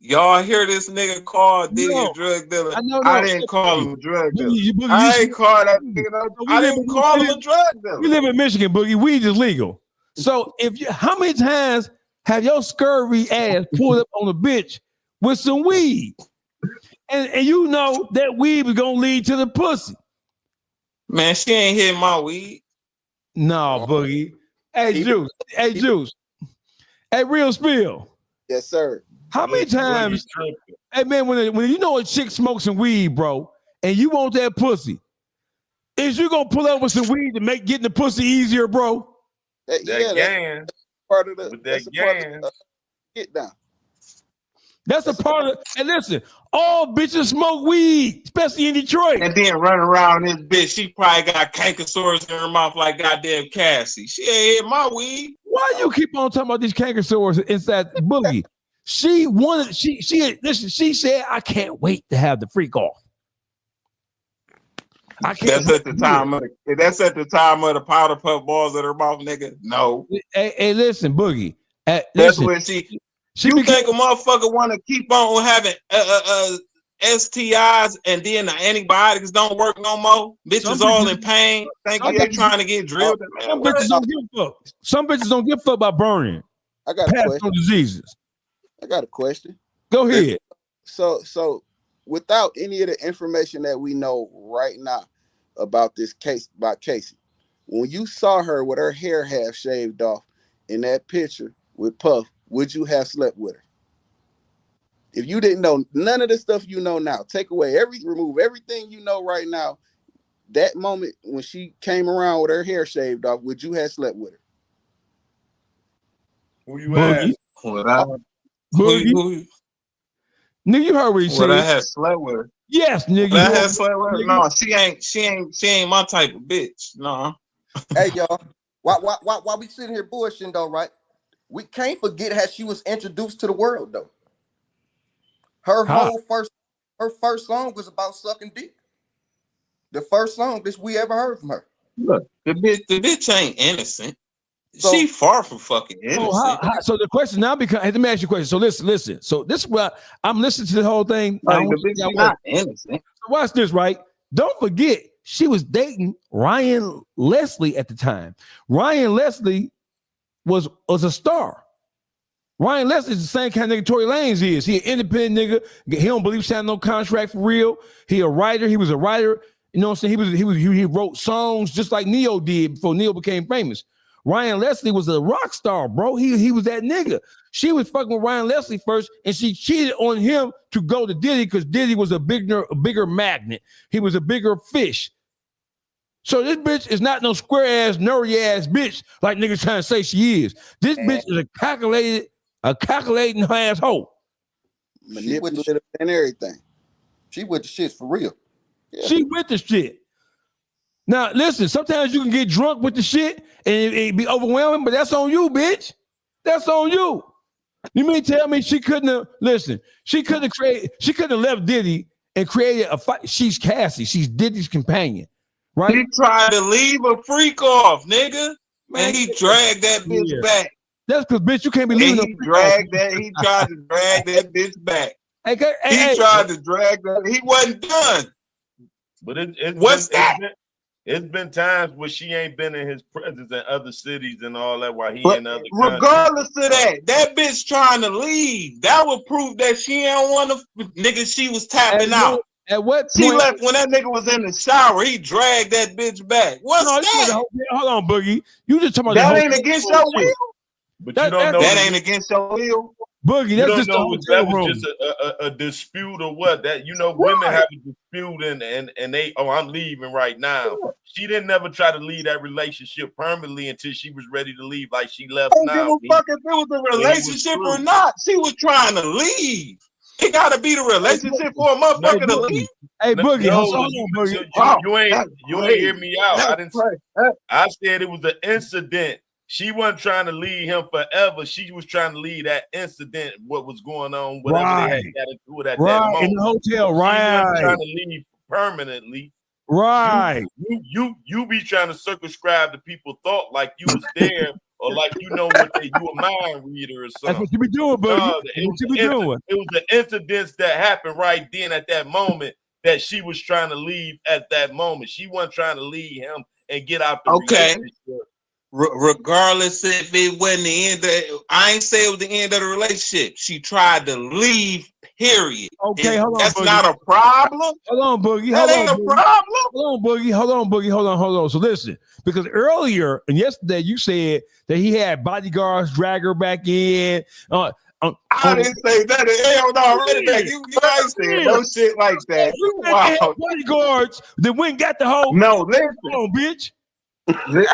Y'all hear this nigga call Diddy a drug dealer? I didn't call him a drug dealer. I ain't call that nigga. I didn't call him a drug dealer. We live in Michigan, Boogie. Weed is legal. So how many times have your scurvy ass pulled up on a bitch with some weed? And you know that weed was gonna lead to the pussy. Man, she ain't hit my weed. No, Boogie. Hey, Juice. Hey, Real Spill. Yes, sir. How many times? Hey, man, when you know a chick smoking some weed, bro, and you want that pussy, is you gonna pull up with some weed to make getting the pussy easier, bro? That gang. Part of the with that gang. Get down. That's a part of. And listen, all bitches smoke weed, especially in Detroit. And then running around this bitch, she probably got cankersaurs in her mouth like goddamn Cassie. She ain't hit my weed. Why you keep on talking about these cankersaurs inside Boogie? She wanted. She said, "I can't wait to have the freak off." I can't. That's at the time of the powder puff balls in her mouth, nigga. No. Hey, listen, Boogie. That's when you think a motherfucker want to keep on having STIs and then the antibiotics don't work no more? Bitches all in pain. Think they trying to get drilled. Some bitches don't give a fuck. Some bitches don't give a fuck about burning. I got a question. Diseases. I got a question. Go ahead. So without any of the information that we know right now about this case, about Casey, when you saw her with her hair half shaved off in that picture with Puff, would you have slept with her? If you didn't know none of the stuff you know now, remove everything you know right now, that moment when she came around with her hair shaved off, would you have slept with her? Who you ask? Nigga, you heard what he said. I had slept with her. Yes, nigga. I had slept with her. No, she ain't my type of bitch. No. Hey, y'all. Why we sitting here bullshitting though, right? We can't forget how she was introduced to the world though. Her first song was about sucking dick. The first song that we ever heard from her. Look, the bitch ain't innocent. She far from fucking innocent. So the question now becomes, let me ask you a question. So listen. So this is what I'm listening to the whole thing. Like, the bitch is not innocent. So watch this, right? Don't forget, she was dating Ryan Leslie at the time. Ryan Leslie was a star. Ryan Leslie is the same kind of nigga Tory Lanez is. He an independent nigga. He don't believe signing no contract for real. He a writer. He was a writer. You know what I'm saying? He wrote songs just like Neo did before Neo became famous. Ryan Leslie was a rock star, bro. He was that nigga. She was fucking with Ryan Leslie first, and she cheated on him to go to Diddy because Diddy was a bigger magnet. He was a bigger fish. So this bitch is not no square ass, nerdy ass bitch like niggas trying to say she is. This bitch is a calculating her asshole. Manipulative and everything. She with the shit for real. Yeah. She with the shit. Now, listen, sometimes you can get drunk with the shit and it be overwhelming, but that's on you, bitch. That's on you. You mean tell me she couldn't have left Diddy and created a fight? She's Cassie. She's Diddy's companion, right? He tried to leave a freak off, nigga. Man, he dragged that bitch back. That's because, bitch, you can't be leaving. He tried to drag that bitch back. He tried to drag that. He wasn't done. But it's been times where she ain't been in his presence in other cities and all that while he in other regardless of that bitch trying to leave. That would prove that she ain't want to nigga. She was tapping out. At what point? She left when that nigga was in the shower. He dragged that bitch back. What's that? Hold on, Boogie. You just talking about that ain't against your will. But you don't know that ain't against your will. Boogie, You that's don't just know the if that hotel was room. just a dispute or what. That women have a dispute and they I'm leaving right now. She didn't never try to leave that relationship permanently until she was ready to leave, like she left I don't now. give a fuck if it was a relationship or not. She was trying to leave. It gotta be the relationship for a motherfucker to leave. Hey, Boogie, No, hold on, Boogie. you ain't hear me out. I said it was an incident. She wasn't trying to leave him forever. She was trying to leave that incident, what was going on, whatever they had got into it at that moment. In the hotel, She wasn't trying right. to leave permanently. Right. You be trying to circumscribe the people thought like you was there or like you know what you a mind reader or something. That's what you be doing, Boogie. No, That's what you be doing. It was the incidents that happened right then at that moment that she was trying to leave at that moment. She wasn't trying to leave him and get out the relationship. Regardless if it wasn't the end of, I ain't say it was the end of the relationship. She tried to leave, period. Okay, hold on, That's Boogie. not a problem. Hold on, Boogie. That ain't a problem. Hold on, Boogie. Hold on, Boogie. Hold on. So listen, because earlier and yesterday you said that he had bodyguards drag her back in. I didn't say that. Hell no, you ain't saying no shit like that. You wild. Bodyguards that went and got the whole. No, listen. Come on, bitch.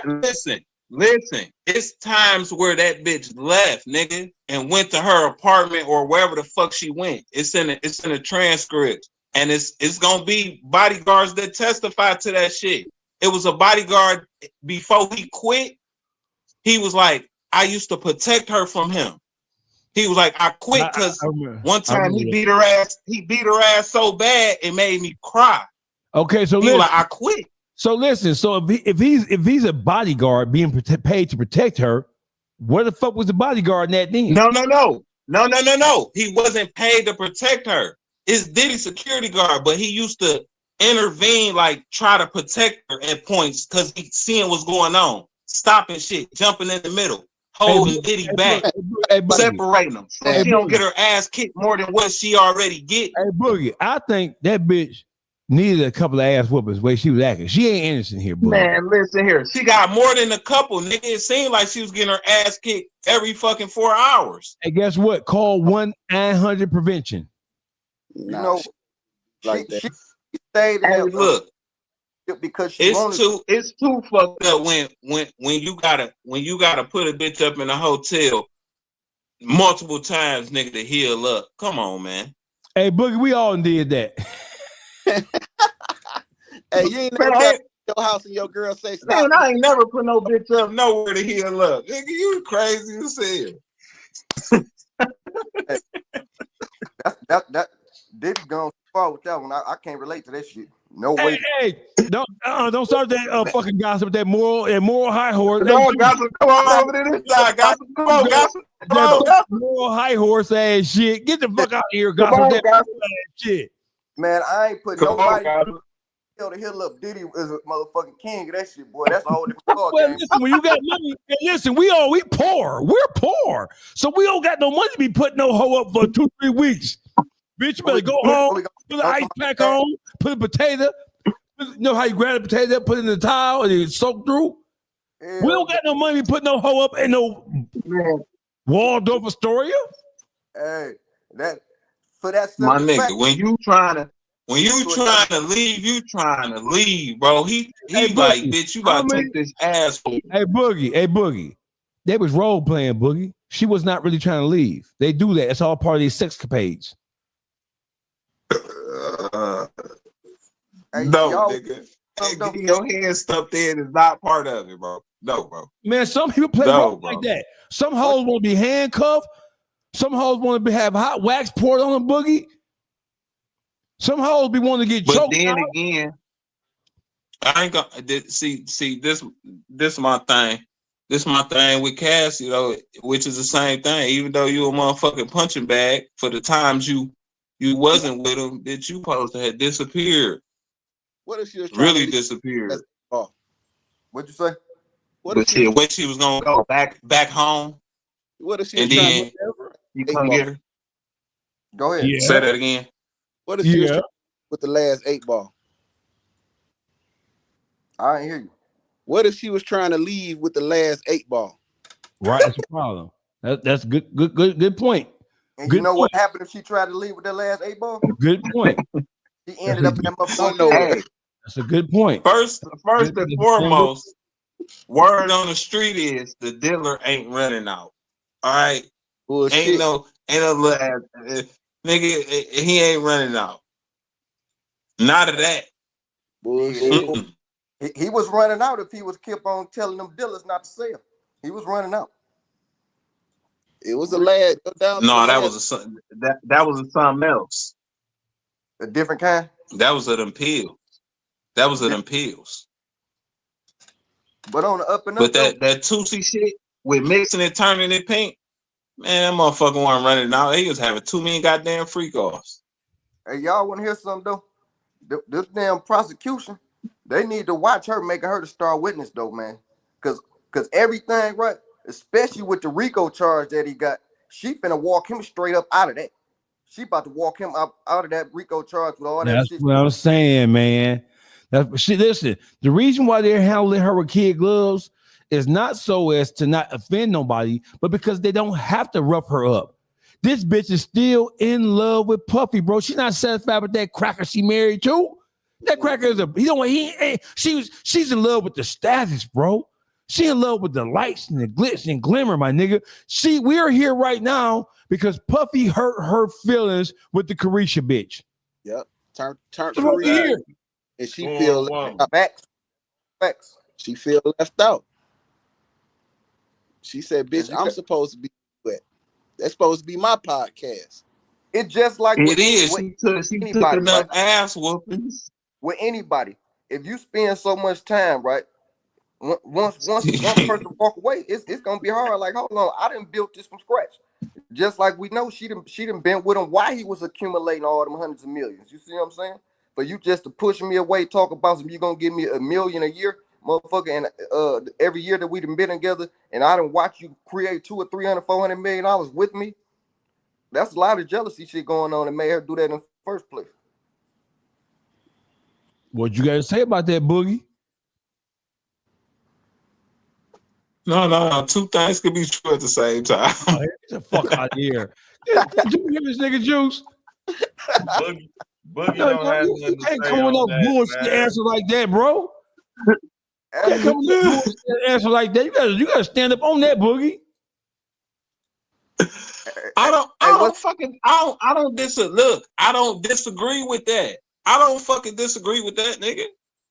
Listen. It's times where that bitch left, nigga, and went to her apartment or wherever the fuck she went. It's in the transcript, and it's gonna be bodyguards that testify to that shit. It was a bodyguard before he quit. He was like, I used to protect her from him. He was like, I quit because one time he beat her ass. He beat her ass so bad it made me cry. Okay, so he was like, I quit. So listen, so if he's a bodyguard being paid to protect her, where the fuck was the bodyguard in that thing? No. He wasn't paid to protect her. It's Diddy security guard, but he used to intervene, like try to protect her at points because he seeing what's going on, stopping shit, jumping in the middle, holding Diddy back, separating them, so she don't get her ass kicked more than what she already get. Hey Boogie, I think that bitch needed a couple of ass whoopers the way she was acting. She ain't innocent here, Boogie. Man, listen here. She got more than a couple, nigga. It seemed like she was getting her ass kicked every fucking 4 hours. And guess what? Call 1-900 prevention. You know, like she stayed in there, look, because she it's too fucked up when you gotta put a bitch up in a hotel multiple times, nigga, to heal up. Come on, man. Hey Boogie, we all did that. Hey, you ain't never got your house and your girl say stop. Man, I ain't never put no bitch up nowhere to heal up. Nigga, you crazy as hell. that Diddy gone far with that one. I can't relate to that shit. No way. Hey, don't start that fucking gossip, that moral high horse. No, gossip, come on over to this side. Gossip, come on, gossip. Come on, moral high horse ass shit. Get the fuck out of here, gossip. That ass shit. Man, I ain't put nobody to heal up. Diddy is a motherfucking king of that shit, boy. That's all the Well, listen, when you got money, and listen, we poor. We're poor. So we don't got no money to be putting no hoe up for 2-3 weeks. Bitch, you better go home, put an ice pack on, put a potato. You know how you grab a potato, put it in the towel, and it soak through? Yeah. We don't got no money to put no hoe up in no Waldorf Astoria. Hey, that for that my nigga, when you trying to leave, you trying to leave, bro. He like, bitch, you about to take this asshole. Hey Boogie. They was role playing, Boogie. She was not really trying to leave. They do that. It's all part of these sexcapades. No, nigga. Your hand stuffed in is not part of it, bro. No, bro. Man, some people play role like that. Some hoes want to be handcuffed. Some hoes want to have hot wax poured on them, Boogie. Some hoes be wanting to get choked. But then again, I ain't gonna see this my thing. This my thing with Cassie, though, which is the same thing. Even though you a motherfucking punching bag, for the times you wasn't with him, that you supposed to have disappeared. What if she was really disappeared? Oh, what'd you say? When she was gonna go back home? What if she and then you come get her? Go ahead. Yeah. Say that again. What if she was with the last 8 ball? I ain't hear you. What if she was trying to leave with the last 8 ball? Right, that's a problem. That's good point. And you know what happened if she tried to leave with that last 8 ball? Good point. She ended up in that motherfucker. Hey, that's a good point. First and foremost, word on the street is the dealer ain't running out. All right, ain't no little ass, nigga. He ain't running out. Not of that. Bullshit. He was running out if he was kept on telling them dealers not to sell. He was running out. It was a lad. No, that was something else. A different kind. That was an appeal. That was an appeals. But on the up and up. But that Tootsie shit with mixing and turning it pink, man, that motherfucker wasn't running out. He was having too many goddamn freak offs. Hey, y'all want to hear something though? This damn prosecution, they need to watch her, making her the star witness though, man. Cause everything, right, especially with the RICO charge that he got, she finna walk him straight up out of that. She about to walk him out of that RICO charge with all that That's shit. what I'm saying, man. Listen, the reason why they're handling her with kid gloves is not so as to not offend nobody, but because they don't have to rough her up. This bitch is still in love with Puffy, bro. She's not satisfied with that cracker she married to. That cracker is she's in love with the status, bro. She in love with the lights and the glitz and glimmer, my nigga. We are here right now because Puffy hurt her feelings with the Carisha bitch. Yep. Turn here. And she feel left out. Facts. She feel left out. She said, bitch, I'm supposed to be wet. That's supposed to be my podcast. It's just like it is. She took enough ass whoopings. With anybody. If you spend so much time, right? Once one person walk away, it's gonna be hard. Like, hold on, I didn't build this from scratch. Just like we know she done been with him while he was accumulating all them hundreds of millions. You see what I'm saying? But you just to push me away, talk about some, you gonna give me $1 million a year, motherfucker, and every year that we done been together, and I done watch you create $200, $300, $400 million with me. That's a lot of jealousy shit going on and made her do that in the first place. What you got to say about that, Boogie? No. Two things could be true at the same time. Oh, get the fuck out of here. Did you hear this nigga Juice? Boogie don't have nothing you to can't say come with no on that, bullshit man. answer like that, bro. You can't come with no bullshit answer like that. You gotta stand up on that, Boogie. I don't disagree with that. I don't fucking disagree with that, nigga.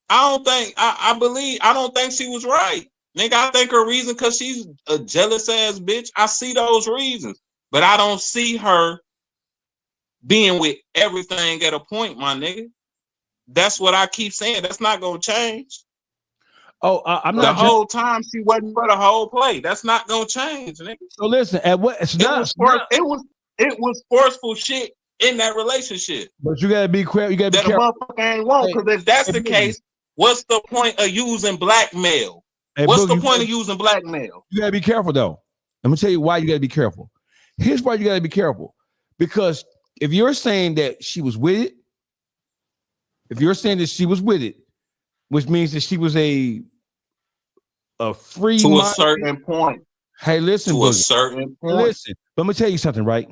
I don't think she was right. Nigga, I think her reason because she's a jealous ass bitch. I see those reasons. But I don't see her being with everything at a point, my nigga. That's what I keep saying. That's not gonna change. Oh, I'm not. The whole time she wasn't for the whole play. That's not gonna change, nigga. So listen, at what it was forceful shit in that relationship. But you gotta be careful. You gotta be careful. That a motherfucker ain't want, because if that's the case, what's the point of using blackmail? What's the point of using blackmail? You gotta be careful though. I'm gonna tell you why you gotta be careful. Here's why you gotta be careful. Because if you're saying that she was with it, which means that she was a free to a certain point. Hey, listen, to a certain point. Listen, but I'm gonna tell you something, right?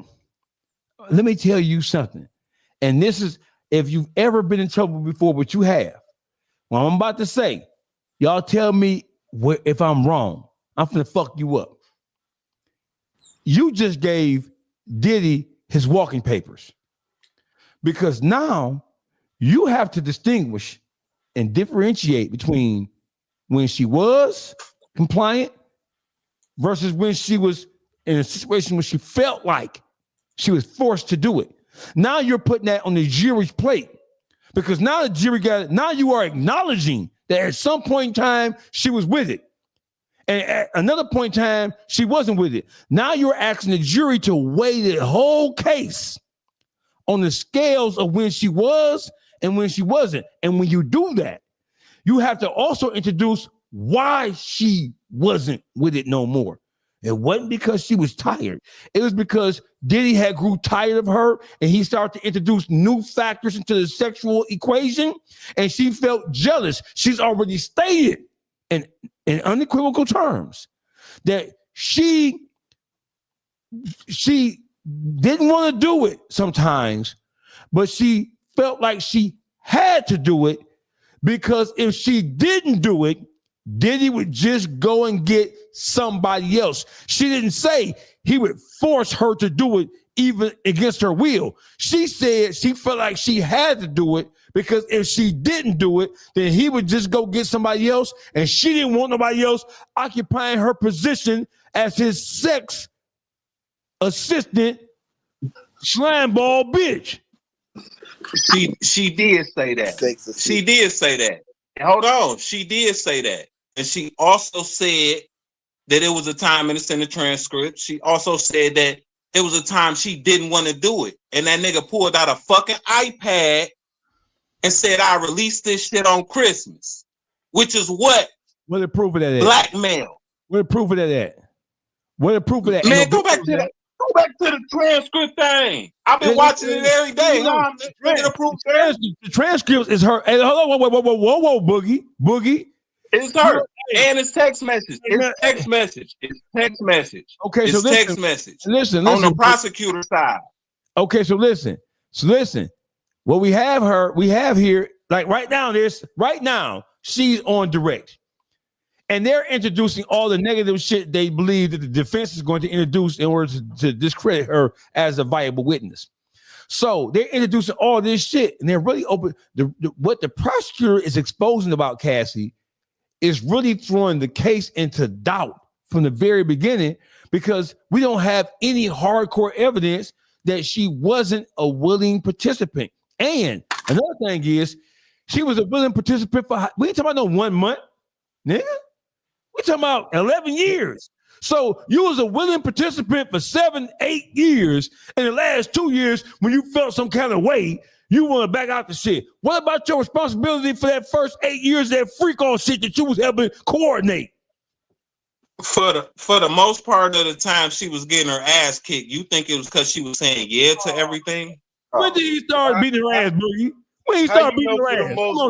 Let me tell you something. And this is, if you've ever been in trouble before, but you have. Well, I'm about to say, y'all tell me if I'm wrong. I'm finna fuck you up. You just gave Diddy his walking papers. Because now you have to distinguish and differentiate between when she was compliant versus when she was in a situation where she felt like she was forced to do it. Now you're putting that on the jury's plate, because now the jury got it. Now you are acknowledging that at some point in time she was with it, and at another point in time she wasn't with it. Now you're asking the jury to weigh the whole case on the scales of when she was and when she wasn't. And when you do that, you have to also introduce why she wasn't with it no more. It wasn't because she was tired. It was because Diddy had grew tired of her, and he started to introduce new factors into the sexual equation, and she felt jealous. She's already stated in unequivocal terms that she didn't want to do it sometimes, but she felt like she had to do it because if she didn't do it, Diddy would just go and get somebody else. She didn't say he would force her to do it even against her will. She said she felt like she had to do it because if she didn't do it, then he would just go get somebody else, and she didn't want nobody else occupying her position as his sex assistant slime ball bitch. She did say that. She did say that. Hold on. She did say that. And she also said that it was a time, and it's in the transcript. She also said that it was a time she didn't want to do it. And that nigga pulled out a fucking iPad and said, I released this shit on Christmas, which is what? What the proof of that? Blackmail. What the proof of that? What the proof of that? Man, go back to the transcript thing. I've been watching it every day. The transcript is her. Hey, hold on, whoa, Boogie. It's her. And it's text message. It's text message. It's text message. Okay, it's so listen, text message. Listen. On the prosecutor side. Okay, so listen. What we have here, like right now, she's on direct. And they're introducing all the negative shit they believe that the defense is going to introduce in order to discredit her as a viable witness. So they're introducing all this shit, and they're really open. What the prosecutor is exposing about Cassie is really throwing the case into doubt from the very beginning, because we don't have any hardcore evidence that she wasn't a willing participant. And another thing is, she was a willing participant for, we ain't talking about no 1 month, nigga. We talking about 11 years. So you was a willing participant for 7, 8 years. In the last 2 years, when you felt some kind of way, you want to back out the shit. What about your responsibility for that first 8 years, that freak on shit that you was helping coordinate? For the most part of the time she was getting her ass kicked, you think it was because she was saying yeah to everything? When did he start beating her ass, Boogie? When he started beating her ass? Come on,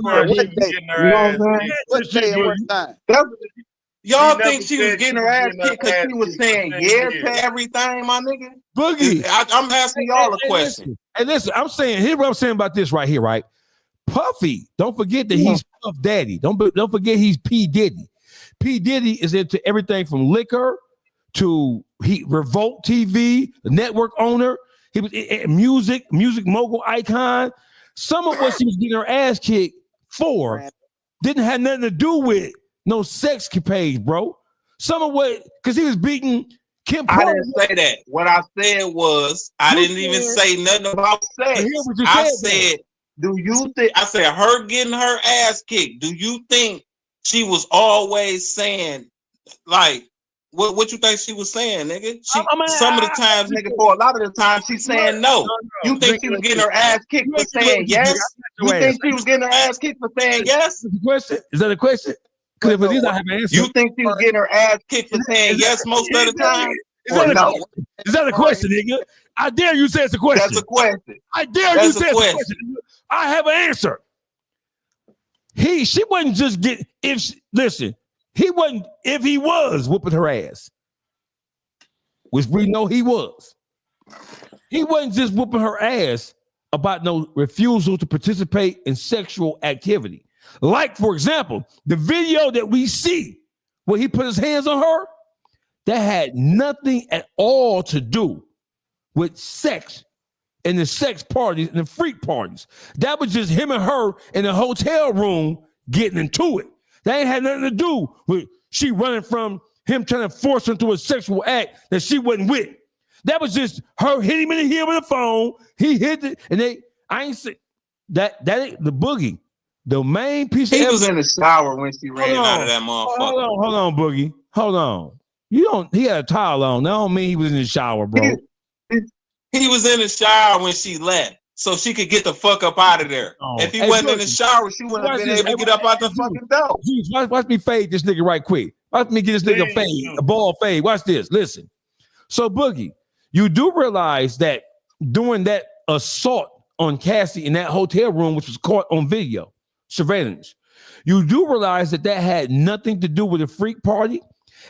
y'all think she was getting her ass kicked because she was saying yeah to everything, my nigga? Boogie, I'm asking y'all a question. Hey, listen, I'm saying, here's what I'm saying about this right here, right? Puffy, don't forget that he's Puff Daddy. Don't forget he's P. Diddy. P. Diddy is into everything from liquor to Revolt TV, the network owner. He was music mogul icon. Some of what she was getting her ass kicked for didn't have nothing to do with no sex page, bro. Some of what, because he was beating Kim. I didn't say that. What I said was, I didn't even say nothing about sex. I said, do you think, I said her getting her ass kicked, do you think she was always saying, like, what you think she was saying, nigga? Some of the times, nigga, for a lot of the time, she's saying no. You think she was getting her ass kicked for saying yes? You think she was getting her ass kicked for saying yes? Is that a question? Because if it is, I have an answer. You think she was getting her ass kicked for saying yes most of the time? Is that a question, nigga? I dare you say it's a question. That's a question. I dare you say it's a question. I have an answer. She wasn't just getting, he wasn't, if he was whooping her ass, which we know he was, he wasn't just whooping her ass about no refusal to participate in sexual activity. Like, for example, the video that we see where he put his hands on her, that had nothing at all to do with sex and the sex parties and the freak parties. That was just him and her in the hotel room getting into it. That ain't had nothing to do with she running from him trying to force her into a sexual act that she wasn't with. That was just her hitting him in the head with the phone. He hit it, and I ain't say that ain't the Boogie. The main piece he was in the shower when she ran out of that motherfucker. Hold on, Boogie. Hold on. He had a towel on. That don't mean he was in the shower, bro. He was in the shower when she left, so she could get the fuck up out of there. If he wasn't in the shower, she wouldn't have been able to get up out the fucking door. Watch me fade this nigga right quick. Watch me get this nigga a ball fade. Watch this. Listen. So, Boogie, you do realize that during that assault on Cassie in that hotel room, which was caught on video, surveillance, you do realize that had nothing to do with a freak party.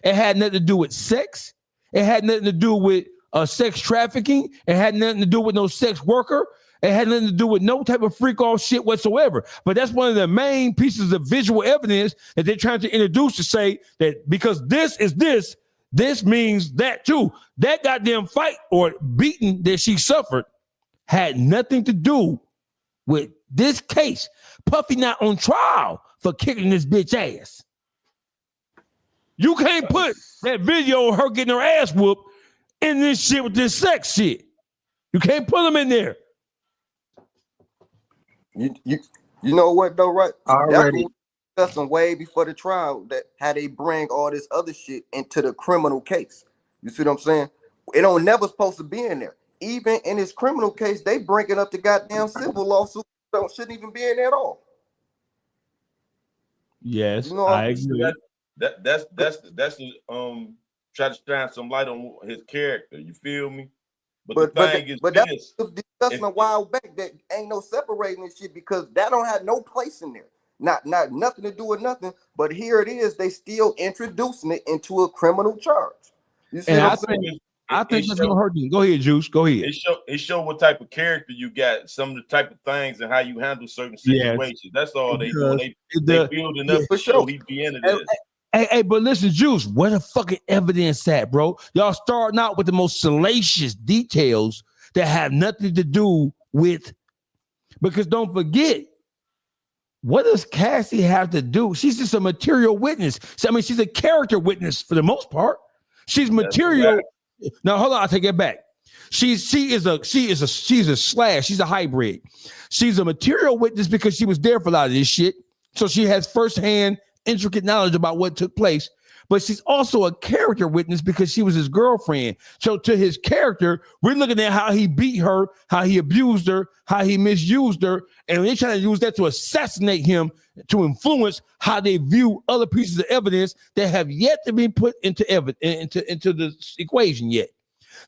It had nothing to do with sex. It had nothing to do with sex trafficking. It had nothing to do with no sex worker. It had nothing to do with no type of freak off shit whatsoever. But that's one of the main pieces of visual evidence that they're trying to introduce to say that because this is this means that too. That goddamn fight or beating that she suffered had nothing to do with this case. Puffy not on trial for kicking this bitch ass. You can't put that video of her getting her ass whooped in this shit with this sex shit. You can't put them in there. You know what though, right? Already. That's some way before the trial that how they bring all this other shit into the criminal case. You see what I'm saying? It don't never supposed to be in there. Even in this criminal case, they bring it up to goddamn civil lawsuit. Shouldn't even be in there at all. Yes, you know, I agree. That's try to shine some light on his character. You feel me? But the thing is, that was discussing a while back that ain't no separating this shit because that don't have no place in there. Not nothing to do with nothing. But here it is. They still introducing it into a criminal charge. You see And what I'm saying? I think that's gonna hurt you. Go ahead, Juice. Go ahead. It show what type of character you got, some of the type of things, and how you handle certain situations. Yes. That's all they Because do. They building up to show he be into this. Hey, but listen, Juice, where the fucking evidence at, bro? Y'all starting out with the most salacious details that have nothing to do with, because don't forget, what does Cassie have to do? She's just a material witness. So, I mean, she's a character witness for the most part. She's material. Now, hold on, I'll take it back. She's a slash. She's a hybrid. She's a material witness because she was there for a lot of this shit. So she has firsthand intricate knowledge about what took place, but she's also a character witness because she was his girlfriend. So to his character, we're looking at how he beat her, how he abused her, how he misused her, and they're trying to use that to assassinate him, to influence how they view other pieces of evidence that have yet to be put into into the equation yet.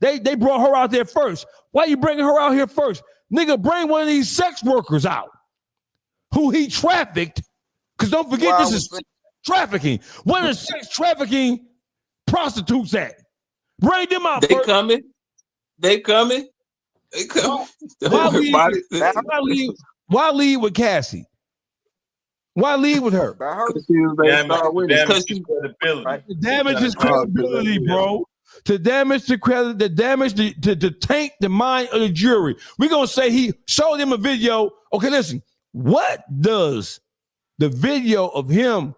They brought her out there first. Why are you bringing her out here first? Nigga, bring one of these sex workers out who he trafficked. Because don't forget, this is trafficking. Where is sex trafficking prostitutes at? Bring them out. They coming. They coming. They coming. Why lead with Cassie? Why lead with her? Because damage his credibility, bro. To damage the credit, to damage to taint the mind of the jury. We're gonna say he showed him a video. Okay, listen. What does the video of him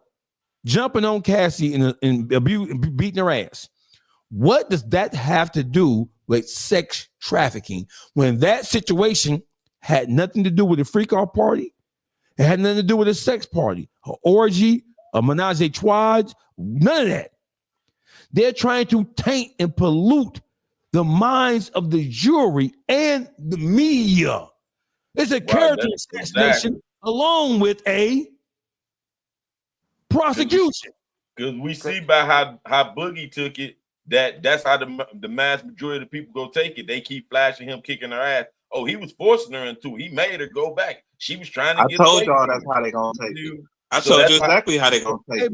jumping on Cassie and beating her ass, what does that have to do with sex trafficking when that situation had nothing to do with a freak off party? It had nothing to do with a sex party, an orgy, a menage a trois, none of that. They're trying to taint and pollute the minds of the jury and the media. It's a character assassination along with a prosecution. Because we see by how Boogie took it, that's how the mass majority of the people go take it. They keep flashing him kicking her ass. Oh, he was forcing her into it. He made her go back. She was trying to get. I told y'all that's how they gonna take it. I told you exactly how they gonna take it.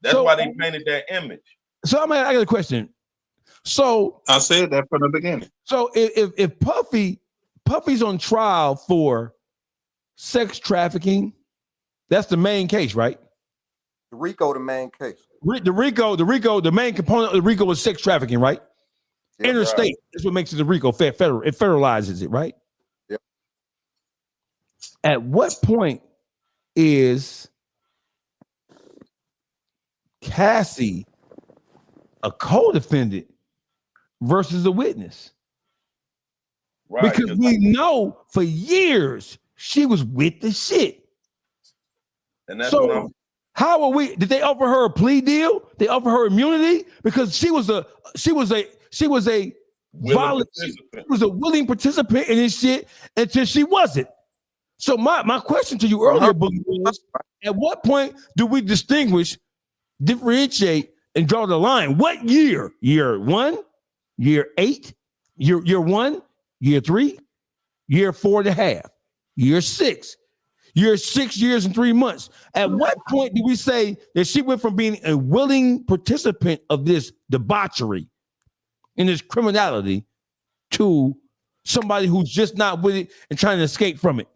That's why they painted that image. So I got a question. So I said that from the beginning. So if Puffy's on trial for sex trafficking, that's the main case, right? The RICO, the main case. The main component of the RICO is sex trafficking, right? Yeah, interstate. Right. That's what makes it the RICO federal. It federalizes it, right? Yep. At what point is Cassie a co-defendant versus a witness? Right, because we know for years she was with the shit. And that's so how are we? Did they offer her a plea deal? They offer her immunity because she was a willing participant in this shit until she wasn't. So my question to you earlier, Boogie, was at what point do we distinguish, differentiate, and draw the line? What year? Year 1, year 8, year 1, year 3, year 4.5, year 6. You're 6 years and 3 months. At what point do we say that she went from being a willing participant of this debauchery in his criminality to somebody who's just not with it and trying to escape from it?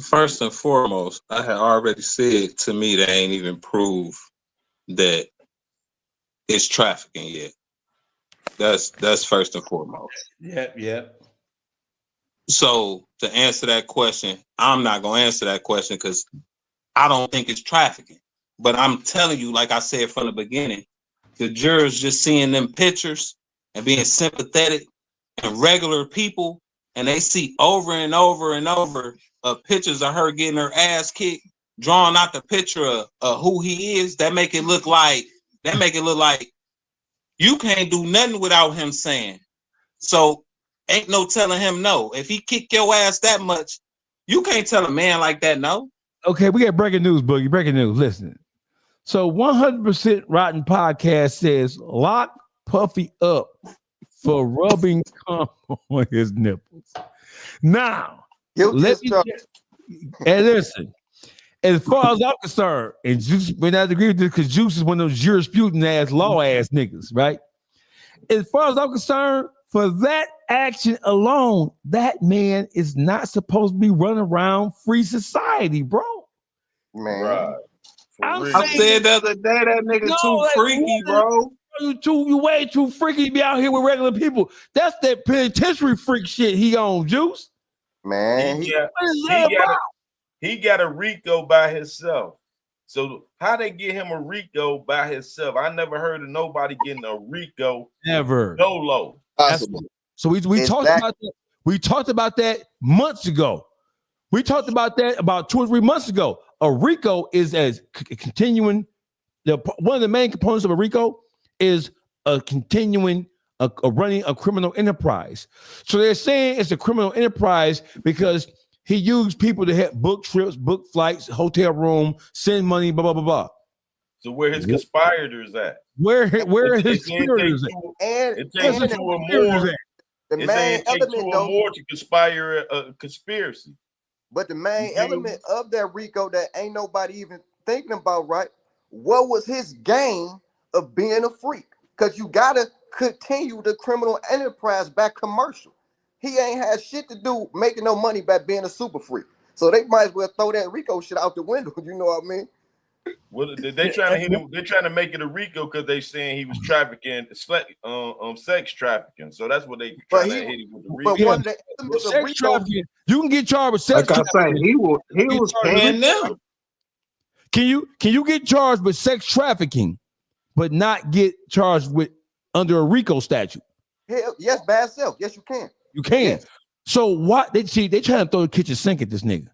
First and foremost, I had already said, to me, they ain't even proved that it's trafficking yet. That's first and foremost. Yep. So to answer that question, I'm not gonna answer that question because I don't think it's trafficking. But I'm telling you, like I said from the beginning, the jurors just seeing them pictures and being sympathetic and regular people, and they see over and over and over pictures of her getting her ass kicked, drawing out the picture of who he is. That make it look like you can't do nothing without him saying. So ain't no telling him no. If he kick your ass that much, you can't tell a man like that no. Okay, we got breaking news, Boogie. Breaking news. Listen. So 100% Rotten Podcast says lock Puffy up for rubbing cum on his nipples. Now, listen. As far as I'm concerned, and Juice may not agree with this because Juice is one of those jurisprudent ass law ass niggas, right? As far as I'm concerned, for that action alone, that man is not supposed to be running around free society, bro. Man. Right. I said the other day that nigga too freaky, bro. You way too freaky to be out here with regular people. That's that penitentiary freak shit he on, Juice. Man, he got a RICO by himself. So how they get him a RICO by himself? I never heard of nobody getting a RICO. Never. Solo. So we talked about that. We talked about that months ago. We talked about that about 2 or 3 months ago. A RICO is as continuing. One of the main components of a RICO is a continuing running a criminal enterprise. So they're saying it's a criminal enterprise because he used people to help book trips, book flights, hotel room, send money, blah, blah, blah, blah. So where his conspirators at? Where are his conspirators at? It takes two or more. The main element, though, more to conspire a conspiracy. But the main element of that RICO that ain't nobody even thinking about, right? What was his gain of being a freak? Because you gotta continue the criminal enterprise back commercial. He ain't had shit to do making no money by being a super freak. So they might as well throw that RICO shit out the window. You know what I mean? Well, they trying to hit him. They're trying to make it a RICO because they saying he was trafficking, sex trafficking. So that's what they trying to hit him with the RICO. But one of the elements of sex trafficking, you can get charged with sex trafficking. He was paying them. Can you get charged with sex trafficking, but not get charged with under a RICO statute? Hell, yes, by itself. Yes, you can. You can. Yes. So what they trying to throw the kitchen sink at this nigga.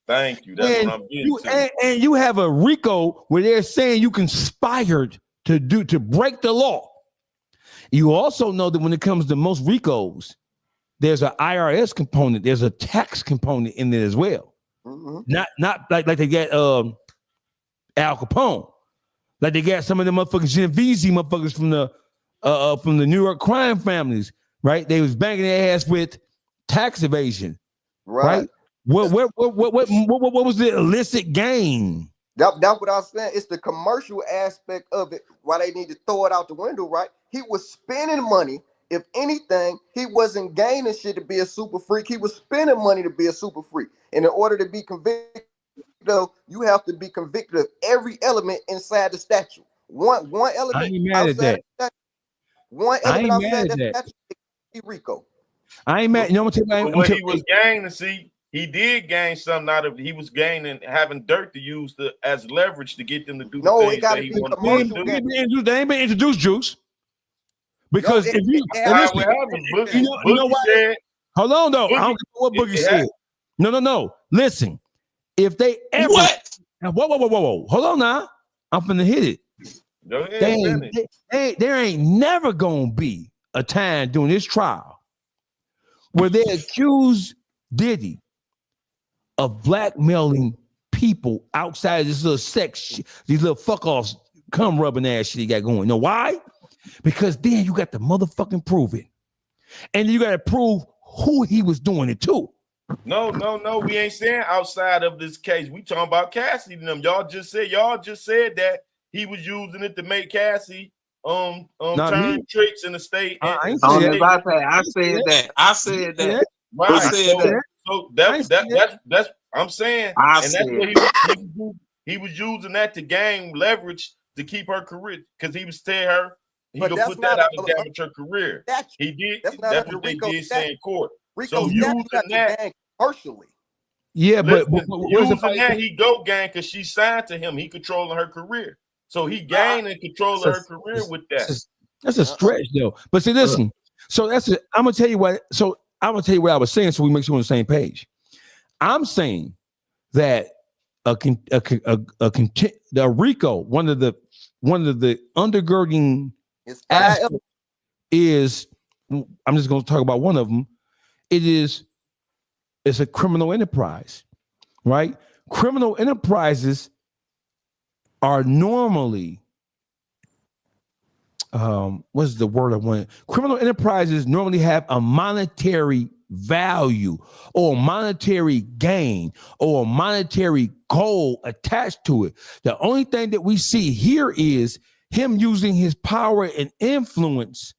Thank you. That's what I'm getting to. And you have a RICO where they're saying you conspired to break the law. You also know that when it comes to most RICOs, there's an IRS component, there's a tax component in there as well. Mm-hmm. Not like they get Al Capone, like they got some of the motherfucking Genovese motherfuckers from the New York crime families, right? They was banging their ass with tax evasion, right? What was the illicit gain? That's what I was saying. It's the commercial aspect of it. Why they need to throw it out the window, right? He was spending money. If anything, he wasn't gaining shit to be a super freak. He was spending money to be a super freak. And in order to be convicted, though, you have to be convicted of every element inside the statute. One element. I ain't mad at that. One element outside that statute is RICO. I ain't mad. You know what I'm saying? What he was gaining, see, he did gain something out of it. He was gaining having dirt to use as leverage to get them to do the things it gotta that he be wanted to do. They ain't been introduced, Juice. Because if you know what? Hold on though. I don't know what Boogie said. No. Listen, if they ever whoa. Hold on now. I'm finna hit it. There ain't never gonna be a time during this trial where they accuse Diddy of blackmailing people outside of this little sex, these little fuck offs, cum rubbing ass shit he got going. You know why? Because then you got to motherfucking prove it. And you got to prove who he was doing it to. No. We ain't saying outside of this case. We talking about Cassidy and them. Y'all just said that he was using it to make Cassie Not turn me. tricks in the state. I ain't I say that. said that. I said that. I I said that. So that's I'm saying, I and said that's what he was using that to gain leverage to keep her career, because he was telling her he But could that's put that not out and damage her career. He did. That's what they did say in court. So using that commercially. Yeah, but using that, he go gang because she signed to him. He controlling her career, so he gained and controlling her career with that. That's a stretch, though. But see, listen. So I'm gonna tell you what. So I'm gonna tell you what I was saying, so we make sure we're on the same page. I'm saying that the RICO, one of the undergirding aspects is, I'm just going to talk about one of them. It's a criminal enterprise, right? Criminal enterprises are normally, what's the word I want? Criminal enterprises normally have a monetary value or monetary gain or a monetary goal attached to it. The only thing that we see here is him using his power and influence,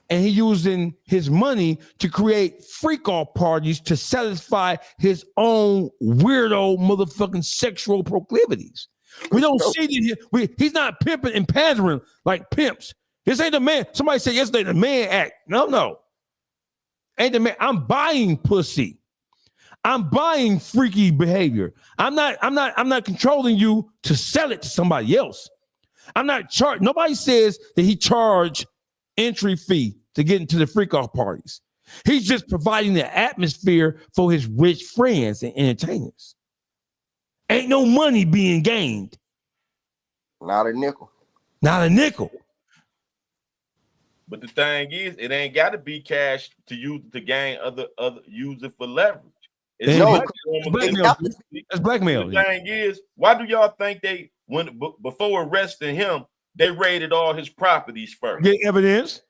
and he using his money to create freak-off parties to satisfy his own weirdo motherfucking sexual proclivities. We don't see that he's not pimping and pandering like pimps. This ain't the man. Somebody said yesterday the man act. No. Ain't the man. I'm buying pussy. I'm buying freaky behavior. I'm not controlling you to sell it to somebody else. I'm not charged. Nobody says that he charged entry fee to get into the freak off parties. He's just providing the atmosphere for his rich friends and entertainers. Ain't no money being gained. Not a nickel. Not a nickel. But the thing is, it ain't got to be cash to use to gain other use it for leverage. It's blackmail. That's blackmail. The thing is, why do y'all think they before arresting him, they raided all his properties first? Get evidence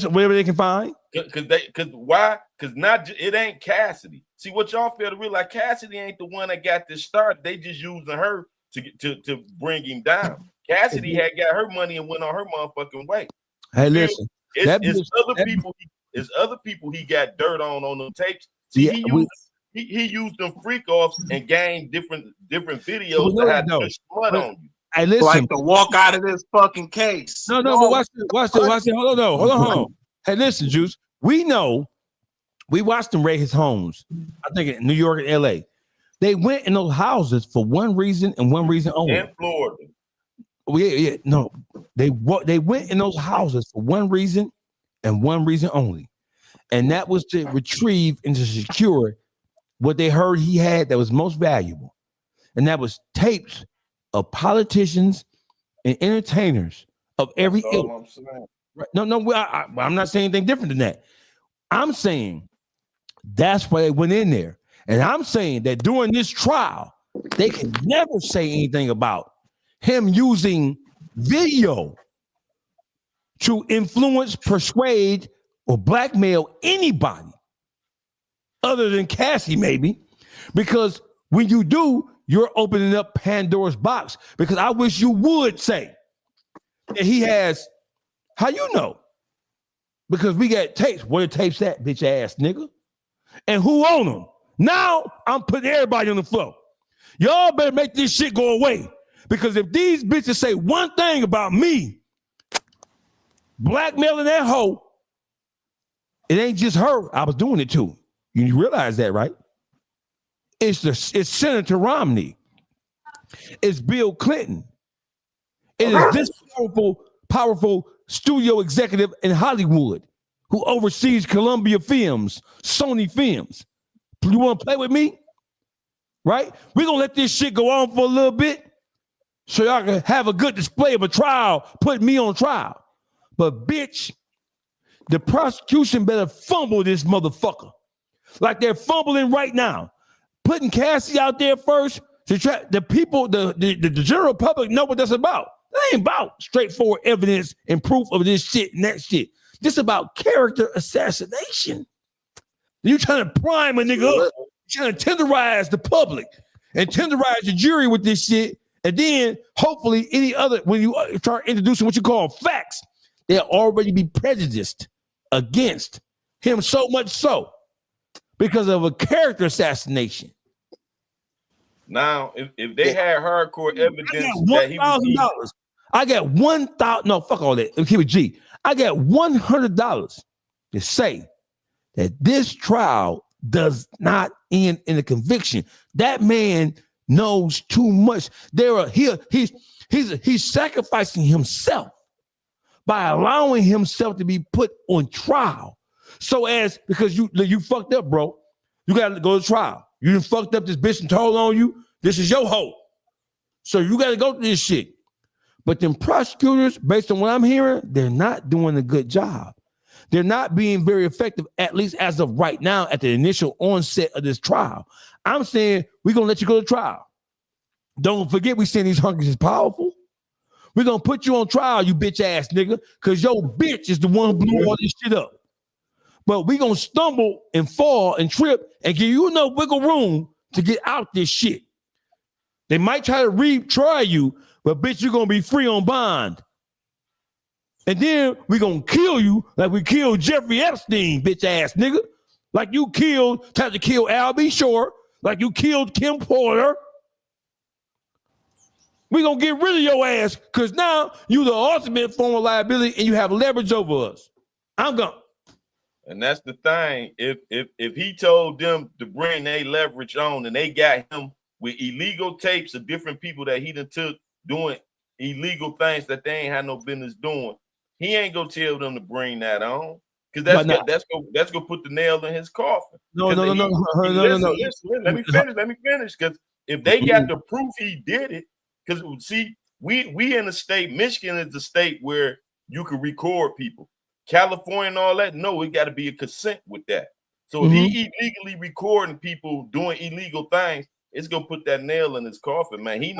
of whatever they can find. Because why? Because it ain't Cassidy. See, what y'all fail to realize, Cassidy ain't the one that got this started. They just using her to bring him down. Cassidy had got her money and went on her motherfucking way. Hey, listen, it's other people he got dirt on them tapes. See, he used them freak offs and gained different videos that had push blood on you. Hey, listen, like to walk out of this fucking case. No, but watch it. Hold on. Hey, listen, Juice. We know, we watched them raid his homes. I think in New York and LA. They went in those houses for one reason and one reason only. In Florida. They went in those houses for one reason and one reason only, and that was to retrieve and to secure what they heard he had that was most valuable, and that was tapes of politicians and entertainers of every ilk. I'm not saying anything different than that. I'm saying that's why they went in there, and I'm saying that during this trial, they can never say anything about him using video to influence, persuade, or blackmail anybody other than Cassie, maybe, because when you do, you're opening up Pandora's box. Because I wish you would say that he has. How you know? Because we got tapes. Where the tapes at, bitch ass nigga? And who own them? Now I'm putting everybody on the floor. Y'all better make this shit go away. Because if these bitches say one thing about me, blackmailing that hoe, it ain't just her. I was doing it too. You realize that, right? It's Senator Romney. It's Bill Clinton. It is this powerful studio executive in Hollywood who oversees Columbia Films, Sony Films. You want to play with me? Right? We're going to let this shit go on for a little bit so y'all can have a good display of a trial, put me on trial. But bitch, the prosecution better fumble this motherfucker like they're fumbling right now. Putting Cassie out there first to try the people, the general public know what that's about. That ain't about straightforward evidence and proof of this shit and that shit. This about character assassination. You trying to prime a nigga up, trying to tenderize the public and tenderize the jury with this shit And then hopefully any other, when you start introducing what you call facts, they'll already be prejudiced against him, so much so because of a character assassination. Now, if they had hardcore evidence that he was, I got $1,000. No, fuck all that. Keep it G. I got $100 to say that this trial does not end in a conviction. That man knows too much. He's sacrificing himself by allowing himself to be put on trial. So because you fucked up, bro. You gotta go to trial. You done fucked up, this bitch and told on you. This is your hope. So you gotta go through this shit. But them prosecutors, based on what I'm hearing, they're not doing a good job. They're not being very effective, at least as of right now, at the initial onset of this trial. I'm saying we're going to let you go to trial. Don't forget we saying these hunkies is powerful. We're going to put you on trial, you bitch ass nigga, because your bitch is the one who blew all this shit up. But we're going to stumble and fall and trip and give you enough wiggle room to get out this shit. They might try to retry you, but bitch, you're going to be free on bond. And then we're going to kill you like we killed Jeffrey Epstein, bitch ass nigga. Like you tried to kill Al B. Shore, like you killed Kim Porter. We're going to get rid of your ass because now you the ultimate form of liability and you have leverage over us. I'm gone. And that's the thing. If he told them to bring their leverage on and they got him with illegal tapes of different people that he done took doing illegal things that they ain't had no business doing, he ain't gonna tell them to bring that on because that's gonna put the nail in his coffin. No. Listen, let me finish. Because if they got the proof he did it, because see, we in a state, Michigan is the state where you can record people. California and all that, no, it got to be a consent with that. So if he illegally recording people doing illegal things, it's gonna put that nail in his coffin, man. He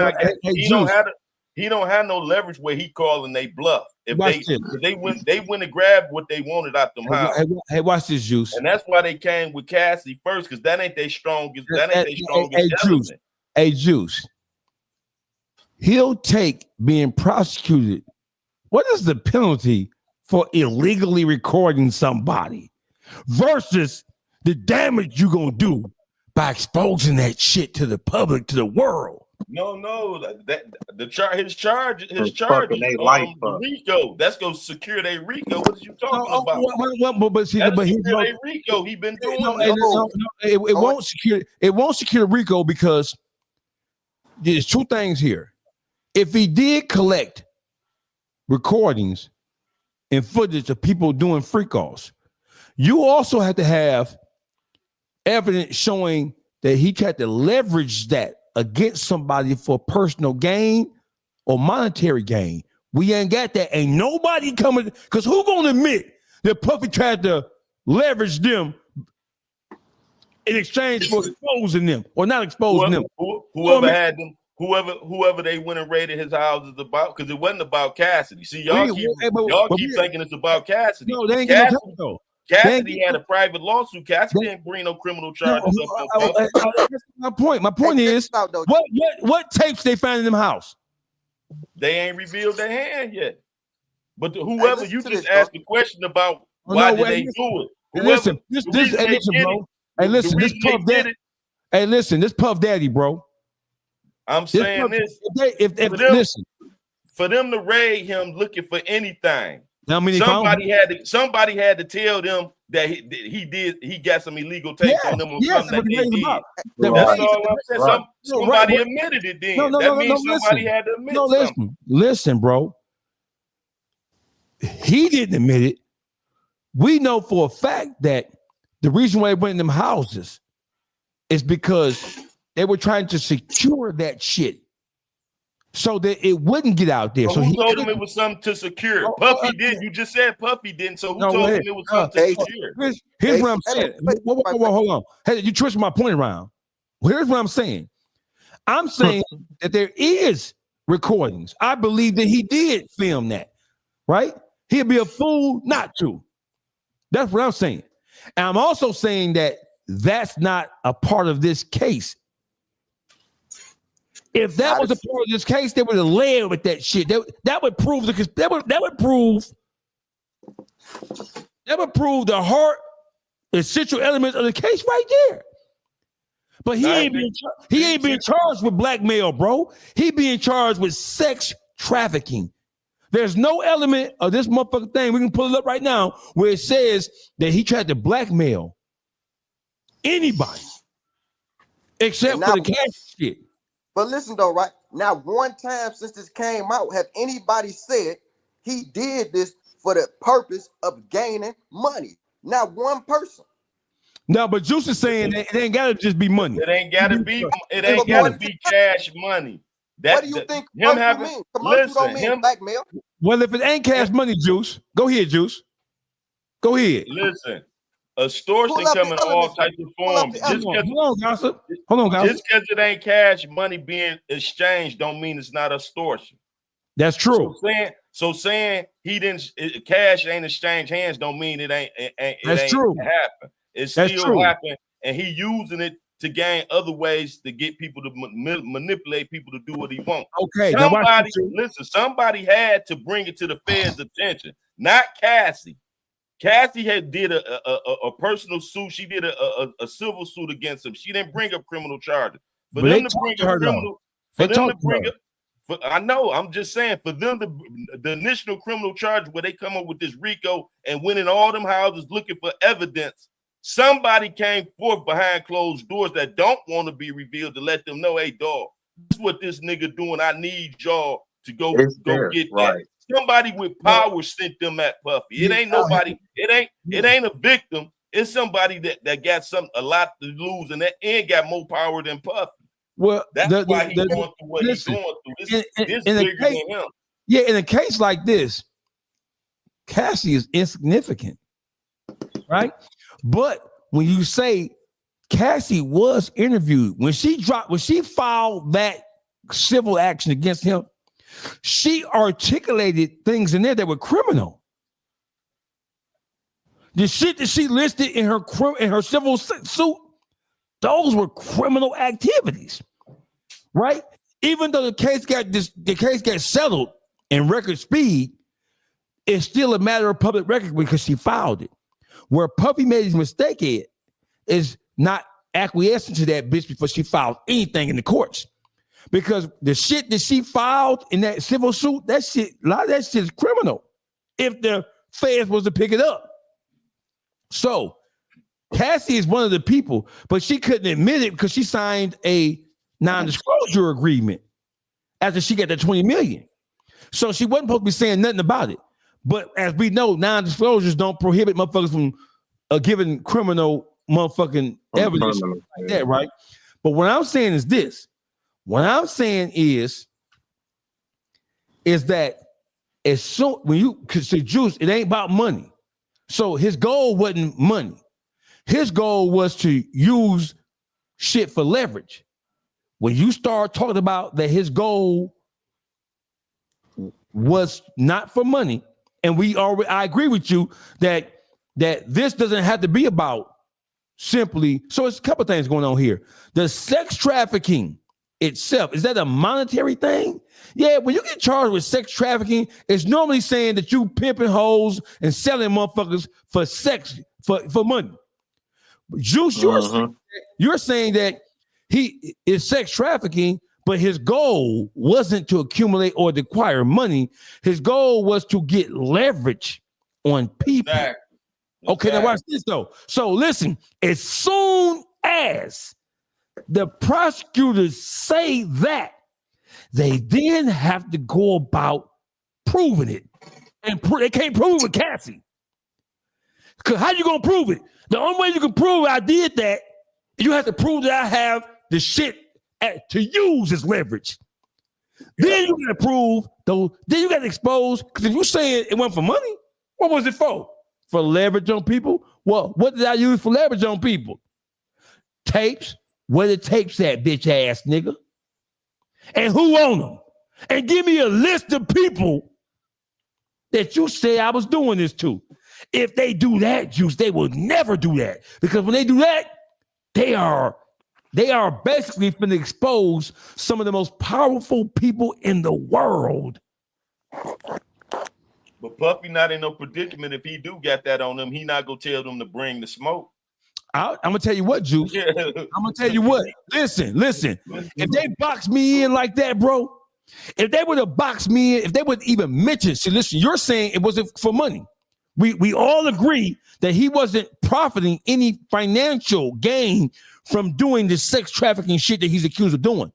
don't have no leverage where he calling they bluff. If they went and grabbed what they wanted out them house. Hey, watch this, Juice. And that's why they came with Cassie first, because that ain't their strongest. Element. Hey, Juice. He'll take being prosecuted. What is the penalty for illegally recording somebody versus the damage you're gonna do by exposing that shit to the public, to the world? No, his charge RICO. That's gonna secure their RICO. What are you talking about? But he's RICO. He been doing it won't secure. It won't secure RICO because there's two things here. If he did collect recordings and footage of people doing freak offs, you also have to have evidence showing that he tried to leverage that against somebody for personal gain or monetary gain. We ain't got that. Ain't nobody coming, because who gonna admit that Puffy tried to leverage them in exchange for exposing them or not exposing them? Whoever had them, whoever they went and raided his houses about, because it wasn't about Cassidy. See, y'all keep thinking it's about Cassidy. No, they ain't get no time, though. Cassidy had a private lawsuit. Cassidy didn't bring no criminal charges up. That's my point. My point is, what tapes they found in them house? They ain't revealed their hand yet. But whoever you just asked the question about, why did they do it? Listen, bro. Hey, listen, this Puff Daddy. Hey, listen, this Puff Daddy, bro. I'm saying this. For them to raid him looking for anything. Somebody had to tell them that he got some illegal tapes on them or something that they did. That's all I'm saying. Somebody admitted it then. That means somebody had to admit something. Listen, bro. He didn't admit it. We know for a fact that the reason why they went in them houses is because they were trying to secure that shit so that it wouldn't get out there. So who told him it was something to secure? Puffy did. You just said Puffy didn't. So who told him it was something to secure? Here's what I'm saying. Hold on. Hey, you twist my point around. Here's what I'm saying. I'm saying that there is recordings. I believe that he did film that, right? He'd be a fool not to. That's what I'm saying. And I'm also saying that that's not a part of this case. If that was a part of this case, they would have led with that shit. That would prove the heart, the essential elements of the case right there. But he ain't being charged with blackmail, bro. He being charged with sex trafficking. There's no element of this motherfucking thing, we can pull it up right now, where it says that he tried to blackmail anybody except for the cash shit. But listen though, right? Now, one time since this came out, have anybody said he did this for the purpose of gaining money? Not one person. No, but Juice is saying that it ain't gotta just be money. It ain't gotta be. It ain't gotta be cash money. What do you think commercial mean? Commercial don't mean blackmail. Well, if it ain't cash money, Juice, go ahead, Juice. Go ahead. Listen, extortion come in all types of forms. Hold on, gossip. Hold on, gossip. Just because it ain't cash money being exchanged don't mean it's not extortion. That's true. So saying he didn't cash ain't exchange hands don't mean it ain't true. happen. It still happened, and he using it to gain other ways to get people to manipulate people to do what he wants. Okay, somebody had to bring it to the feds' attention, not Cassie. Cassie had did a personal suit. She did a civil suit against him. She didn't bring up criminal charges. For them to bring up criminal, I know. I'm just saying, for them the initial criminal charge where they come up with this RICO and went in all them houses looking for evidence. Somebody came forth behind closed doors that don't want to be revealed to let them know, hey, dog, this is what this nigga doing. I need y'all to go get that. Somebody with power sent them at Puffy. It ain't nobody. It ain't a victim. It's somebody that got a lot to lose and got more power than Puffy. Well, that's why he's going through what he's going through. This bigger than him. Yeah, in a case like this, Cassie is insignificant, right? But when you say Cassie was interviewed, when she filed that civil action against him, she articulated things in there that were criminal. The shit that she listed in her civil suit, those were criminal activities, right? Even though the case got settled in record speed, it's still a matter of public record because she filed it. Where Puffy made his mistake is not acquiescing to that bitch before she filed anything in the courts. Because the shit that she filed in that civil suit, a lot of that shit is criminal if the feds was to pick it up. So Cassie is one of the people, but she couldn't admit it because she signed a non-disclosure agreement after she got that $20 million. So she wasn't supposed to be saying nothing about it. But as we know, non-disclosures don't prohibit motherfuckers from giving criminal motherfucking evidence like that, right? But what I'm saying is this. What I'm saying is that as soon when you say Juice, it ain't about money. So his goal wasn't money. His goal was to use shit for leverage. When you start talking about that his goal was not for money, and I agree with you that this doesn't have to be about simply. So it's a couple things going on here. The sex trafficking itself, is that a monetary thing? Yeah, when you get charged with sex trafficking, it's normally saying that you pimping hoes and selling motherfuckers for sex for money. Juice, you're saying that he is sex trafficking, but his goal wasn't to accumulate or to acquire money. His goal was to get leverage on people. Exactly. Okay, now watch this though. So listen, as soon as the prosecutors say that, they then have to go about proving it. And they can't prove it with Cassie. Because how you going to prove it? The only way you can prove I did that, you have to prove that I have the shit to use as leverage. Then you got to prove, though, then you got to expose, because if you're saying it wasn't for money, what was it for? For leverage on people? Well, what did I use for leverage on people? Tapes. Where the tapes at, bitch ass nigga? And who own them? And give me a list of people that you say I was doing this to. If they do that, Juice, they will never do that. Because when they do that, they are They are basically going to expose some of the most powerful people in the world. But Puffy not in no predicament. If he do got that on him, he not gonna tell them to bring the smoke. I'm gonna tell you what, Juice. Yeah. I'm gonna tell you what. Listen. If they box me in like that, bro, if they would have boxed me in, if they would even mention, see, listen, you're saying it wasn't for money. We all agree that he wasn't profiting any financial gain from doing the sex trafficking shit that he's accused of doing.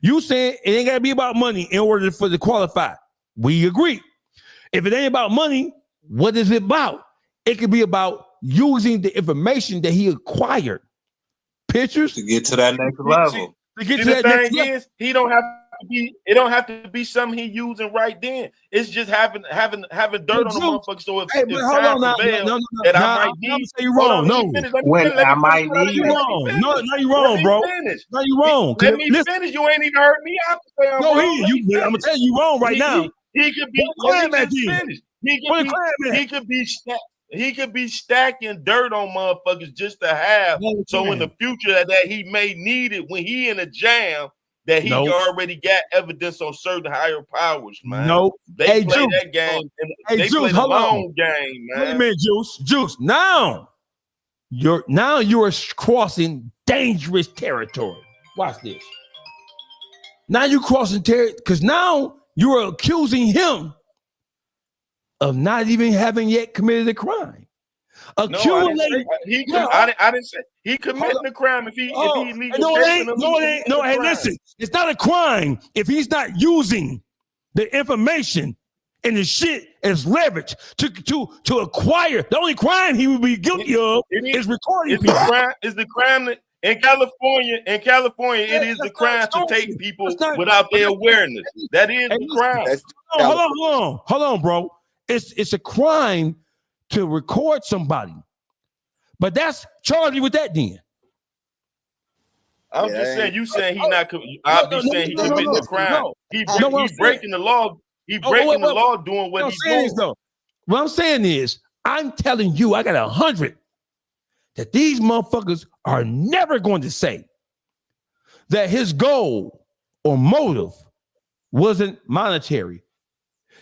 You saying it ain't gotta be about money in order for to qualify. We agree. If it ain't about money, what is it about? It could be about using the information that he acquired. Pictures to get to that next level. To get See, to the that next thing level. is, he don't have to be. It don't have to be something he using right then. It's just having dirt on the motherfucker. So if, Hey, if hold time on now. prevails, No, that nah, I might I'm need. gonna say you Hold wrong. on, No, let me finish. Let me When finish. Let I me might finish. Let need me you wrong. finish. No, you Let wrong, me bro. finish. No, you wrong. Let me Listen, finish. You ain't even heard me out to say I'm go wrong. ahead. Let me I'm gonna finish. tell you wrong right now. He could be. Where Let the me crime at just then? finish. Where the crime at? He could be stacking dirt on motherfuckers just to have. So in the future that he may need it when he in a jam, that he already got evidence on certain higher powers, man. Nope. They Hey, play Juice. that game. Hey, They Juice, play the hold on. long game, man. Wait a minute, Juice. Now you are crossing dangerous territory. Watch this. Now you're crossing territory because now you are accusing him of not even having yet committed a crime. No, I didn't say I didn't say he committing the crime if he legally No, it ain't. No, hey, listen, it's not a crime if he's not using the information and the shit as leverage to acquire. The only crime he would be guilty of is recording people. The crime that in California, it is the crime to take people without their awareness. That is the crime. Hold on, bro. It's a crime to record somebody, but that's charge me with that then. I'm just saying. You saying he not? I'll be saying he committing the crime. He breaking the law. He breaking the law doing what he's doing. What I'm saying is, I'm telling you, I got 100 that these motherfuckers are never going to say that his goal or motive wasn't monetary.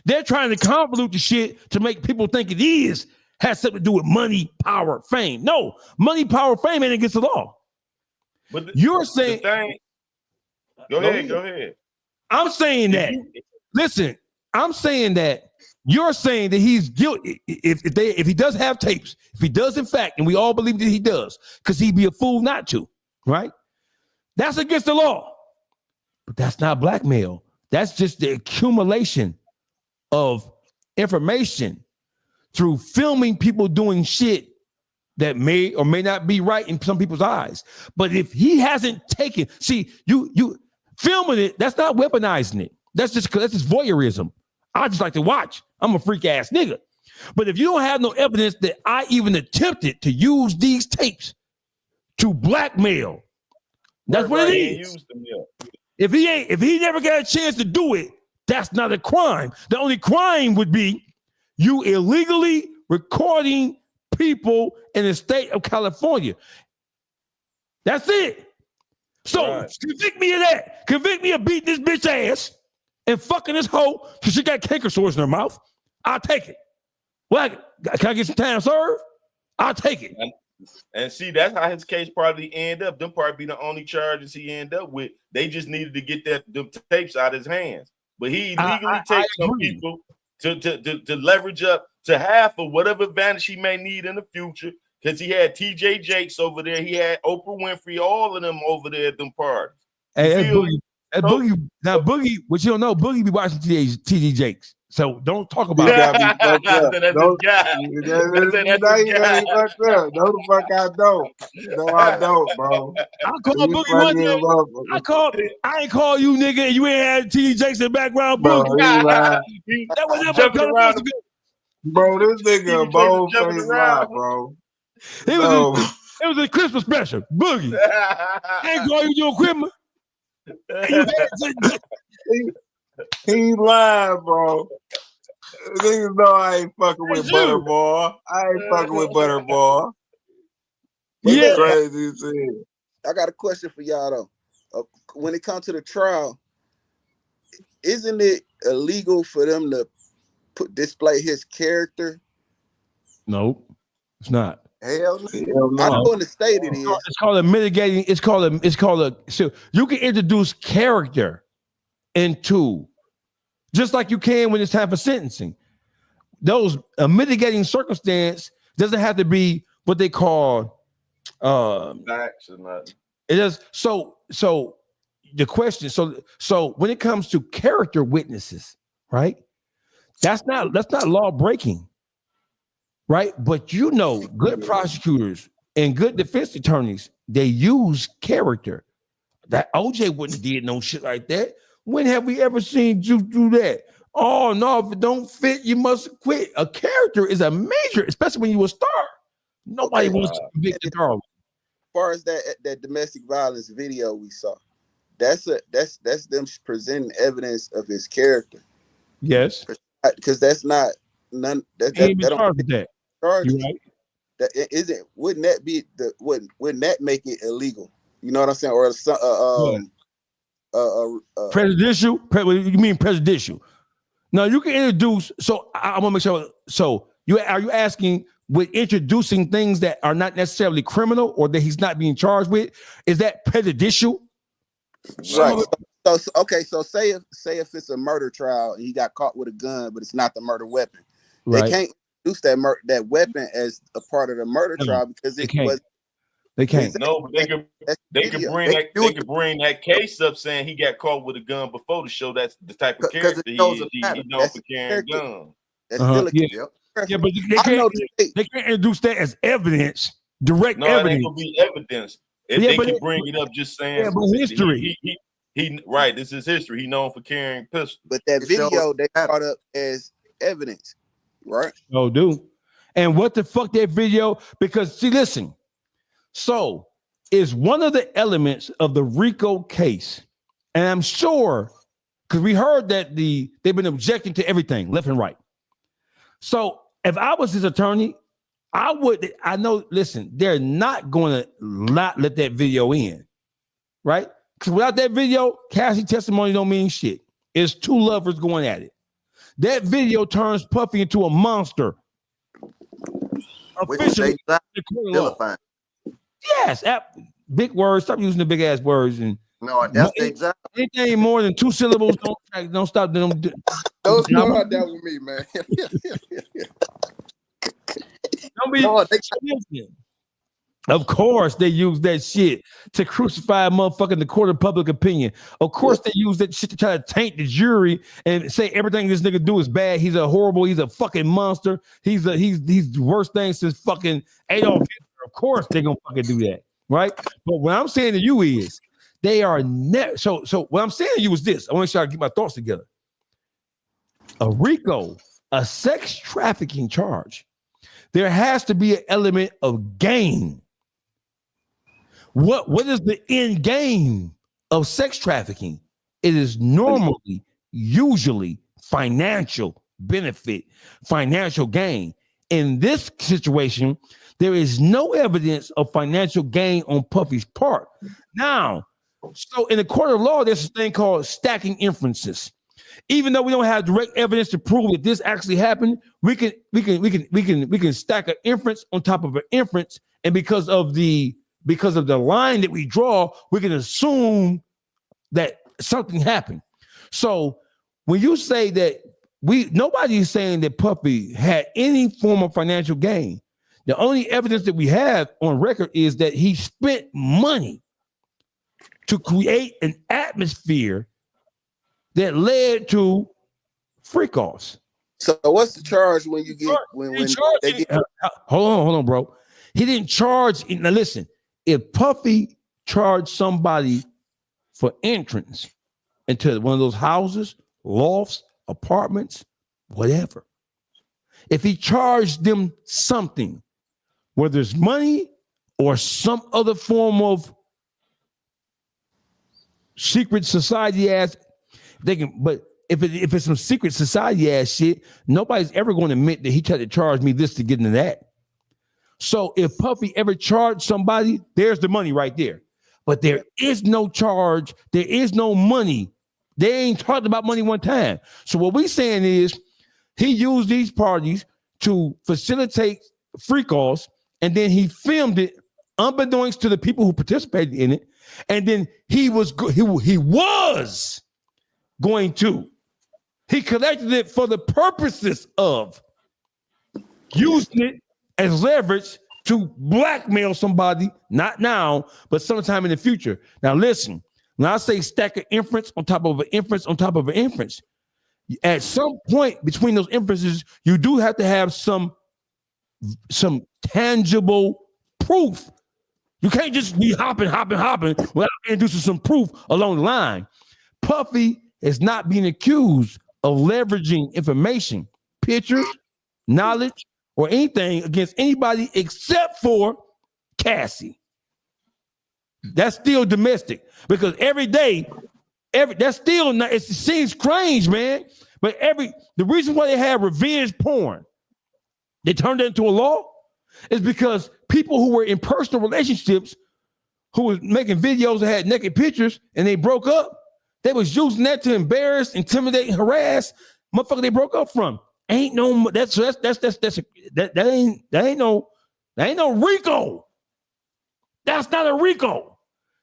They're trying to convolute the shit to make people think it has something to do with money, power, fame. No, money, power, fame ain't against the law. But you're saying, go ahead. I'm saying that. Listen, I'm saying that you're saying that he's guilty. If he does have tapes, if he does in fact, and we all believe that he does, because he'd be a fool not to, right? That's against the law. But that's not blackmail. That's just the accumulation of information through filming people doing shit that may or may not be right in some people's eyes. But if he hasn't taken, see, you filming it, that's not weaponizing it. That's just voyeurism. I just like to watch. I'm a freak ass nigga. But if you don't have no evidence that I even attempted to use these tapes to blackmail, that's what it is. If he never got a chance to do it, that's not a crime. The only crime would be you illegally recording people in the state of California. That's it. So convict me of that. Convict me of beating this bitch ass and fucking this hoe because she got canker sores in her mouth. I'll take it. Well, can I get some time served? I'll take it. And see, that's how his case probably end up. Them probably be the only charges he end up with. They just needed to get the tapes out of his hands. But he illegally takes some people to leverage up to half of whatever advantage he may need in the future. Because he had TJ Jakes over there, he had Oprah Winfrey, all of them over there at them parties. Hey, Boogie. Now, Boogie, what you don't know, Boogie be watching TJ Jakes. So don't talk about it. That's the guy. No, the fuck I don't. No, I don't, bro. I called Boogie one day. I ain't call you, nigga, and you ain't had TD Jakes in the background, Boogie. That was never jumping around. Bro, this nigga a bold face lie, bro. It was a Christmas special, Boogie. I ain't call you your equipment. He lying, bro. Niggas know I ain't fucking with Butterball. I ain't fucking with Butterball. That's crazy as hell. I got a question for y'all though. When it comes to the trial, isn't it illegal for them to display his character? Nope, it's not. Hell no. I know in the state it is. It's called a mitigating. It's called a. So you can introduce character into, just like you can when it's time for sentencing. Those a mitigating circumstance doesn't have to be what they call facts or nothing. It is so the question, so when it comes to character witnesses, right? That's not law breaking, right? But good prosecutors and good defense attorneys, they use character. That OJ wouldn't have did no shit like that. When have we ever seen you do that? Oh no, if it don't fit, you must quit. A character is a major, especially when you a star. Nobody wants to convict the girl. As far as that domestic violence video we saw, that's them presenting evidence of his character. Yes, because that's not none. That don't charge that. Charges. Right. That isn't. Wouldn't that be wouldn't that make it illegal? You know what I'm saying? Or prejudicial? You mean prejudicial? No, you can introduce. So I want to make sure. So are you asking with introducing things that are not necessarily criminal or that he's not being charged with? Is that prejudicial? Right. So okay. So say if it's a murder trial and he got caught with a gun, but it's not the murder weapon. Right. They can't use that weapon as a part of the murder trial because it was. They can't. No, but they could bring that case up saying he got caught with a gun before to show that's the type of character he knows for carrying a gun. That's still yeah, but they can't introduce that as evidence, direct evidence. No, it ain't gonna be evidence. They can bring it up just saying history. He right, this is history. He known for carrying pistols. But that video they brought up as evidence, right? Oh, dude. And what the fuck that video? Because see, listen. So is one of the elements of the RICO case, and I'm sure because we heard that they've been objecting to everything left and right. So if I was his attorney, listen, they're not going to not let that video in, right? Because without that video, Cassie testimony don't mean shit. It's two lovers going at it. That video turns Puffy into a monster. Officially, vilifying. Yes, big words. Stop using the big ass words. And no, that's the exact. Anything more than two syllables, don't stop them. Don't start that with me, man. Don't be. Of course, they use that shit to crucify a motherfucker in the court of public opinion. Of course, they use that shit to try to taint the jury and say everything this nigga do is bad. He's a fucking monster. He's the worst thing since fucking Adolf Hitler. Of course, they're gonna fucking do that, right? But what I'm saying to you is they are never. So what I'm saying to you is this. I want to make sure I get my thoughts together. A RICO, a sex trafficking charge, there has to be an element of gain. What is the end game of sex trafficking? It is usually financial benefit, financial gain. In this situation, there is no evidence of financial gain on Puffy's part. Now, so in the court of law, there's a thing called stacking inferences. Even though we don't have direct evidence to prove that this actually happened, we can stack an inference on top of an inference, and because of the line that we draw, we can assume that something happened. So when you say that nobody is saying that Puffy had any form of financial gain. The only evidence that we have on record is that he spent money to create an atmosphere that led to freak-offs. So what's the charge when you get Hold on, bro. He didn't charge. Now listen, if Puffy charged somebody for entrance into one of those houses, lofts, apartments, whatever, if he charged them something, whether it's money or some other form of secret society ass, they can. But if it's some secret society ass shit, nobody's ever going to admit that he tried to charge me this to get into that. So if Puffy ever charged somebody, there's the money right there. but there is no charge. There is no money. They ain't talked about money one time. So what we saying is he used these parties to facilitate freak-offs, and then he filmed it unbeknownst to the people who participated in it. And then he was going to. He collected it for the purposes of using it as leverage to blackmail somebody, not now, but sometime in the future. Now, listen, when I say stack of inference on top of an inference on top of an inference, at some point between those inferences, you do have to have some tangible proof. You can't just be hopping without introducing some proof along the line. Puffy is not being accused of leveraging information, pictures, knowledge, or anything against anybody except for Cassie. That's still domestic, because every day, that's still not, it seems strange, man. But the reason why they have revenge porn, they turned it into a law, is because people who were in personal relationships, who was making videos that had naked pictures, and they broke up, they was using that to embarrass, intimidate, and harass motherfucker they broke up from. Ain't no that ain't no RICO. That's not a RICO.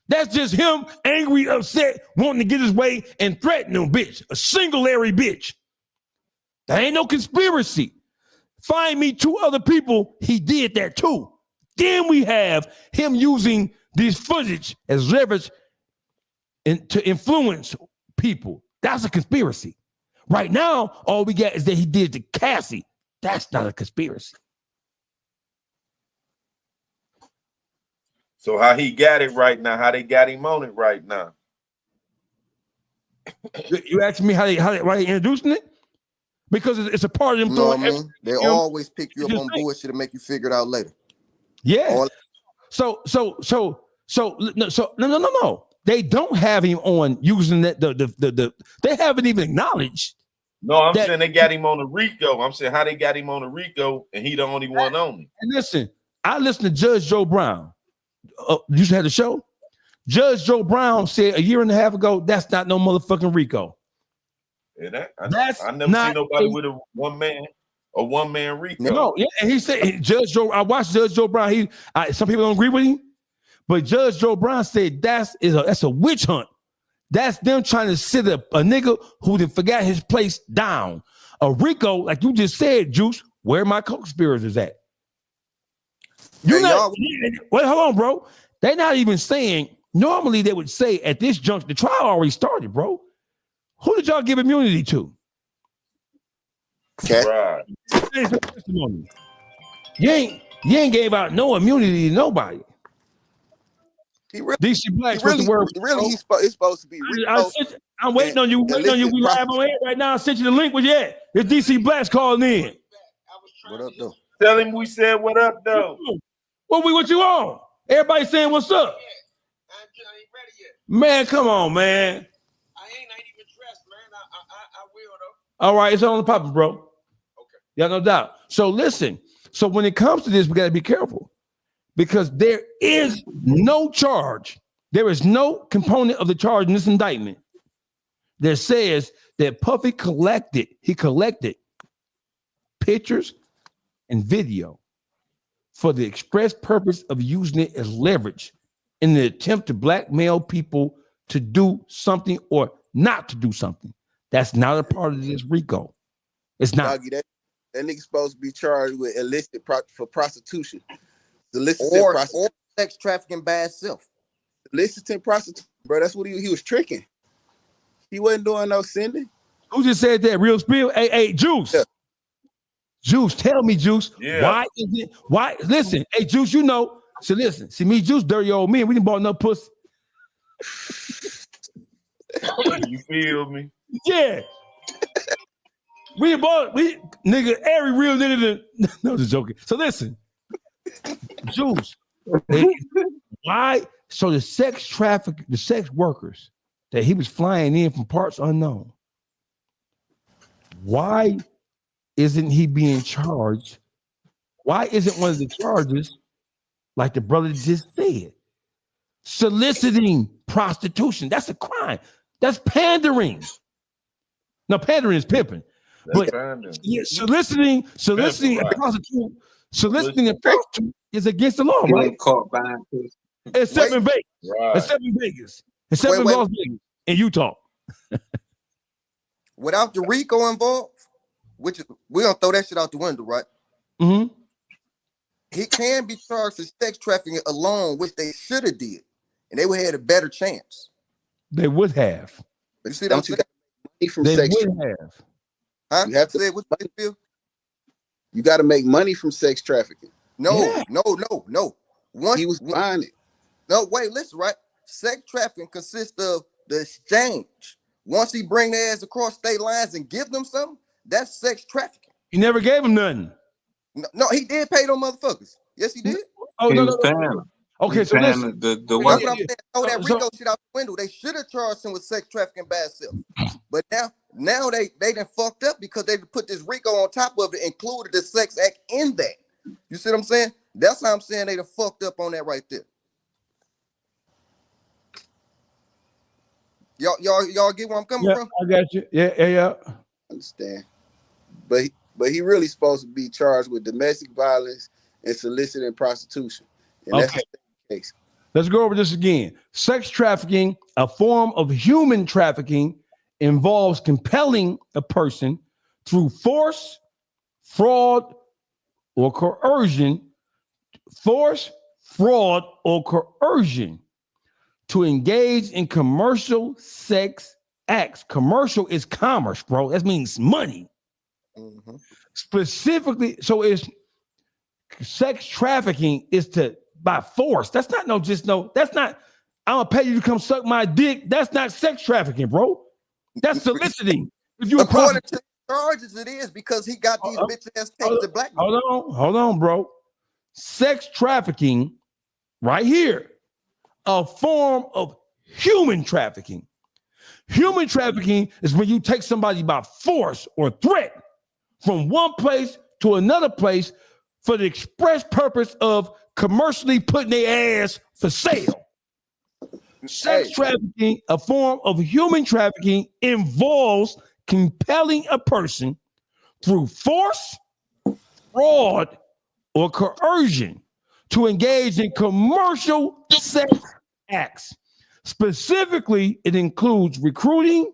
That's just him angry, upset, wanting to get his way, and threatening a bitch, a singularity bitch. That ain't no conspiracy. Find me 2 other people he did that to. Then we have him using this footage as leverage to influence people. That's a conspiracy. Right now, all we got is that he did to Cassie. That's not a conspiracy. So how he got it right now, how they got him on it right now. You asking me why they introducing it? Because it's a part of them. You know what I mean? They always pick you up on bullshit and make you figure it out later. Yeah. So no. They don't have him on using that. They haven't even acknowledged. No, I'm saying they got him on the RICO. I'm saying how they got him on the RICO, and he the only one on it. And listen, I listened to Judge Joe Brown. You had the show. Judge Joe Brown said a year and a half ago, that's not no motherfucking RICO. Yeah, I never seen nobody with a one man RICO. No, yeah, and he said Judge Joe. I watched Judge Joe Brown. Some people don't agree with him, but Judge Joe Brown said that's a witch hunt. That's them trying to sit up a nigga who done forgot his place down. A RICO, like you just said, Juice, where my co-conspirators at? Wait, hold on, bro. They're not even saying, normally they would say at this juncture, the trial already started, bro. Who did y'all give immunity to? Okay. Right. You ain't gave out no immunity to nobody. DC Black's it's supposed to be. I'm waiting on you. We live on air right now. I sent you the link. Where you at? It's DC Black's calling in. What up, though? Tell him we said what up, though. What you on? Everybody saying what's up? Man, come on, man. I ain't even dressed, man. I will though. All right, it's on the popping, bro. Okay. Yeah, no doubt. So listen. So when it comes to this, we got to be careful, because there is no charge. There is no component of the charge in this indictment that says that Puffy collected pictures and video for the express purpose of using it as leverage in the attempt to blackmail people to do something or not to do something. That's not a part of this RICO. It's not. That nigga's supposed to be charged with illicit for prostitution. Or sex trafficking by itself. Illicit prostitution, bro. That's what he was tricking. He wasn't doing no sending. Who just said that? Real spill? Hey, Juice. Yeah. Juice, tell me, Juice. Yeah. Why is it? Why? Listen, hey, Juice, you know. So listen, see me, Juice, dirty old man. We didn't bought enough pussy. You feel me? Yeah. Nigga, every real nigga. No, just joking. So listen, Juice. Why? So the sex workers that he was flying in from parts unknown. Why isn't he being charged? Why isn't one of the charges like the brother just said? soliciting prostitution. That's a crime. That's pandering. No, pandering is pimping. But yeah, soliciting a prostitute, is against the law, right? Except in Vegas. Except in Vegas. Except in Las Vegas and Utah. Without the RICO involved, which we're gonna throw that shit out the window, right? Mm-hmm. He can be charged for sex trafficking alone, which they should have did, and they would have had a better chance. They would have. But you see, don't you got money from They sex? would have. Huh? You have to say what you feel? You got to make money from sex trafficking. No. Once he was buying it. No, wait, listen, right? Sex trafficking consists of the exchange. Once he bring their ass across state lines and give them something, that's sex trafficking. He never gave him nothing. No, he did pay them motherfuckers. Yes, he did. Oh, no. Okay, so listen. That's what I'm saying. Throw that RICO shit out the window. They should have charged him with sex trafficking by itself. But now they done fucked up because they put this RICO on top of it, included the sex act in that. You see what I'm saying? That's how I'm saying they done fucked up on that right there. Y'all get where I'm coming from? I got you. Yeah. Understand. But he really supposed to be charged with domestic violence and soliciting prostitution. And that's the case. Let's go over this again. Sex trafficking, a form of human trafficking, involves compelling a person through force, fraud, or coercion. Force, fraud, or coercion to engage in commercial sex acts. Commercial is commerce, bro. That means money. Mm-hmm. Specifically, so it's sex trafficking is to by force. That's not that's not, I'm gonna pay you to come suck my dick. That's not sex trafficking, bro. That's soliciting. If you according to charges, it is because he got these bitch ass tapes to black. Hold on, bro. Sex trafficking, right here, a form of human trafficking. Human trafficking is when you take somebody by force or threat from one place to another place for the express purpose of commercially putting their ass for sale. Sex trafficking, a form of human trafficking, involves compelling a person through force, fraud, or coercion to engage in commercial sex acts. Specifically, it includes recruiting,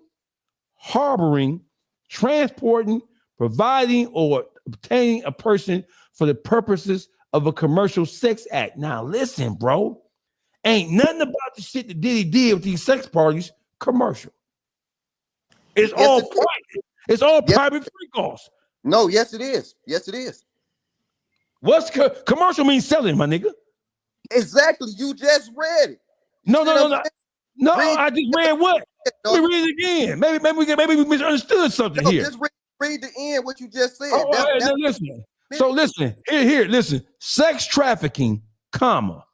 harboring, transporting, providing, or obtaining a person for the purposes of a commercial sex act. Now, listen, bro. Ain't nothing about the shit that Diddy did with these sex parties commercial. It's all private. It's all private free calls. No, yes, it is. Yes, it is. What's commercial means selling, my nigga? Exactly. You just read it. No. I just read what? Let me read it again. Maybe we misunderstood something here. Just read the end what you just said. Listen. So listen. Listen. Sex trafficking, comma,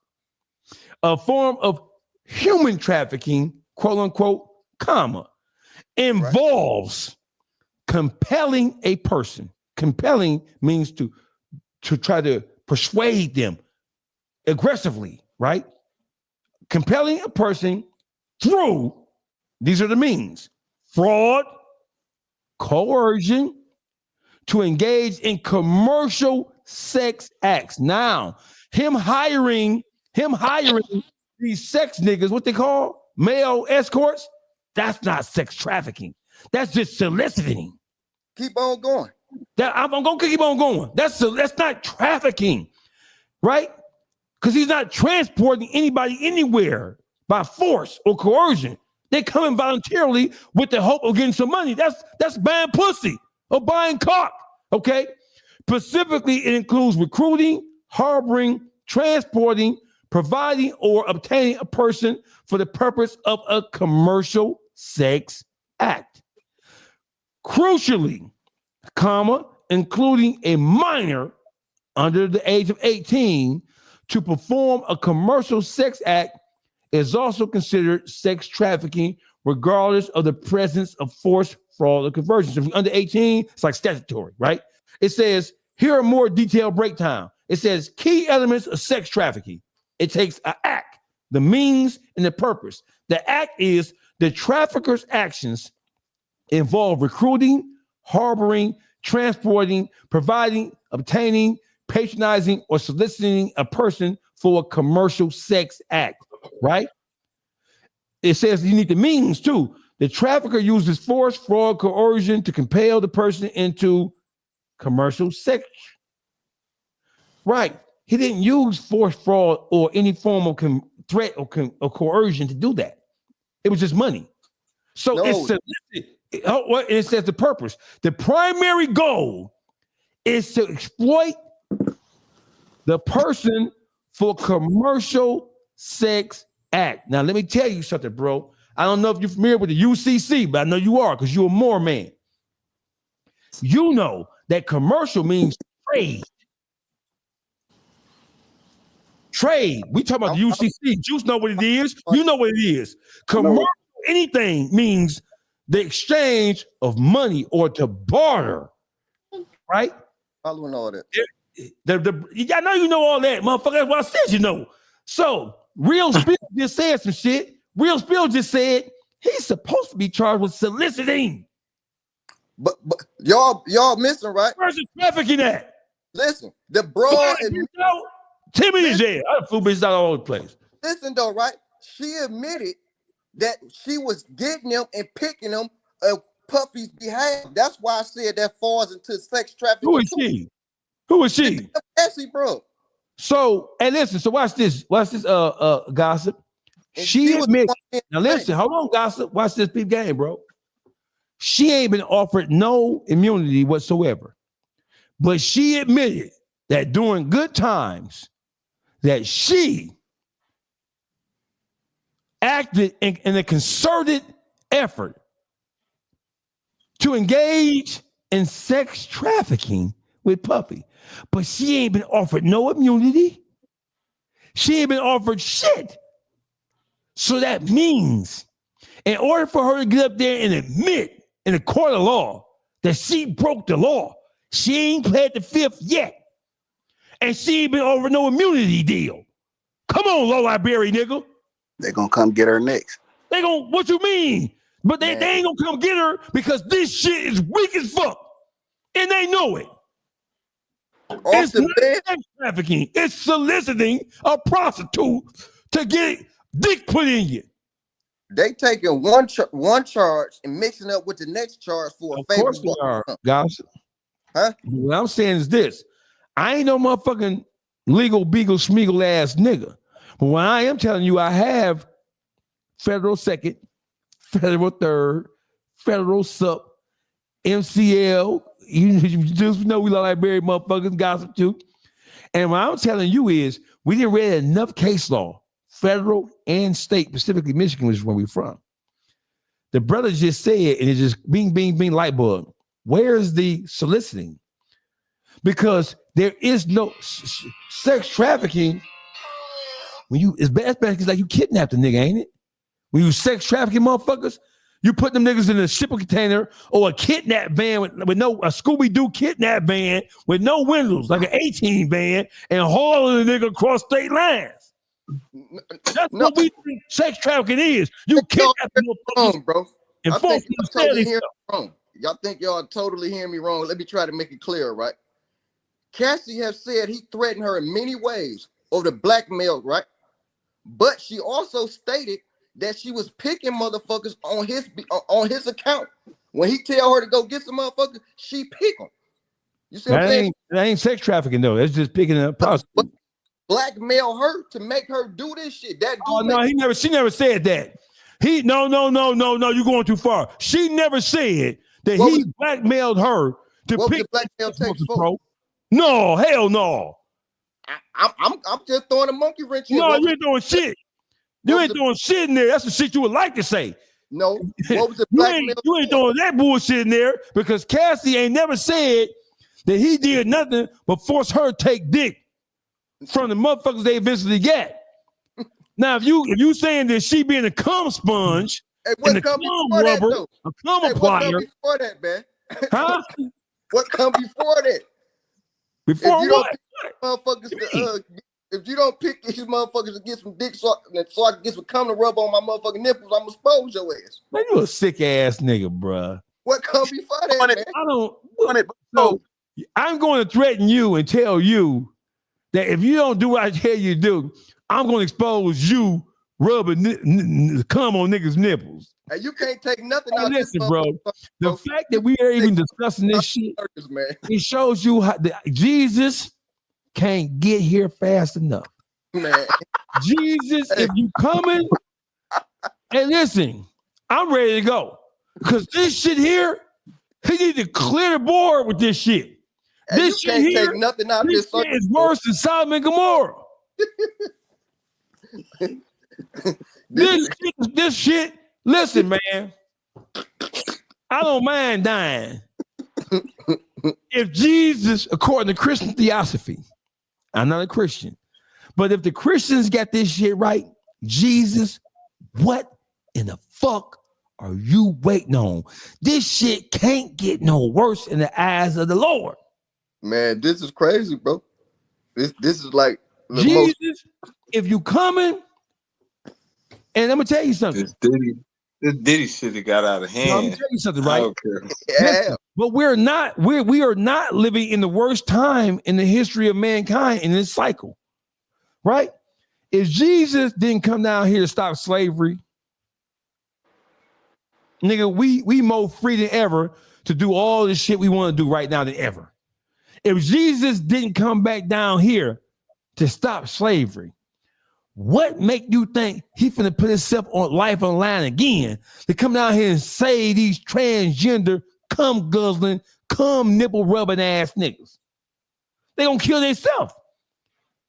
a form of human trafficking, quote unquote, comma, involves compelling a person. Compelling means to try to persuade them aggressively, right? Compelling a person through, these are the means, fraud, coercion, to engage in commercial sex acts. Now, him hiring these sex niggas, what they call male escorts, that's not sex trafficking. That's just soliciting. Keep on going. I'm gonna keep on going. That's not trafficking, right? Because he's not transporting anybody anywhere by force or coercion. They come in voluntarily with the hope of getting some money. That's buying pussy or buying cock. Okay. Specifically, it includes recruiting, harboring, transporting, providing, or obtaining a person for the purpose of a commercial sex act. Crucially, comma, including a minor under the age of 18 to perform a commercial sex act is also considered sex trafficking, regardless of the presence of force, fraud, or conversion. So if you're under 18, it's like statutory, right? It says, here are more detailed breakdown. It says key elements of sex trafficking. It takes an act, the means, and the purpose. The act is the trafficker's actions involve recruiting, harboring, transporting, providing, obtaining, patronizing, or soliciting a person for a commercial sex act, right? It says you need the means too. The trafficker uses force, fraud, coercion to compel the person into commercial sex. Right. He didn't use force, fraud, or any form of threat or coercion to do that. It was just money. So it says the purpose. The primary goal is to exploit the person for commercial sex act. Now, let me tell you something, bro. I don't know if you're familiar with the UCC, but I know you are because you're a more man. You know that commercial means trade. Trade. We talking about the UCC. Juice know what it is. You know what it is. Commercial anything means the exchange of money or to barter. Right? Following all that. I know you know all that, motherfucker. That's what I said, you know. So, Real Spill just said some shit. Real Spill just said he's supposed to be charged with soliciting. But y'all missing, right? Where's the trafficking at? Listen, the broad and 10 minutes there. I flew bitches out all over the place. Listen though, right? She admitted that she was getting them and picking them Puffy's behalf. That's why I said that falls into sex trafficking. Who is she? Who is she? Essie, bro. So, and listen, so watch this. Watch this gossip. She admitted. Now listen, hold on, gossip. Watch this big game, bro. She ain't been offered no immunity whatsoever. But she admitted that during good times that she acted in a concerted effort to engage in sex trafficking with Puffy. But she ain't been offered no immunity. She ain't been offered shit. So that means in order for her to get up there and admit in a court of law that she broke the law, she ain't pled the fifth yet. And she ain't been offered no immunity deal. Come on, Low Berry, nigga. They're gonna come get her next. They gonna, what you mean? But they ain't gonna come get her because this shit is weak as fuck. And they know it. It's not sex trafficking. It's soliciting a prostitute to get dick put in you. They taking one charge and mixing up with the next charge for a favor. Of course they are, guys. Huh? What I'm saying is this. I ain't no motherfucking legal beagle schmeagle ass nigga. But when I am telling you I have federal second, federal third, federal sup, MCL, you just know we like married motherfuckers, gossip too. And what I'm telling you is we didn't read enough case law, federal and state, specifically Michigan, which is where we're from. The brother just said, and it just bing, light bulb. Where's the soliciting? Because there is no sex trafficking. When you, it's bad because like you kidnapped a nigga, ain't it? When you sex trafficking motherfuckers, you put them niggas in a shipping container or a kidnap van with no, a Scooby-Doo kidnap van with no windows, like an 18 van, and hauling the nigga across state lines. That's what we think sex trafficking is. You kidnap motherfuckers, bro. And folks Y'all think y'all totally hearing me wrong. Let me try to make it clear, right? Cassie has said he threatened her in many ways over the blackmail, right? But she also stated that she was picking motherfuckers on his account. When he tell her to go get some motherfuckers, she pick them. You see what I'm saying? That ain't sex trafficking though. It's just picking up prostitutes. Blackmail her to make her do this shit. That she never said that. No, you're going too far. She never said that he blackmailed her to pick blackmail takes for? No, hell no. I'm just throwing a monkey wrench in. No, you ain't doing shit. You ain't doing shit in there. That's the shit you would like to say. No. What was the blackmail? You ain't doing that bullshit in there because Cassie ain't never said that he did nothing but force her to take dick from the motherfuckers they eventually get. Now, if you saying that she being a cum sponge and a cum rubber, a cum applier. What come before that, man? Huh? What come before that? Before if you what? Don't motherfuckers If you don't pick these motherfuckers to get some dick so I can get some cum to rub on my motherfucking nipples, I'm gonna expose your ass. Man, you a sick ass nigga, bruh. What come before that, man? I don't. So I'm going to threaten you and tell you that if you don't do what I tell you to do, I'm going to expose you rubbing cum on niggas' nipples. Hey, you can't take nothing out. Listen, bro. The fact that we are even discussing this shit, it shows you how Jesus can't get here fast enough. Man. Jesus, if you coming, and listen, I'm ready to go. Because this shit here, he need to clear the board with this shit. And this you can't shit here, take nothing out this this shit is worse than Sodom and Gomorrah. this shit, listen, man. I don't mind dying. If Jesus, according to Christian theosophy, I'm not a Christian, but if the Christians got this shit right, Jesus, what in the fuck are you waiting on? This shit can't get no worse in the eyes of the Lord. Man, this is crazy, bro. This is like Jesus, if you coming, and I'm gonna tell you something. This Diddy shit that got out of hand. I'm gonna tell you something, right? I don't care. Yeah. But we are not living in the worst time in the history of mankind in this cycle, right? If Jesus didn't come down here to stop slavery, nigga, we more free than ever to do all this shit we want to do right now than ever. If Jesus didn't come back down here to stop slavery, what make you think he finna put himself on life on line again to come down here and say these transgender, cum guzzling, cum nipple rubbing ass niggas? They gonna kill themselves.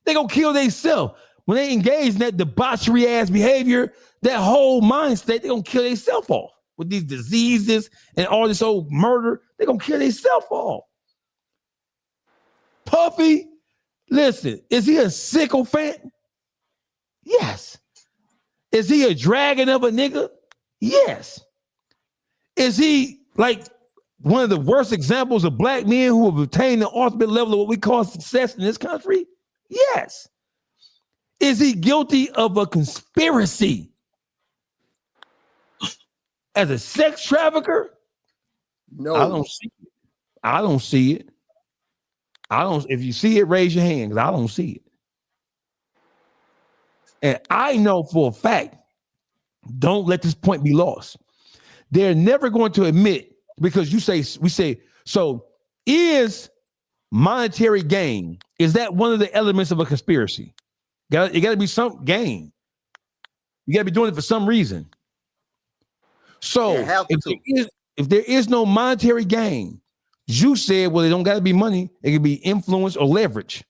They gonna kill themselves. When they engage in that debauchery ass behavior, that whole mindset, they gonna kill themselves off with these diseases and all this old murder. They gonna kill themselves off. Puffy, listen, is he a sycophant? Yes. Is he a dragon of a nigga? Yes. Is he like one of the worst examples of black men who have attained the ultimate level of what we call success in this country? Yes. Is he guilty of a conspiracy as a sex trafficker? No. I don't see it. I don't see it. If you see it, raise your hand, because I don't see it. And I know for a fact, don't let this point be lost. They're never going to admit, because we say, so is monetary gain, is that one of the elements of a conspiracy? It got to be some gain. You got to be doing it for some reason. So if there is no monetary gain, you said, well, it don't got to be money. It can be influence or leverage.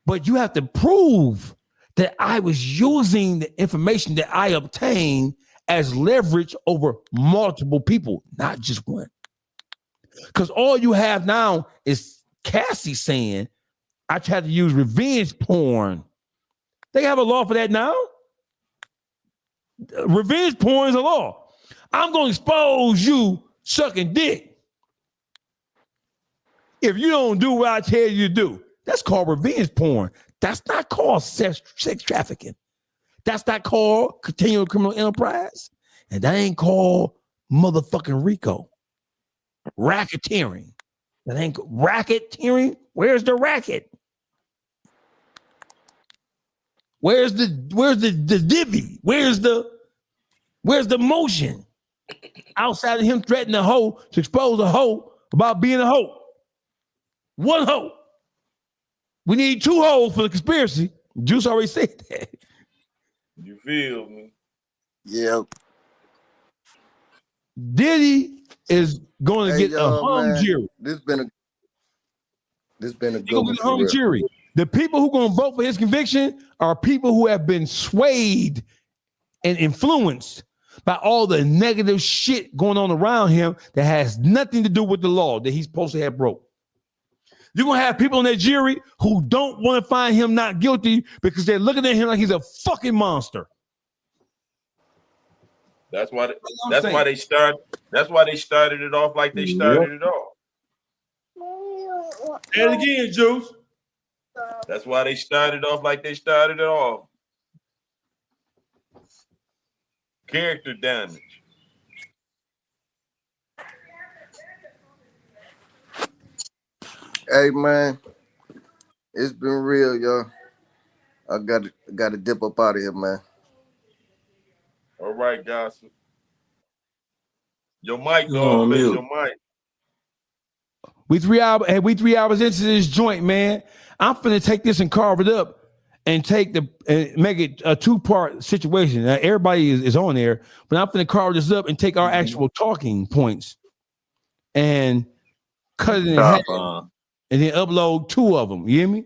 But you have to prove that I was using the information that I obtained as leverage over multiple people, not just one. Because all you have now is Cassie saying, I tried to use revenge porn. They have a law for that now. Revenge porn is a law. I'm going to expose you sucking dick if you don't do what I tell you to do. That's called revenge porn. That's not called sex trafficking. That's not called continual criminal enterprise. And that ain't called motherfucking RICO. Racketeering. That ain't racketeering. Where's the racket? Where's the divvy? Where's the motion? Outside of him threatening a hoe to expose a hoe about being a hoe. One hoe. We need two hoes for the conspiracy. Juice already said that. You feel me? Yeah. Diddy is going to get a hung jury. This been a good one. Hung jury. The people who are going to vote for his conviction are people who have been swayed and influenced by all the negative shit going on around him that has nothing to do with the law that he's supposed to have broke. You're going to have people in that jury who don't want to find him not guilty because they're looking at him like he's a fucking monster. That's why they started it off like they started it off. And again, Juice. That's why they started off like they started it off. Character damage. Hey man, it's been real, y'all. I gotta dip up out of here, man. All right, guys. Your mic, You dog. on Fix mute. your mic. We 3 hours, and we 3 hours into this joint, man. I'm finna take this and carve it up and make it a 2-part situation. Now, everybody is on there, but I'm finna carve this up and take our actual talking points and cut it in half and then upload 2 of them. You hear me?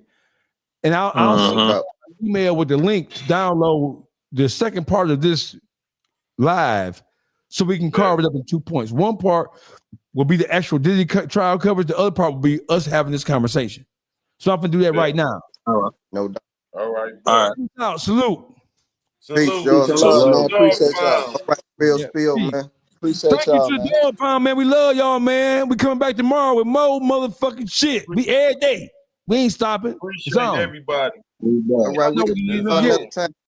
And I'll send you an email with the link to download the second part of this live so we can carve it up in 2 points. One part will be the actual Diddy trial coverage. The other part will be us having this conversation. So I'm gonna do that right now. All right. No doubt. All right. All right. Salute. Peace, y'all. Man, appreciate y'all. All right, real spill, man. Appreciate Thank you y'all, to man. the Dog Pound, man. We love y'all, man. We coming back tomorrow with more motherfucking shit. We every day. We ain't stopping. Appreciate everybody. All right, we another time.